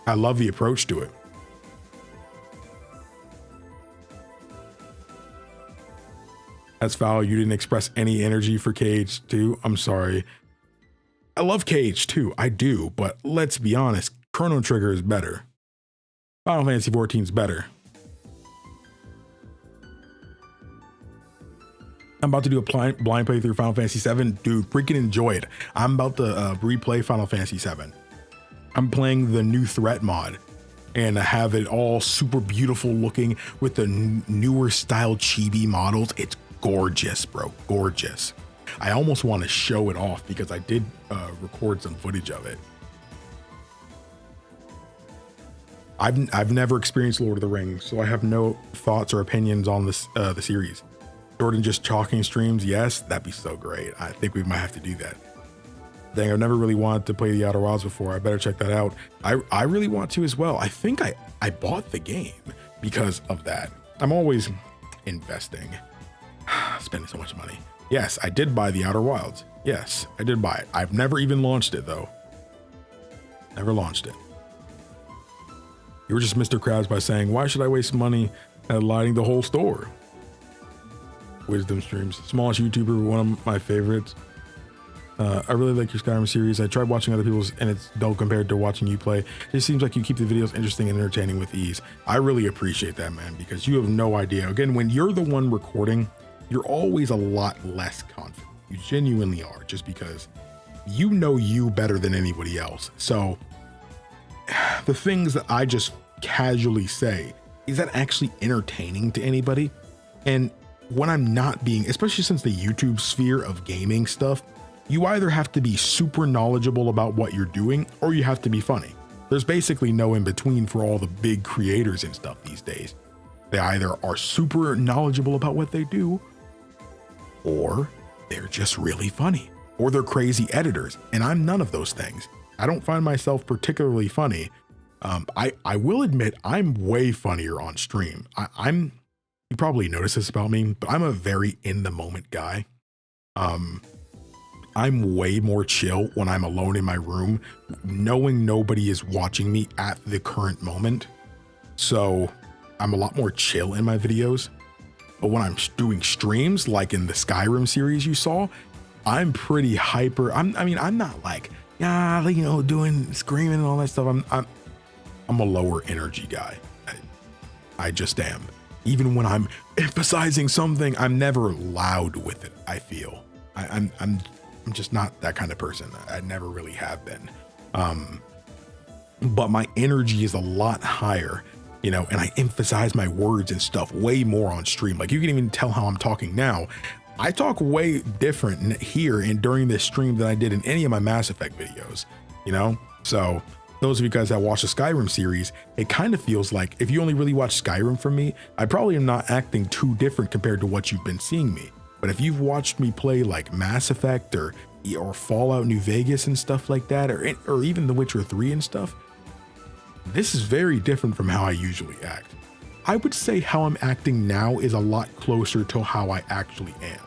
I love the approach to it. That's foul. You didn't express any energy for Cage 2. I'm sorry. I love Cage 2. I do, but let's be honest. Chrono Trigger is better. Final Fantasy 14 is better. I'm about to do a blind playthrough Final Fantasy 7. Dude, freaking enjoy it. I'm about to replay Final Fantasy 7. I'm playing the new threat mod and I have it all super beautiful looking with the newer style chibi models. It's gorgeous, bro. Gorgeous. I almost want to show it off because I did record some footage of it. I've never experienced Lord of the Rings, so I have no thoughts or opinions on this the series. Jordan just talking streams, yes, that'd be so great. I think we might have to do that. Dang, I've never really wanted to play the Outer Wilds before. I better check that out. I really want to as well. I think I bought the game because of that. I'm always investing, spending so much money. Yes, I did buy the Outer Wilds. Yes, I did buy it. I've never even launched it though. Never launched it. You were just Mr. Krabs by saying, why should I waste money at lighting the whole store? Wisdom streams, smallest YouTuber, one of my favorites. I really like your Skyrim series. I tried watching other people's and it's dull compared to watching you play. It just seems like you keep the videos interesting and entertaining with ease. I really appreciate that, man, because you have no idea. Again, when you're the one recording, you're always a lot less confident. You genuinely are, just because you know you better than anybody else. So the things that I just casually say, is that actually entertaining to anybody? And when I'm not being, especially since the YouTube sphere of gaming stuff, you either have to be super knowledgeable about what you're doing or you have to be funny. There's basically no in between for all the big creators and stuff these days. They either are super knowledgeable about what they do, or they're just really funny, or they're crazy editors. And I'm none of those things. I don't find myself particularly funny. I will admit I'm way funnier on stream. You probably notice this about me, but I'm a very in the moment guy. I'm way more chill when I'm alone in my room, knowing nobody is watching me at the current moment. So I'm a lot more chill in my videos. But when I'm doing streams, like in the Skyrim series you saw, I'm pretty hyper. I'm not like, yeah, you know, doing screaming and all that stuff. I'm a lower energy guy. I just am. Even when I'm emphasizing something, I'm never loud with it. I feel I'm just not that kind of person. I never really have been. But my energy is a lot higher, you know, and I emphasize my words and stuff way more on stream. Like you can even tell how I'm talking now. I talk way different here and during this stream than I did in any of my Mass Effect videos, you know? So those of you guys that watch the Skyrim series, it kind of feels like if you only really watch Skyrim from me, I probably am not acting too different compared to what you've been seeing me. But if you've watched me play like Mass Effect or Fallout New Vegas and stuff like that, or even The Witcher 3 and stuff, this is very different from how I usually act. I would say how I'm acting now is a lot closer to how I actually am.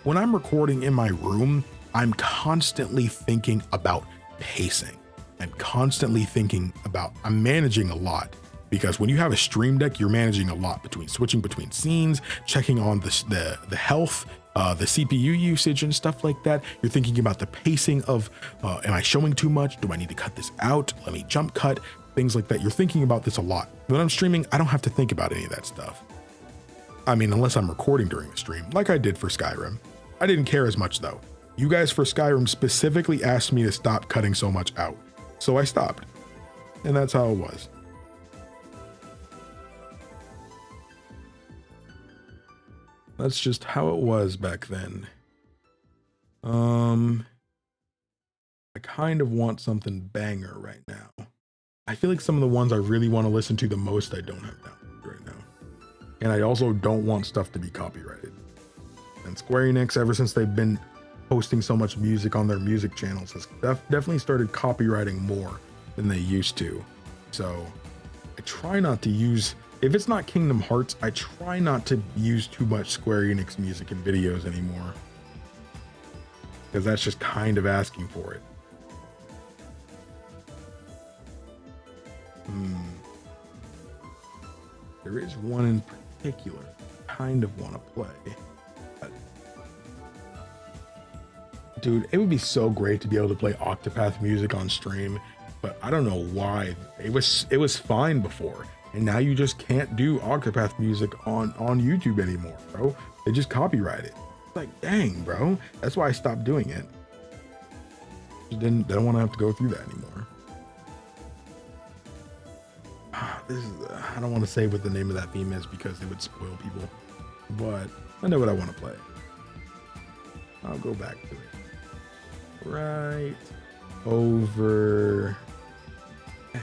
When I'm recording in my room, I'm constantly thinking about pacing. I'm constantly thinking about, I'm managing a lot, because when you have a stream deck, you're managing a lot between switching between scenes, checking on the health, the CPU usage and stuff like that. You're thinking about the pacing of, am I showing too much? Do I need to cut this out? Let me jump cut, things like that. You're thinking about this a lot. When I'm streaming, I don't have to think about any of that stuff. I mean, unless I'm recording during the stream, like I did for Skyrim. I didn't care as much though. You guys for Skyrim specifically asked me to stop cutting so much out. So I stopped. And that's how it was. That's just how it was back then. I kind of want something banger right now. I feel like some of the ones I really want to listen to the most, I don't have downloaded right now. And I also don't want stuff to be copyrighted. And Square Enix, ever since they've been posting so much music on their music channels, has definitely started copywriting more than they used to. So I try not to use, if it's not Kingdom Hearts, I try not to use too much Square Enix music in videos anymore, because that's just kind of asking for it. There is one in particular I kind of want to play. Dude, it would be so great to be able to play Octopath music on stream, but I don't know why. It was fine before, and now you just can't do Octopath music on YouTube anymore, bro. They just copyright it. It's like, dang, bro. That's why I stopped doing it. They don't want to have to go through that anymore. This is, I don't want to say what the name of that theme is because it would spoil people, but I know what I want to play. I'll go back to it. Right over. Hey,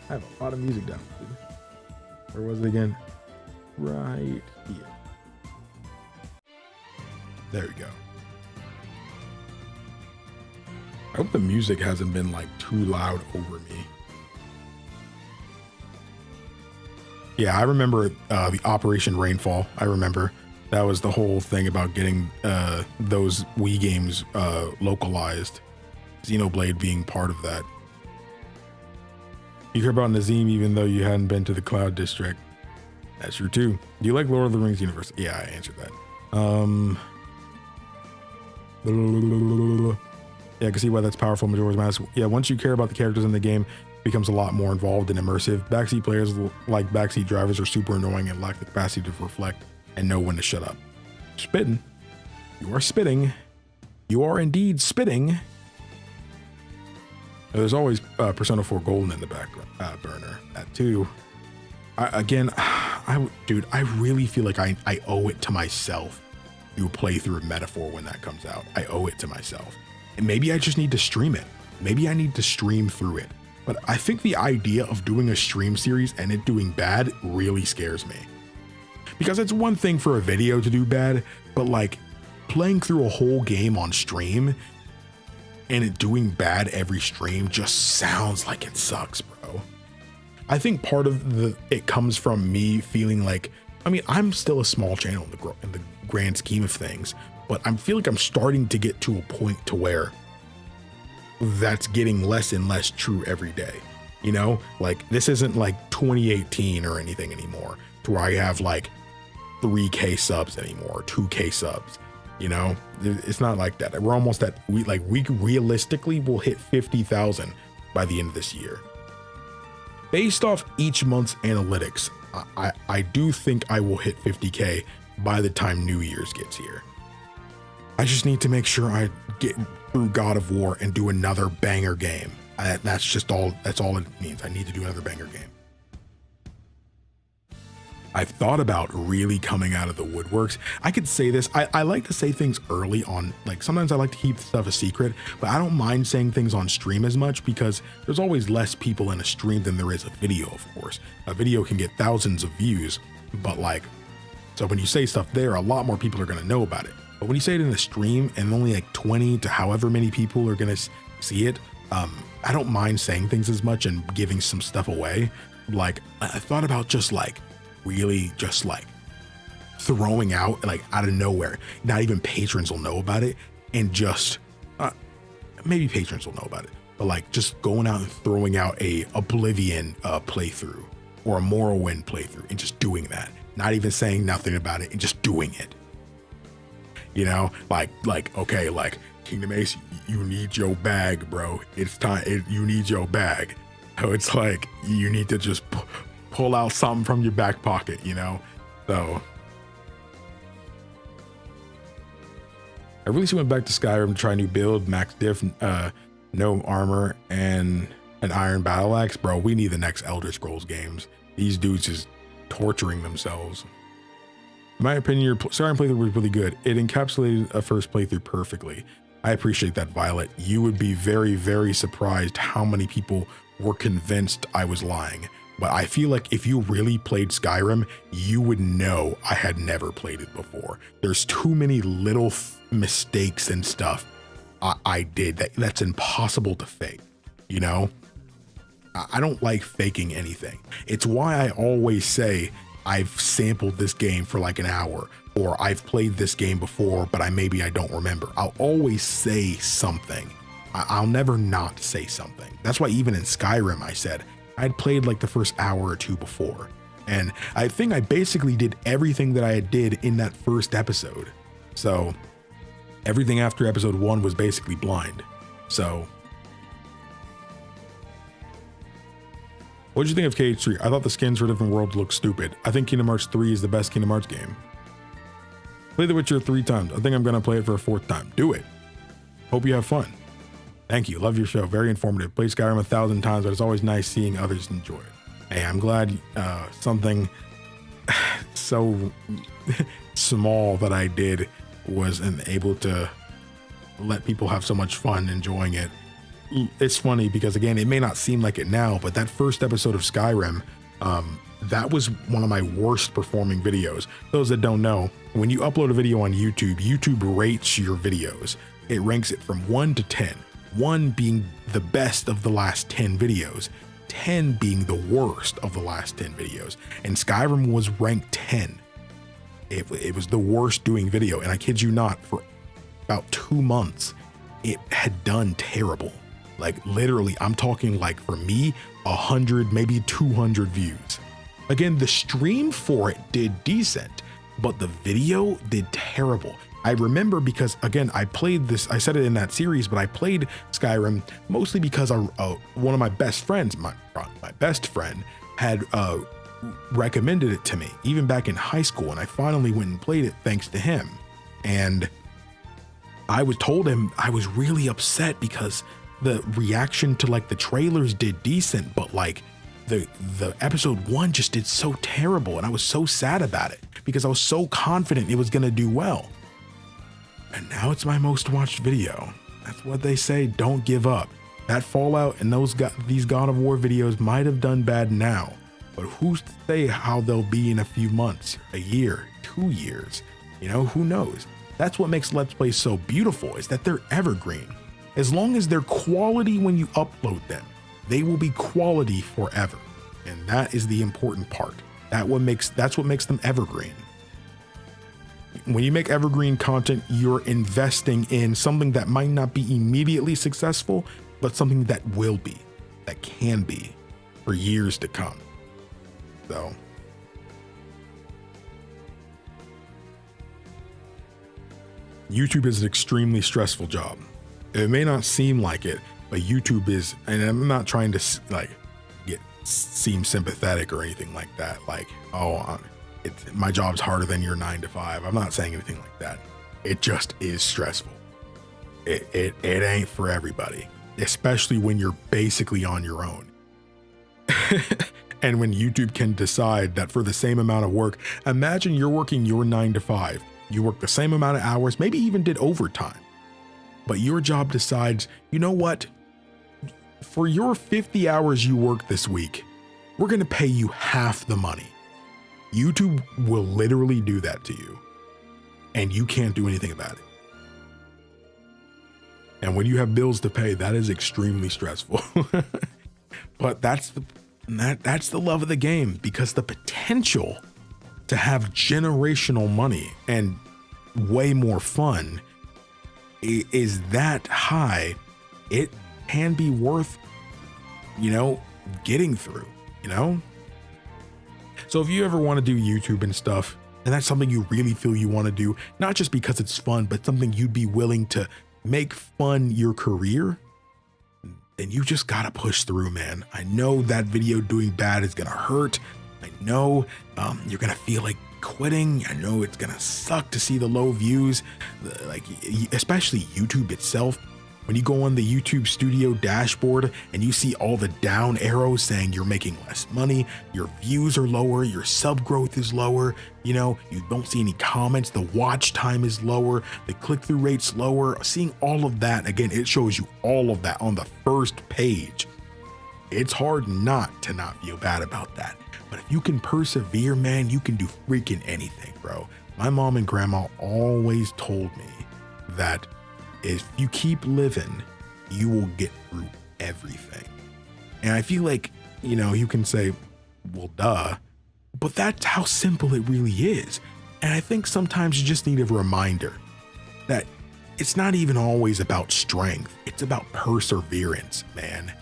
I have a lot of music down, dude. Where was it again? Right here. There we go. I hope the music hasn't been like too loud over me. Yeah, I remember the Operation Rainfall. I remember that was the whole thing about getting those Wii games localized. Xenoblade being part of that. You hear about Nazim even though you hadn't been to the Cloud District. That's true too. Do you like Lord of the Rings universe? Yeah, I answered that. Yeah, I can see why that's powerful. Majora's Mask. Yeah, once you care about the characters in the game, it becomes a lot more involved and immersive. Backseat players like backseat drivers are super annoying and lack the capacity to reflect and know when to shut up. Spitting. You are spitting. You are indeed spitting. There's always Persona 4 Golden in the background burner. That too. Dude, I really feel like I owe it to myself to play through a Metaphor when that comes out. I owe it to myself. And maybe I just need to stream it. Maybe I need to stream through it. But I think the idea of doing a stream series and it doing bad really scares me. Because it's one thing for a video to do bad, but like playing through a whole game on stream and it doing bad every stream just sounds like it sucks, bro. I think part of it comes from me feeling like, I mean, I'm still a small channel in the grand scheme of things, but I feel like I'm starting to get to a point to where that's getting less and less true every day. You know, like this isn't like 2018 or anything anymore to where I have like 3K subs anymore, 2K subs. You know, it's not like that. We're almost at, we realistically will hit 50,000 by the end of this year. Based off each month's analytics, I do think I will hit 50K by the time New Year's gets here. I just need to make sure I get through God of War and do another banger game. That's all it means. I need to do another banger game. I've thought about really coming out of the woodworks. I could say this, I like to say things early on, like sometimes I like to keep stuff a secret, but I don't mind saying things on stream as much because there's always less people in a stream than there is a video, of course. A video can get thousands of views, but like, so when you say stuff there, a lot more people are gonna know about it. But when you say it in a stream and only like 20 to however many people are gonna see it, I don't mind saying things as much and giving some stuff away. Like I thought about just like, really just like throwing out like out of nowhere, not even patrons will know about it, and just maybe patrons will know about it, but like just going out and throwing out a Oblivion playthrough or a Morrowind playthrough and just doing that, not even saying nothing about it and just doing it. You know, like, okay, like KingdomAce, you need your bag, bro. It's time. You need your bag. So it's like, you need to just pull out something from your back pocket, you know? So I really went back to Skyrim to try a new build, max diff, no armor, and an iron battle axe. Bro, we need the next Elder Scrolls games. These dudes just torturing themselves. In my opinion, your Skyrim playthrough was really good. It encapsulated a first playthrough perfectly. I appreciate that, Violet. You would be very, very surprised how many people were convinced I was lying. But I feel like if you really played Skyrim, you would know I had never played it before. There's too many little mistakes and stuff I did that's impossible to fake, you know? I don't like faking anything. It's why I always say I've sampled this game for like an hour, or I've played this game before, but maybe I don't remember. I'll always say something. I'll never not say something. That's why even in Skyrim, I said I'd played like the first hour or two before. And I think I basically did everything that I did in that first episode. So everything after episode 1 was basically blind. So what did you think of KH3? I thought the skins for different worlds looked stupid. I think Kingdom Hearts 3 is the best Kingdom Hearts game. Played The Witcher 3 times. I think I'm gonna play it for a 4th time. Do it. Hope you have fun. Thank you. Love your show. Very informative. Played Skyrim 1,000 times, but it's always nice seeing others enjoy it. Hey, I'm glad something so small that I did was able to let people have so much fun enjoying it. It's funny because, again, it may not seem like it now, but that first episode of Skyrim, that was one of my worst performing videos. Those that don't know, when you upload a video on YouTube, YouTube rates your videos. It ranks it from 1 to 10. 1 being the best of the last 10 videos, 10 being the worst of the last 10 videos. And Skyrim was ranked 10. It was the worst doing video. And I kid you not, for about 2 months, it had done terrible. Like literally, I'm talking like for me, 100, maybe 200 views. Again, the stream for it did decent, but the video did terrible. I remember because, again, I played this, I said it in that series, but I played Skyrim mostly because one of my best friends, my best friend, had recommended it to me, even back in high school, and I finally went and played it thanks to him. And I told him I was really upset because the reaction to like the trailers did decent, but like the episode 1 just did so terrible, and I was so sad about it because I was so confident it was gonna do well. And now it's my most watched video. That's what they say, don't give up. That Fallout and these God of War videos might have done bad now, but who's to say how they'll be in a few months, a year, 2 years? You know, who knows? That's what makes Let's Play so beautiful, is that they're evergreen. As long as they're quality when you upload them, they will be quality forever. And that is the important part. That's what makes them evergreen. When you make evergreen content, you're investing in something that might not be immediately successful, but something that will be, that can be for years to come. So YouTube is an extremely stressful job. It may not seem like it, but YouTube is, and I'm not trying to like seem sympathetic or anything like that. Like, oh, my job's harder than your 9 to 5. I'm not saying anything like that. It just is stressful. It ain't for everybody, especially when you're basically on your own. And when YouTube can decide that for the same amount of work, imagine you're working your 9 to 5. You work the same amount of hours, maybe even did overtime. But your job decides, you know what? For your 50 hours you work this week, we're going to pay you half the money. YouTube will literally do that to you, and you can't do anything about it. And when you have bills to pay, that is extremely stressful. But that's the love of the game, because the potential to have generational money and way more fun is that high. It can be worth, getting through, So if you ever want to do YouTube and stuff, and that's something you really feel you want to do, not just because it's fun, but something you'd be willing to make fun your career, then you just gotta push through, man. I know that video doing bad is gonna hurt. I know you're gonna feel like quitting. I know it's gonna suck to see the low views, like especially YouTube itself. When you go on the YouTube studio dashboard and you see all the down arrows saying you're making less money, your views are lower, your sub growth is lower, you don't see any comments, the watch time is lower, the click-through rate's lower. Seeing all of that, again, it shows you all of that on the first page. It's hard not to not feel bad about that. But if you can persevere, man, you can do freaking anything, bro. My mom and grandma always told me that if you keep living, you will get through everything. And I feel like, you can say, well, duh, but that's how simple it really is. And I think sometimes you just need a reminder that it's not even always about strength. It's about perseverance, man.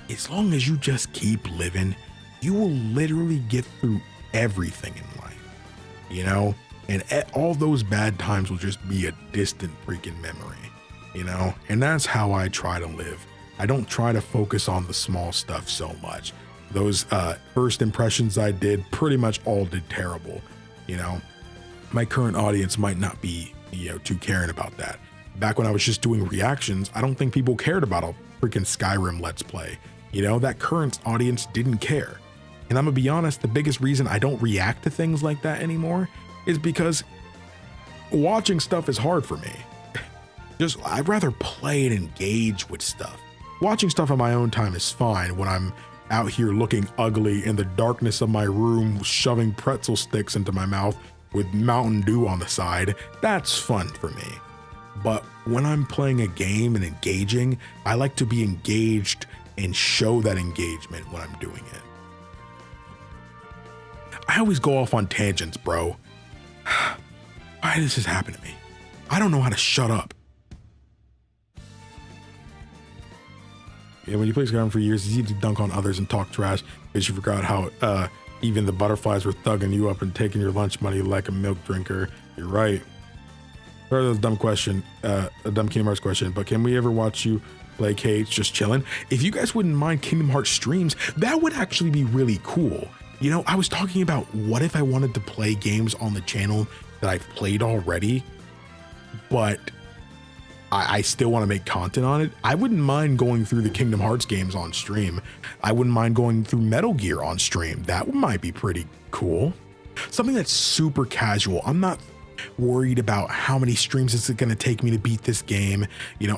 As long as you just keep living, you will literally get through everything in life, and all those bad times will just be a distant freaking memory, and that's how I try to live. I don't try to focus on the small stuff so much. Those first impressions I did pretty much all did terrible. My current audience might not be, too caring about that. Back when I was just doing reactions, I don't think people cared about a freaking Skyrim Let's Play. That current audience didn't care. And I'm gonna be honest, the biggest reason I don't react to things like that anymore is because watching stuff is hard for me. I'd rather play and engage with stuff. Watching stuff on my own time is fine when I'm out here looking ugly in the darkness of my room, shoving pretzel sticks into my mouth with Mountain Dew on the side. That's fun for me. But when I'm playing a game and engaging, I like to be engaged and show that engagement when I'm doing it. I always go off on tangents, bro. Why does this happen to me? I don't know how to shut up. Yeah, when you play Skyrim for years, it's easy to dunk on others and talk trash because you forgot how even the butterflies were thugging you up and taking your lunch money like a milk drinker. You're right. Sorry, that was a dumb question, a dumb Kingdom Hearts question, but can we ever watch you play Cage just chilling? If you guys wouldn't mind Kingdom Hearts streams, that would actually be really cool. I was talking about what if I wanted to play games on the channel that I've played already, but I still want to make content on it. I wouldn't mind going through the Kingdom Hearts games on stream. I wouldn't mind going through Metal Gear on stream. That might be pretty cool. Something that's super casual. I'm not worried about how many streams is it going to take me to beat this game.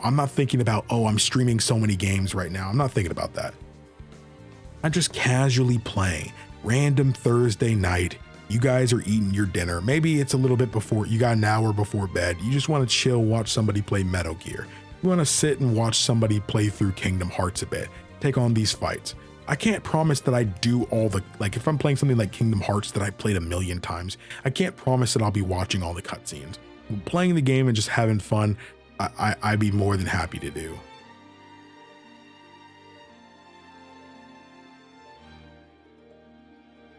I'm not thinking about, I'm streaming so many games right now. I'm not thinking about that. I'm just casually playing. Random Thursday night, you guys are eating your dinner. Maybe it's a little bit before, you got an hour before bed. You just want to chill, watch somebody play Metal Gear. You want to sit and watch somebody play through Kingdom Hearts a bit, take on these fights. I can't promise that I do all the, if I'm playing something like Kingdom Hearts that I played a million times, I can't promise that I'll be watching all the cutscenes. Playing the game and just having fun, I'd be more than happy to do.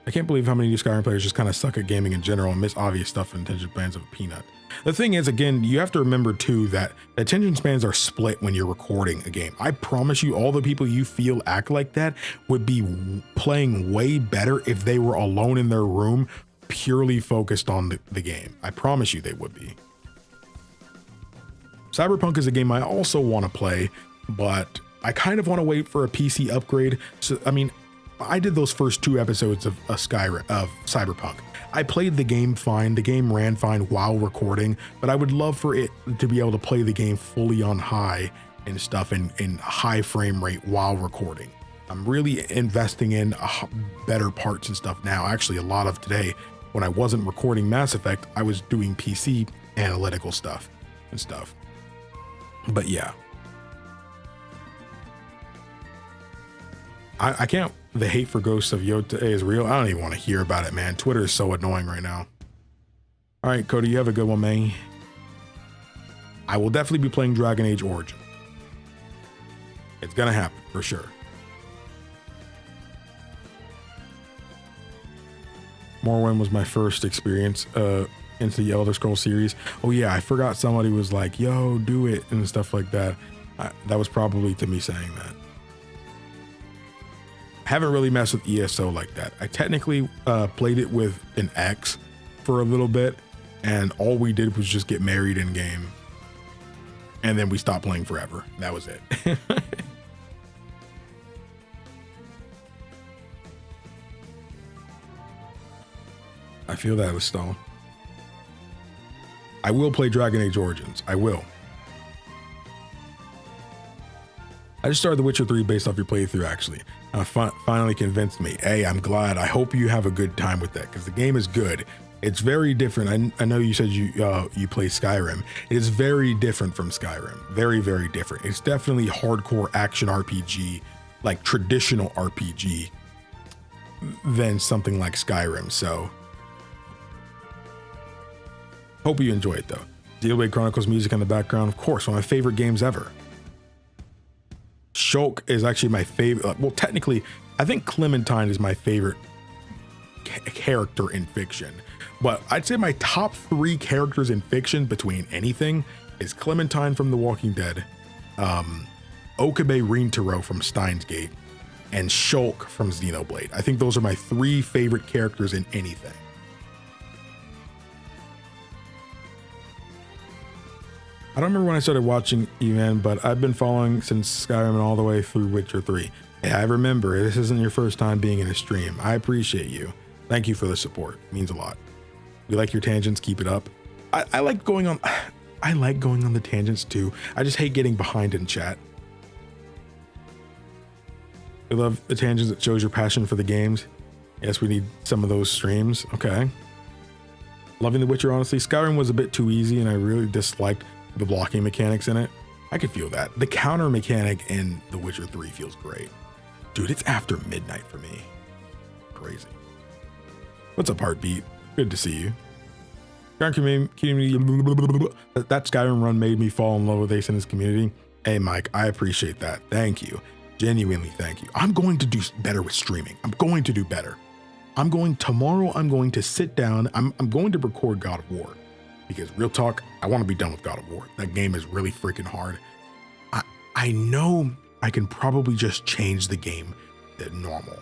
I can't believe how many new Skyrim players just kind of suck at gaming in general and miss obvious stuff and attention spans of a peanut. The thing is, again, you have to remember too that attention spans are split when you're recording a game. I promise you, all the people you feel act like that would be playing way better if they were alone in their room, purely focused on the game. I promise you they would be. Cyberpunk is a game I also want to play, but I kind of want to wait for a PC upgrade. So, I did those first 2 episodes of Cyberpunk. I played the game fine. The game ran fine while recording, but I would love for it to be able to play the game fully on high and stuff in high frame rate while recording. I'm really investing in better parts and stuff now. Actually, a lot of today, when I wasn't recording Mass Effect, I was doing PC analytical stuff and stuff. But yeah. I can't. The hate for Ghosts of Yota is real. I don't even want to hear about it, man. Twitter is so annoying right now. All right, Cody, you have a good one, man. I will definitely be playing Dragon Age Origin. It's gonna happen for sure. Morrowind was my first experience into the Elder Scrolls series. Oh yeah, I forgot somebody was like, yo, do it and stuff like that. That was probably to me saying that. I haven't really messed with ESO like that. I technically played it with an ex for a little bit, and all we did was just get married in game. And then we stopped playing forever. That was it. I feel that was Stone. I will play Dragon Age Origins. I will. I just started The Witcher 3 based off your playthrough, actually. Finally convinced me. Hey, I'm glad. I hope you have a good time with that, because the game is good. It's very different. I know you said you play Skyrim. It is very different from Skyrim. Very, very different. It's definitely hardcore action RPG, like traditional RPG, than something like Skyrim. So hope you enjoy it though. Xenoblade Chronicles music in the background, of course, one of my favorite games ever. Shulk is actually my favorite. Well, technically, I think Clementine is my favorite character in fiction. But I'd say my top 3 characters in fiction between anything is Clementine from The Walking Dead, Okabe Rintaro from Steins Gate, and Shulk from Xenoblade. I think those are my 3 favorite characters in anything. I don't remember when I started watching you, man, but I've been following since Skyrim and all the way through Witcher 3. Yeah, I remember. This isn't your first time being in a stream. I appreciate you. Thank you for the support. It means a lot. We like your tangents. Keep it up. I like going on. I like going on the tangents too. I just hate getting behind in chat. I love the tangents that shows your passion for the games. Yes, we need some of those streams. Okay. Loving The Witcher, honestly. Skyrim was a bit too easy, and I really disliked the blocking mechanics in it. I could feel that. The counter mechanic in The Witcher 3 feels great. Dude, it's after midnight for me. Crazy. What's up, Heartbeat? Good to see you. That Skyrim run made me fall in love with Ace and his community. Hey, Mike, I appreciate that. Thank you. Genuinely, thank you. I'm going to do better with streaming. I'm going to do better. Tomorrow, I'm going to sit down. I'm going to record God of War. Because real talk, I want to be done with God of War. That game is really freaking hard. I know I can probably just change the game to normal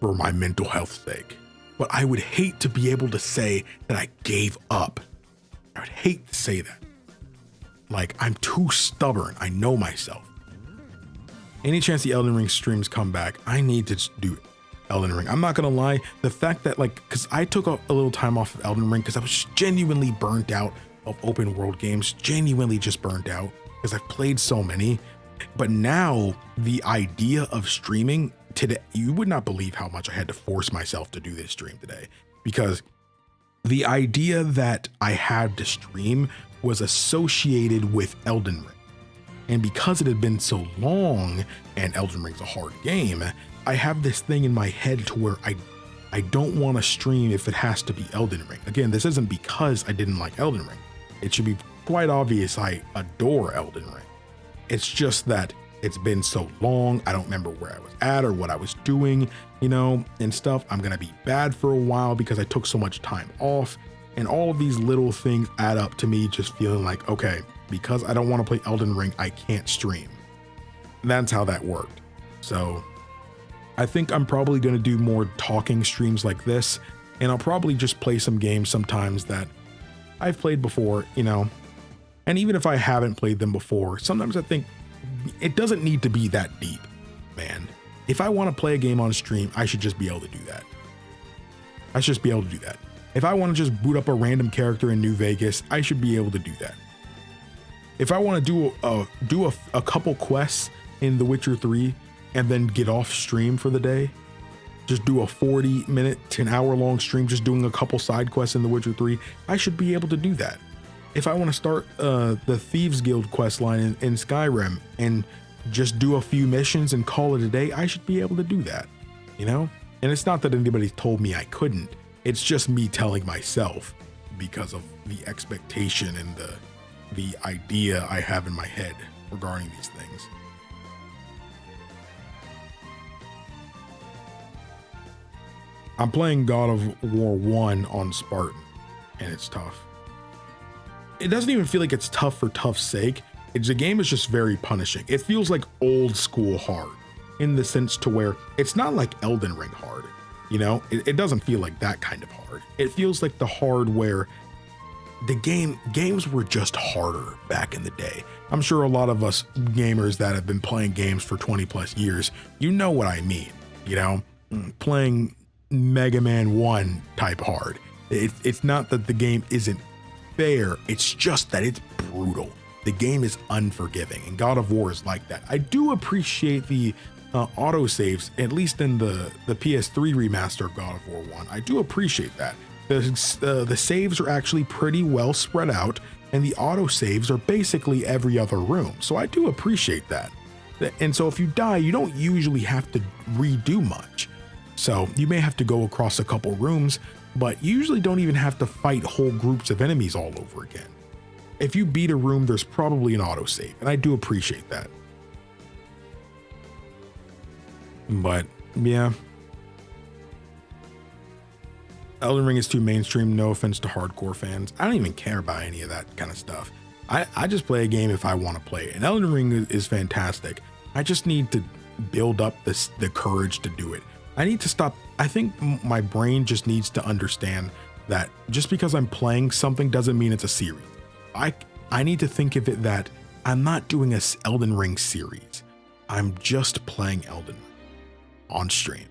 for my mental health's sake. But I would hate to be able to say that I gave up. I would hate to say that. Like, I'm too stubborn. I know myself. Any chance the Elden Ring streams come back, I need to do Elden Ring. I'm not gonna lie, the fact that, like, because I took a little time off of Elden Ring because I was genuinely burnt out of open world games, genuinely just burnt out because I've played so many. But now the idea of streaming today, you would not believe how much I had to force myself to do this stream today, because the idea that I had to stream was associated with Elden Ring. And because it had been so long and Elden Ring's a hard game, I have this thing in my head to where I don't want to stream if it has to be Elden Ring. Again, this isn't because I didn't like Elden Ring. It should be quite obvious I adore Elden Ring. It's just that it's been so long. I don't remember where I was at or what I was doing, you know, and stuff. I'm going to be bad for a while because I took so much time off, and all of these little things add up to me just feeling like, okay, because I don't want to play Elden Ring, I can't stream. That's how that worked. So I think I'm probably going to do more talking streams like this, and I'll probably just play some games sometimes that I've played before, you know, and even if I haven't played them before, sometimes I think it doesn't need to be that deep, man. If I want to play a game on stream, I should just be able to do that. I should just be able to do that. If I want to just boot up a random character in New Vegas, I should be able to do that. If I want to do a couple quests in The Witcher 3 and then get off stream for the day, just do a 40-minute to an hour-long stream just doing a couple side quests in The Witcher 3, I should be able to do that. If I want to start the Thieves Guild quest line in Skyrim and just do a few missions and call it a day, I should be able to do that, you know? And it's not that anybody told me I couldn't. It's just me telling myself because of the expectation and the idea I have in my head regarding these things. I'm playing God of War 1 on Spartan, and it's tough. It doesn't even feel like it's tough for tough's sake. The game is just very punishing. It feels like old school hard in the sense to where it's not like Elden Ring hard, you know? It doesn't feel like that kind of hard. It feels like the hard where games were just harder back in the day. I'm sure a lot of us gamers that have been playing games for 20 plus years, you know what I mean, you know? Playing Mega Man 1 type hard. It's not that the game isn't fair, it's just that it's brutal. The game is unforgiving, and God of War is like that. I do appreciate the autosaves, at least in the PS3 remaster of God of War 1. I do appreciate that. The saves are actually pretty well spread out, and the autosaves are basically every other room. So I do appreciate that. And so if you die, you don't usually have to redo much. So you may have to go across a couple rooms, but you usually don't even have to fight whole groups of enemies all over again. If you beat a room, there's probably an autosave, and I do appreciate that. But yeah, Elden Ring is too mainstream. No offense to hardcore fans. I don't even care about any of that kind of stuff. I just play a game if I want to play it, and Elden Ring is fantastic. I just need to build up the courage to do it. I need to stop. I think my brain just needs to understand that just because I'm playing something doesn't mean it's a series. I need to think of it that I'm not doing a Elden Ring series. I'm just playing Elden Ring on stream.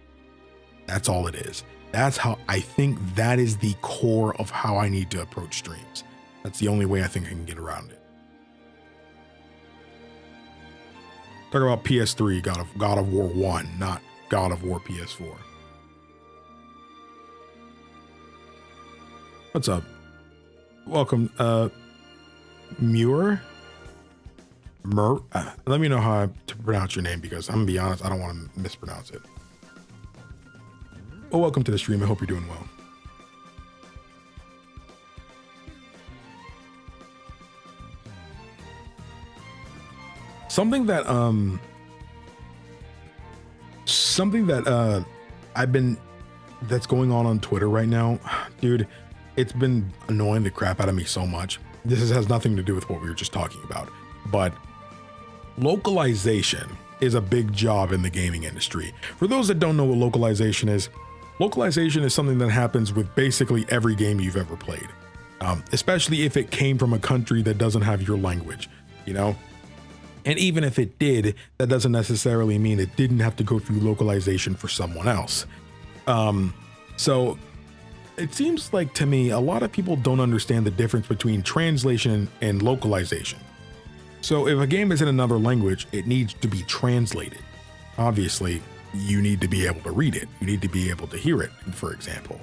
That's all it is. That's how I think that is the core of how I need to approach streams. That's the only way I think I can get around it. Talk about PS3, God of War 1, not God of War PS4. What's up? Welcome, Muir? Let me know how to pronounce your name, because I'm gonna be honest, I don't want to mispronounce it. Well, welcome to the stream. I hope you're doing well. Something that that's going on Twitter right now, dude, it's been annoying the crap out of me so much. This has nothing to do with what we were just talking about, but localization is a big job in the gaming industry. For those that don't know what localization is something that happens with basically every game you've ever played, especially if it came from a country that doesn't have your language, you know? And even if it did, that doesn't necessarily mean it didn't have to go through localization for someone else. So it seems like to me, a lot of people don't understand the difference between translation and localization. So if a game is in another language, it needs to be translated. Obviously, you need to be able to read it. You need to be able to hear it, for example.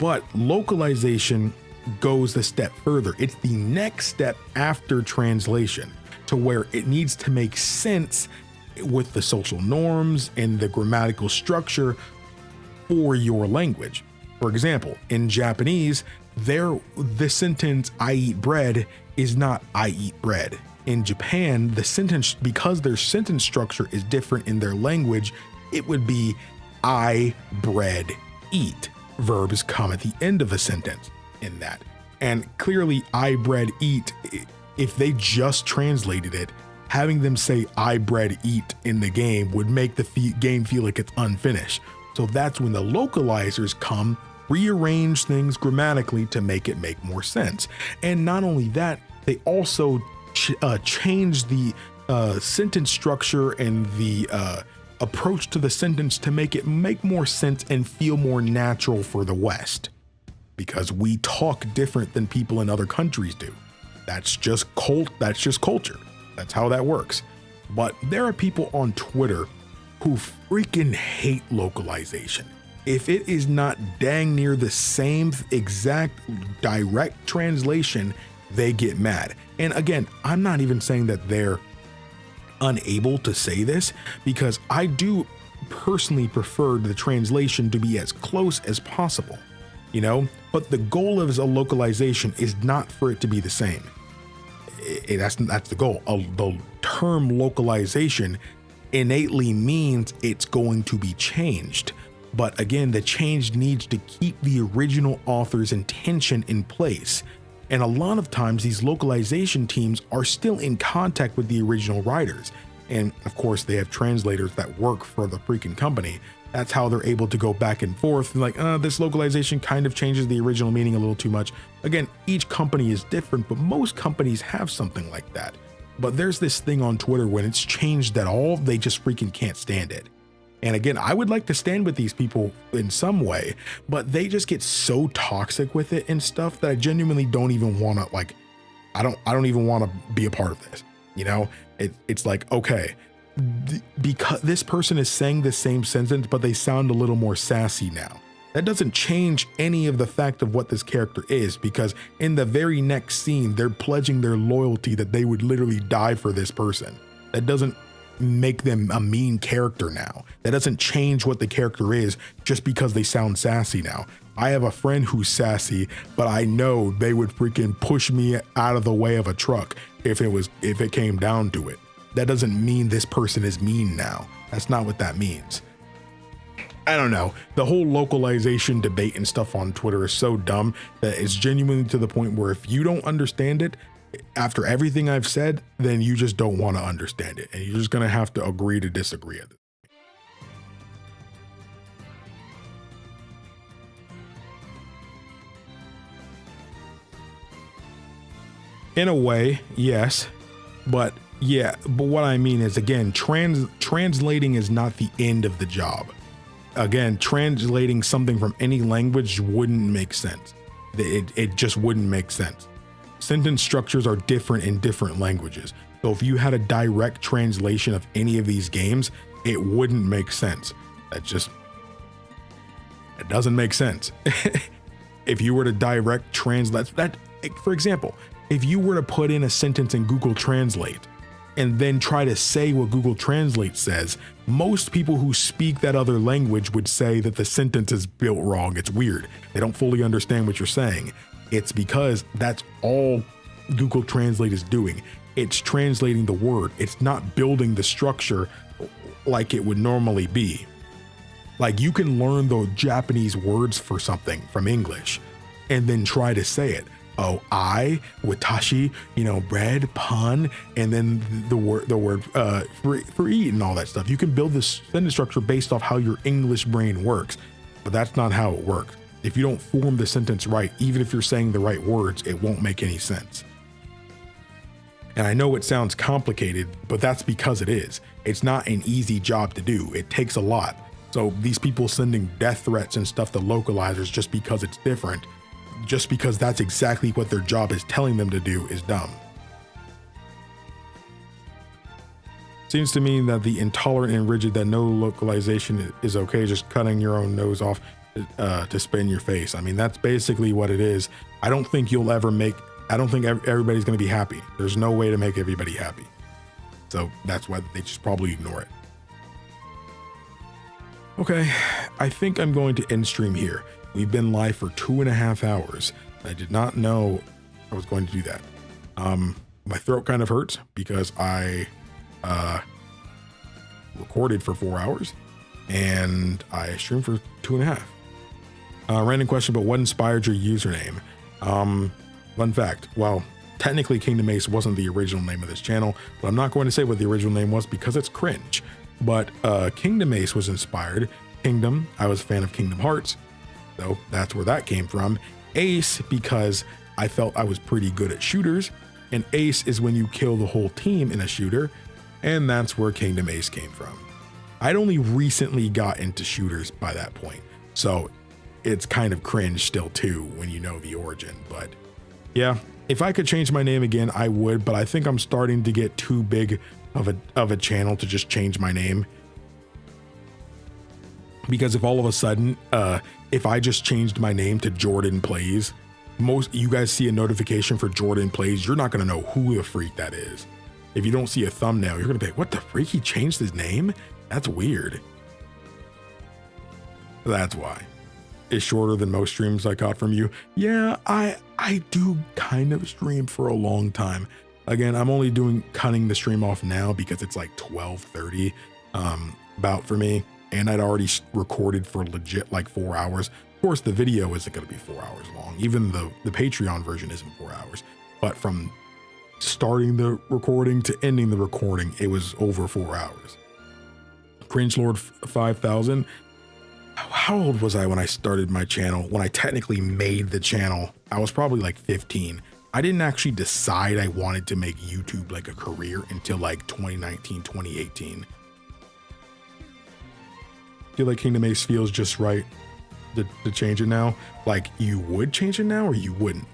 But localization goes a step further. It's the next step after translation, to where it needs to make sense with the social norms and the grammatical structure for your language. For example, in Japanese, the sentence "I eat bread" is not "I eat bread." In Japan, the sentence, because their sentence structure is different in their language, it would be "I bread eat." Verbs come at the end of a sentence in that. And clearly, "I bread eat," if they just translated it, having them say "I bread eat" in the game would make the game feel like it's unfinished. So that's when the localizers come, rearrange things grammatically to make it make more sense. And not only that, they also change the sentence structure and the approach to the sentence to make it make more sense and feel more natural for the West, because we talk different than people in other countries do. That's just culture. That's how that works. But there are people on Twitter who freaking hate localization. If it is not dang near the same exact direct translation, they get mad. And again, I'm not even saying that they're unable to say this, because I do personally prefer the translation to be as close as possible, you know? But the goal of a localization is not for it to be the same. That's the goal. The term localization innately means it's going to be changed. But again, the change needs to keep the original author's intention in place. And a lot of times these localization teams are still in contact with the original writers. And of course they have translators that work for the freaking company. That's how they're able to go back and forth and like, this localization kind of changes the original meaning a little too much. Again, each company is different, but most companies have something like that. But there's this thing on Twitter when it's changed at all, they just freaking can't stand it. And again, I would like to stand with these people in some way, but they just get so toxic with it and stuff that I genuinely don't even want to, like, I don't even want to be a part of this. You know, it's like, okay, because this person is saying the same sentence, but they sound a little more sassy now. That doesn't change any of the fact of what this character is, because in the very next scene, they're pledging their loyalty that they would literally die for this person. That doesn't make them a mean character now. That doesn't change what the character is just because they sound sassy now. I have a friend who's sassy, but I know they would freaking push me out of the way of a truck if it came down to it. That doesn't mean this person is mean now. That's not what that means. I don't know. The whole localization debate and stuff on Twitter is so dumb that it's genuinely to the point where if you don't understand it, after everything I've said, then you just don't want to understand it. And you're just going to have to agree to disagree at it. In a way, yes. But yeah, but what I mean is, again, translating is not the end of the job. Again, translating something from any language wouldn't make sense. It just wouldn't make sense. Sentence structures are different in different languages. So if you had a direct translation of any of these games, it wouldn't make sense. It doesn't make sense. If you were to direct translate that, for example, if you were to put in a sentence in Google Translate and then try to say what Google Translate says, most people who speak that other language would say that the sentence is built wrong. It's weird. They don't fully understand what you're saying. It's because that's all Google Translate is doing. It's translating the word. It's not building the structure like it would normally be. Like, you can learn the Japanese words for something from English and then try to say it. Oh, watashi, bread, pun, and then the word for eat and all that stuff. You can build this sentence structure based off how your English brain works, but that's not how it works. If you don't form the sentence right, even if you're saying the right words, it won't make any sense. And I know it sounds complicated, but that's because it is. It's not an easy job to do. It takes a lot. So these people sending death threats and stuff to localizers just because it's different, just because that's exactly what their job is telling them to do, is dumb. Seems to me that the intolerant and rigid that no localization is okay, just cutting your own nose off to spit in your face. I mean, that's basically what it is. I don't think everybody's going to be happy. There's no way to make everybody happy. So that's why they just probably ignore it. Okay, I think I'm going to end stream here. We've been live for 2.5 hours. I did not know I was going to do that. My throat kind of hurts because I recorded for 4 hours and I streamed for 2.5. Random question, but what inspired your username? Fun fact. Well, technically KingdomAce wasn't the original name of this channel, but I'm not going to say what the original name was because it's cringe. But KingdomAce was inspired. Kingdom, I was a fan of Kingdom Hearts, so that's where that came from. Ace, because I felt I was pretty good at shooters, and ace is when you kill the whole team in a shooter, and that's where KingdomAce came from. I'd only recently got into shooters by that point, so it's kind of cringe still too when you know the origin. But yeah, if I could change my name again, I would, but I think I'm starting to get too big of a channel to just change my name. Because if all of a sudden, if I just changed my name to Jordan Plays, most you guys see a notification for Jordan Plays, you're not going to know who the freak that is. If you don't see a thumbnail, you're going to be like, what the freak? He changed his name? That's weird. That's why. It's shorter than most streams I caught from you. Yeah, I do kind of stream for a long time. Again, I'm only cutting the stream off now because it's like 12:30 about for me. and I'd already recorded for legit like 4 hours. Of course, the video isn't going to be 4 hours long. Even the Patreon version isn't 4 hours. But from starting the recording to ending the recording, it was over 4 hours. Cringe Lord 5000. How old was I when I started my channel? When I technically made the channel, I was probably like 15. I didn't actually decide I wanted to make YouTube like a career until like 2019, 2018. I feel like KingdomAce feels just right to change it now. Like, you would change it now or you wouldn't?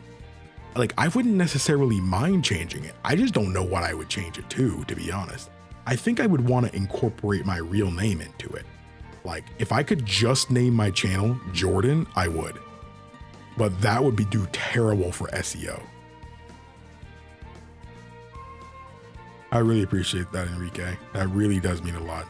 Like, I wouldn't necessarily mind changing it. I just don't know what I would change it to be honest. I think I would want to incorporate my real name into it. Like, if I could just name my channel Jordan, I would. But that would do terrible for SEO. I really appreciate that, Enrique. That really does mean a lot.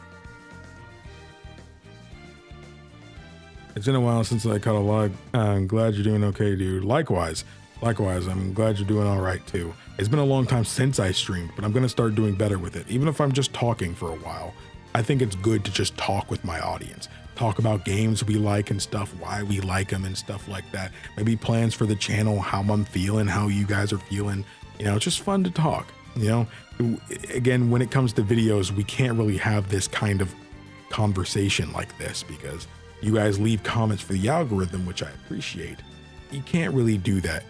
It's been a while since I caught a log. I'm glad you're doing okay, dude. Likewise, I'm glad you're doing all right too. It's been a long time since I streamed, but I'm gonna start doing better with it. Even if I'm just talking for a while, I think it's good to just talk with my audience. Talk about games we like and stuff, why we like them and stuff like that. Maybe plans for the channel, how I'm feeling, how you guys are feeling. You know, it's just fun to talk. You know, again, when it comes to videos, we can't really have this kind of conversation like this because you guys leave comments for the algorithm, which I appreciate. You can't really do that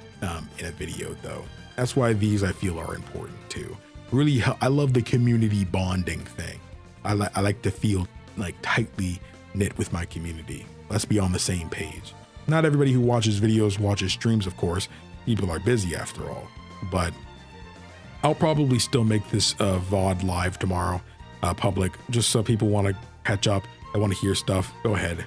in a video though. That's why these I feel are important too. Really, I love the community bonding thing. I like to feel like tightly knit with my community. Let's be on the same page. Not everybody who watches videos watches streams, of course. People are busy after all, but I'll probably still make this VOD live tomorrow, public, just so people want to catch up. I want to hear stuff. Go ahead.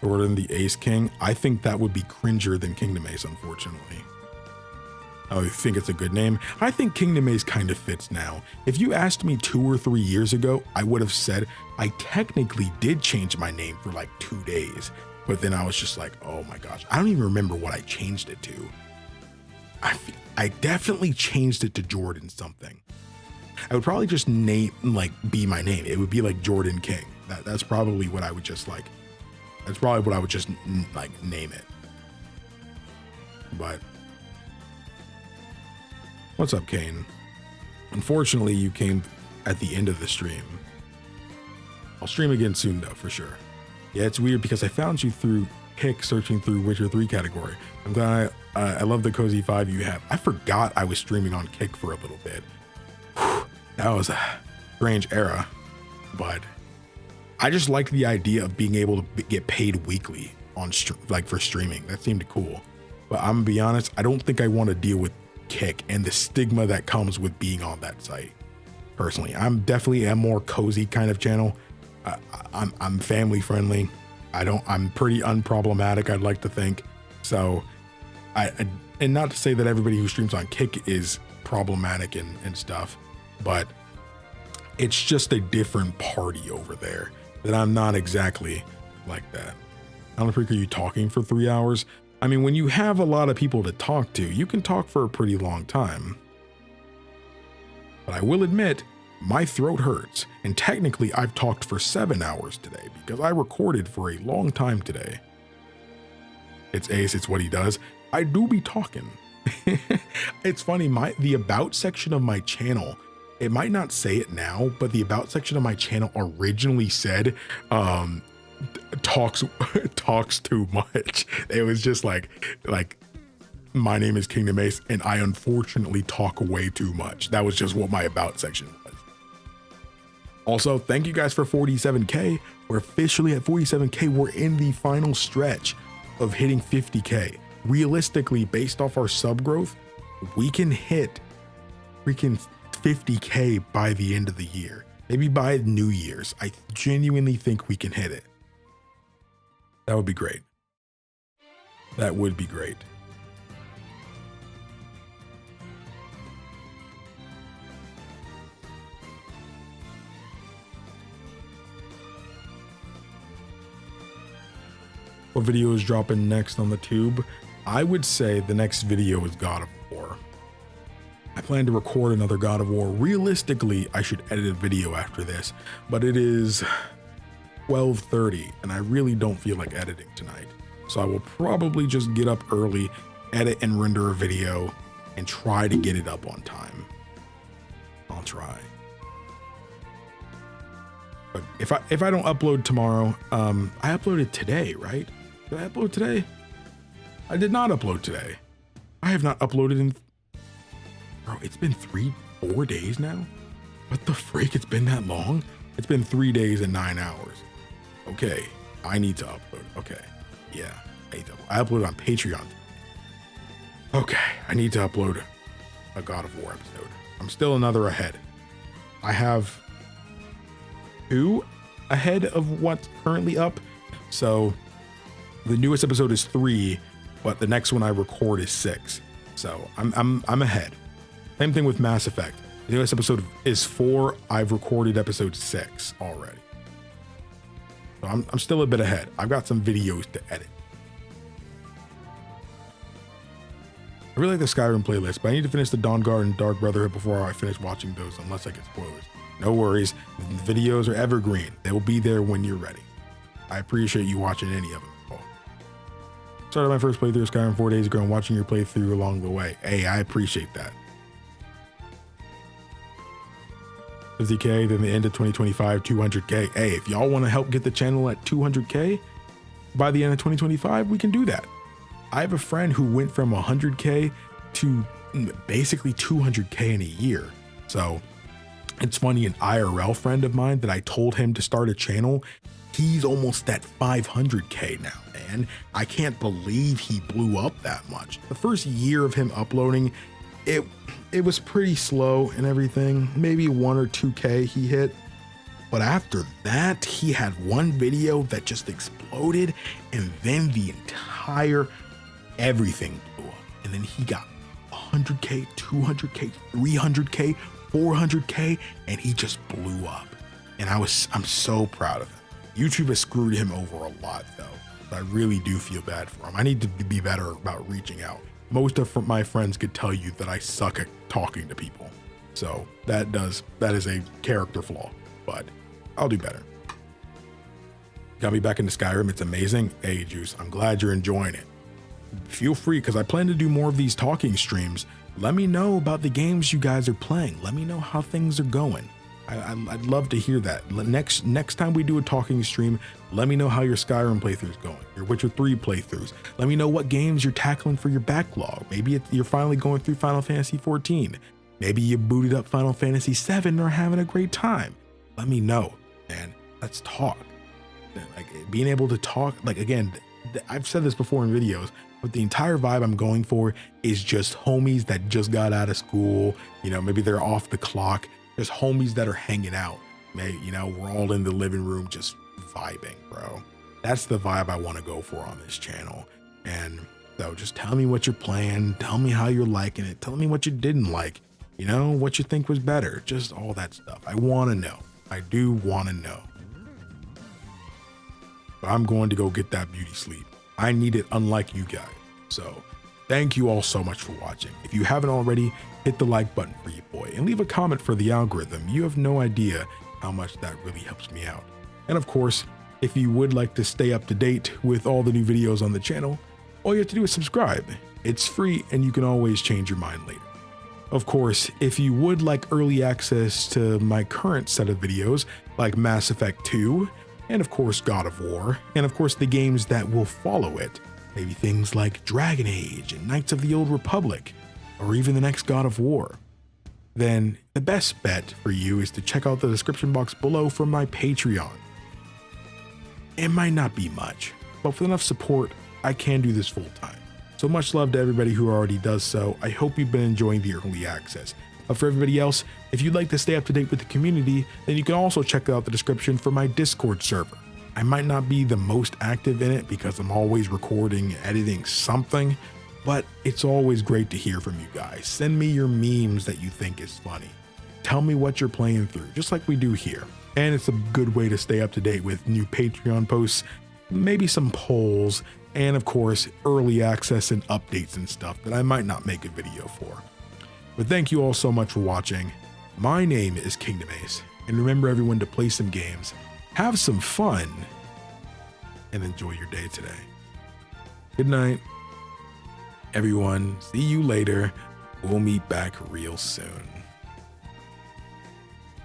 Jordan the Ace King. I think that would be cringer than KingdomAce, unfortunately. Oh, you think it's a good name? I think KingdomAce kind of fits now. If you asked me 2 or 3 years ago, I would have said I technically did change my name for like 2 days. But then I was just like, oh my gosh, I don't even remember what I changed it to. I definitely changed it to Jordan something. I would probably just be my name. It would be like Jordan King. That's probably what I would just like. That's probably what I would just like name it. But what's up, Kane? Unfortunately, you came at the end of the stream. I'll stream again soon though, for sure. Yeah, it's weird because I found you through Kick searching through Witcher 3 category. I'm glad I love the Cozy 5 you have. I forgot I was streaming on Kick for a little bit. Whew, that was a strange era, but I just liked the idea of being able to get paid weekly on for streaming. That seemed cool. But I'm gonna be honest, I don't think I want to deal with Kick and the stigma that comes with being on that site. Personally, I'm definitely a more cozy kind of channel. I'm family friendly. I'm pretty unproblematic, I'd like to think. So and not to say that everybody who streams on Kick is problematic and stuff, but it's just a different party over there that I'm not exactly like that. I don't think, are you talking for 3 hours? I mean, when you have a lot of people to talk to, you can talk for a pretty long time. But I will admit, my throat hurts, and technically I've talked for 7 hours today because I recorded for a long time today. It's Ace, it's what he does. I do be talking. It's funny, the about section of my channel, it might not say it now, but the about section of my channel originally said, talks too much. It was just like my name is KingdomAce and I unfortunately talk way too much. That was just what my about section was. Also, thank you guys for 47K. We're officially at 47K. We're in the final stretch of hitting 50K. Realistically, based off our sub growth, we can hit freaking 50K by the end of the year. Maybe by New Year's. I genuinely think we can hit it. That would be great. That would be great. What video is dropping next on the tube? I would say the next video is God of War. I plan to record another God of War. Realistically, I should edit a video after this, but it is 12:30 and I really don't feel like editing tonight. So I will probably just get up early, edit and render a video, and try to get it up on time. I'll try. But if I don't upload tomorrow, I uploaded today, right? Did I upload today? I did not upload today. I have not uploaded in, bro, it's been 4 days now. What the freak? It's been that long? It's been 3 days and 9 hours. Okay, I need to upload. Okay, yeah, I uploaded on Patreon. Okay, I need to upload a God of War episode. I'm still another ahead. I have 2 ahead of what's currently up. So the newest episode is 3, but the next one I record is 6. So I'm ahead. Same thing with Mass Effect. The newest episode is 4. I've recorded episode 6 already. So I'm still a bit ahead. I've got some videos to edit. I really like the Skyrim playlist, but I need to finish the Dawnguard and Dark Brotherhood before I finish watching those, unless I get spoilers. No worries, the videos are evergreen. They will be there when you're ready. I appreciate you watching any of them. Started my first playthrough of Skyrim 4 days ago and watching your playthrough along the way. Hey, I appreciate that. 50K, then the end of 2025, 200K. Hey, if y'all want to help get the channel at 200K by the end of 2025, we can do that. I have a friend who went from 100K to basically 200K in a year. So it's funny, an IRL friend of mine that I told him to start a channel, he's almost at 500K now, man. I can't believe he blew up that much. The first year of him uploading, it was pretty slow and everything. Maybe 1 or 2K he hit. But after that, he had one video that just exploded, and then the entire everything blew up. And then he got 100K, 200K, 300K, 400K, and he just blew up. And I'm so proud of him. YouTube has screwed him over a lot though. I really do feel bad for him. I need to be better about reaching out. Most of my friends could tell you that I suck at talking to people. So that is a character flaw, but I'll do better. Got me back into Skyrim. It's amazing. Hey, Juice, I'm glad you're enjoying it. Feel free, because I plan to do more of these talking streams. Let me know about the games you guys are playing. Let me know how things are going. I'd love to hear that. Next time we do a talking stream, let me know how your Skyrim playthrough is going, your Witcher 3 playthroughs. Let me know what games you're tackling for your backlog. Maybe you're finally going through Final Fantasy 14. Maybe you booted up Final Fantasy 7 and are having a great time. Let me know, man. Let's talk. Like, being able to talk, like, again, I've said this before in videos, but the entire vibe I'm going for is just homies that just got out of school. You know, maybe they're off the clock. Just homies that are hanging out. You know, we're all in the living room just vibing, bro. That's the vibe I want to go for on this channel. And so just tell me what you're playing. Tell me how you're liking it. Tell me what you didn't like. You know, what you think was better. Just all that stuff. I want to know. I do want to know. But I'm going to go get that beauty sleep. I need it unlike you guys. So thank you all so much for watching. If you haven't already, hit the like button for you boy and leave a comment for the algorithm. You have no idea how much that really helps me out. And of course, if you would like to stay up to date with all the new videos on the channel, all you have to do is subscribe. It's free and you can always change your mind later. Of course, if you would like early access to my current set of videos like Mass Effect 2, and of course God of War, and of course the games that will follow it, maybe things like Dragon Age and Knights of the Old Republic, or even the next God of War, then the best bet for you is to check out the description box below for my Patreon. It might not be much, but with enough support, I can do this full time. So much love to everybody who already does so. I hope you've been enjoying the early access. But for everybody else, if you'd like to stay up to date with the community, then you can also check out the description for my Discord server. I might not be the most active in it because I'm always recording, editing something, but it's always great to hear from you guys. Send me your memes that you think is funny. Tell me what you're playing through, just like we do here. And it's a good way to stay up to date with new Patreon posts, maybe some polls, and of course, early access and updates and stuff that I might not make a video for. But thank you all so much for watching. My name is KingdomAce, and remember everyone to play some games, have some fun, and enjoy your day today. Good night, everyone. See you later. We'll meet back real soon.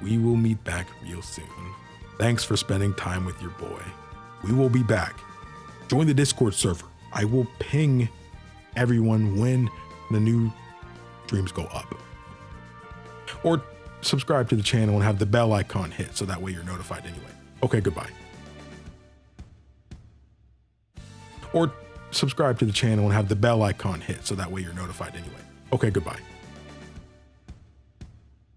We will meet back real soon. Thanks for spending time with your boy. We will be back. Join the Discord server. I will ping everyone when the new streams go up. Or subscribe to the channel and have the bell icon hit so that way you're notified anyway. Okay, goodbye. Or subscribe to the channel and have the bell icon hit so that way you're notified anyway. Okay, goodbye.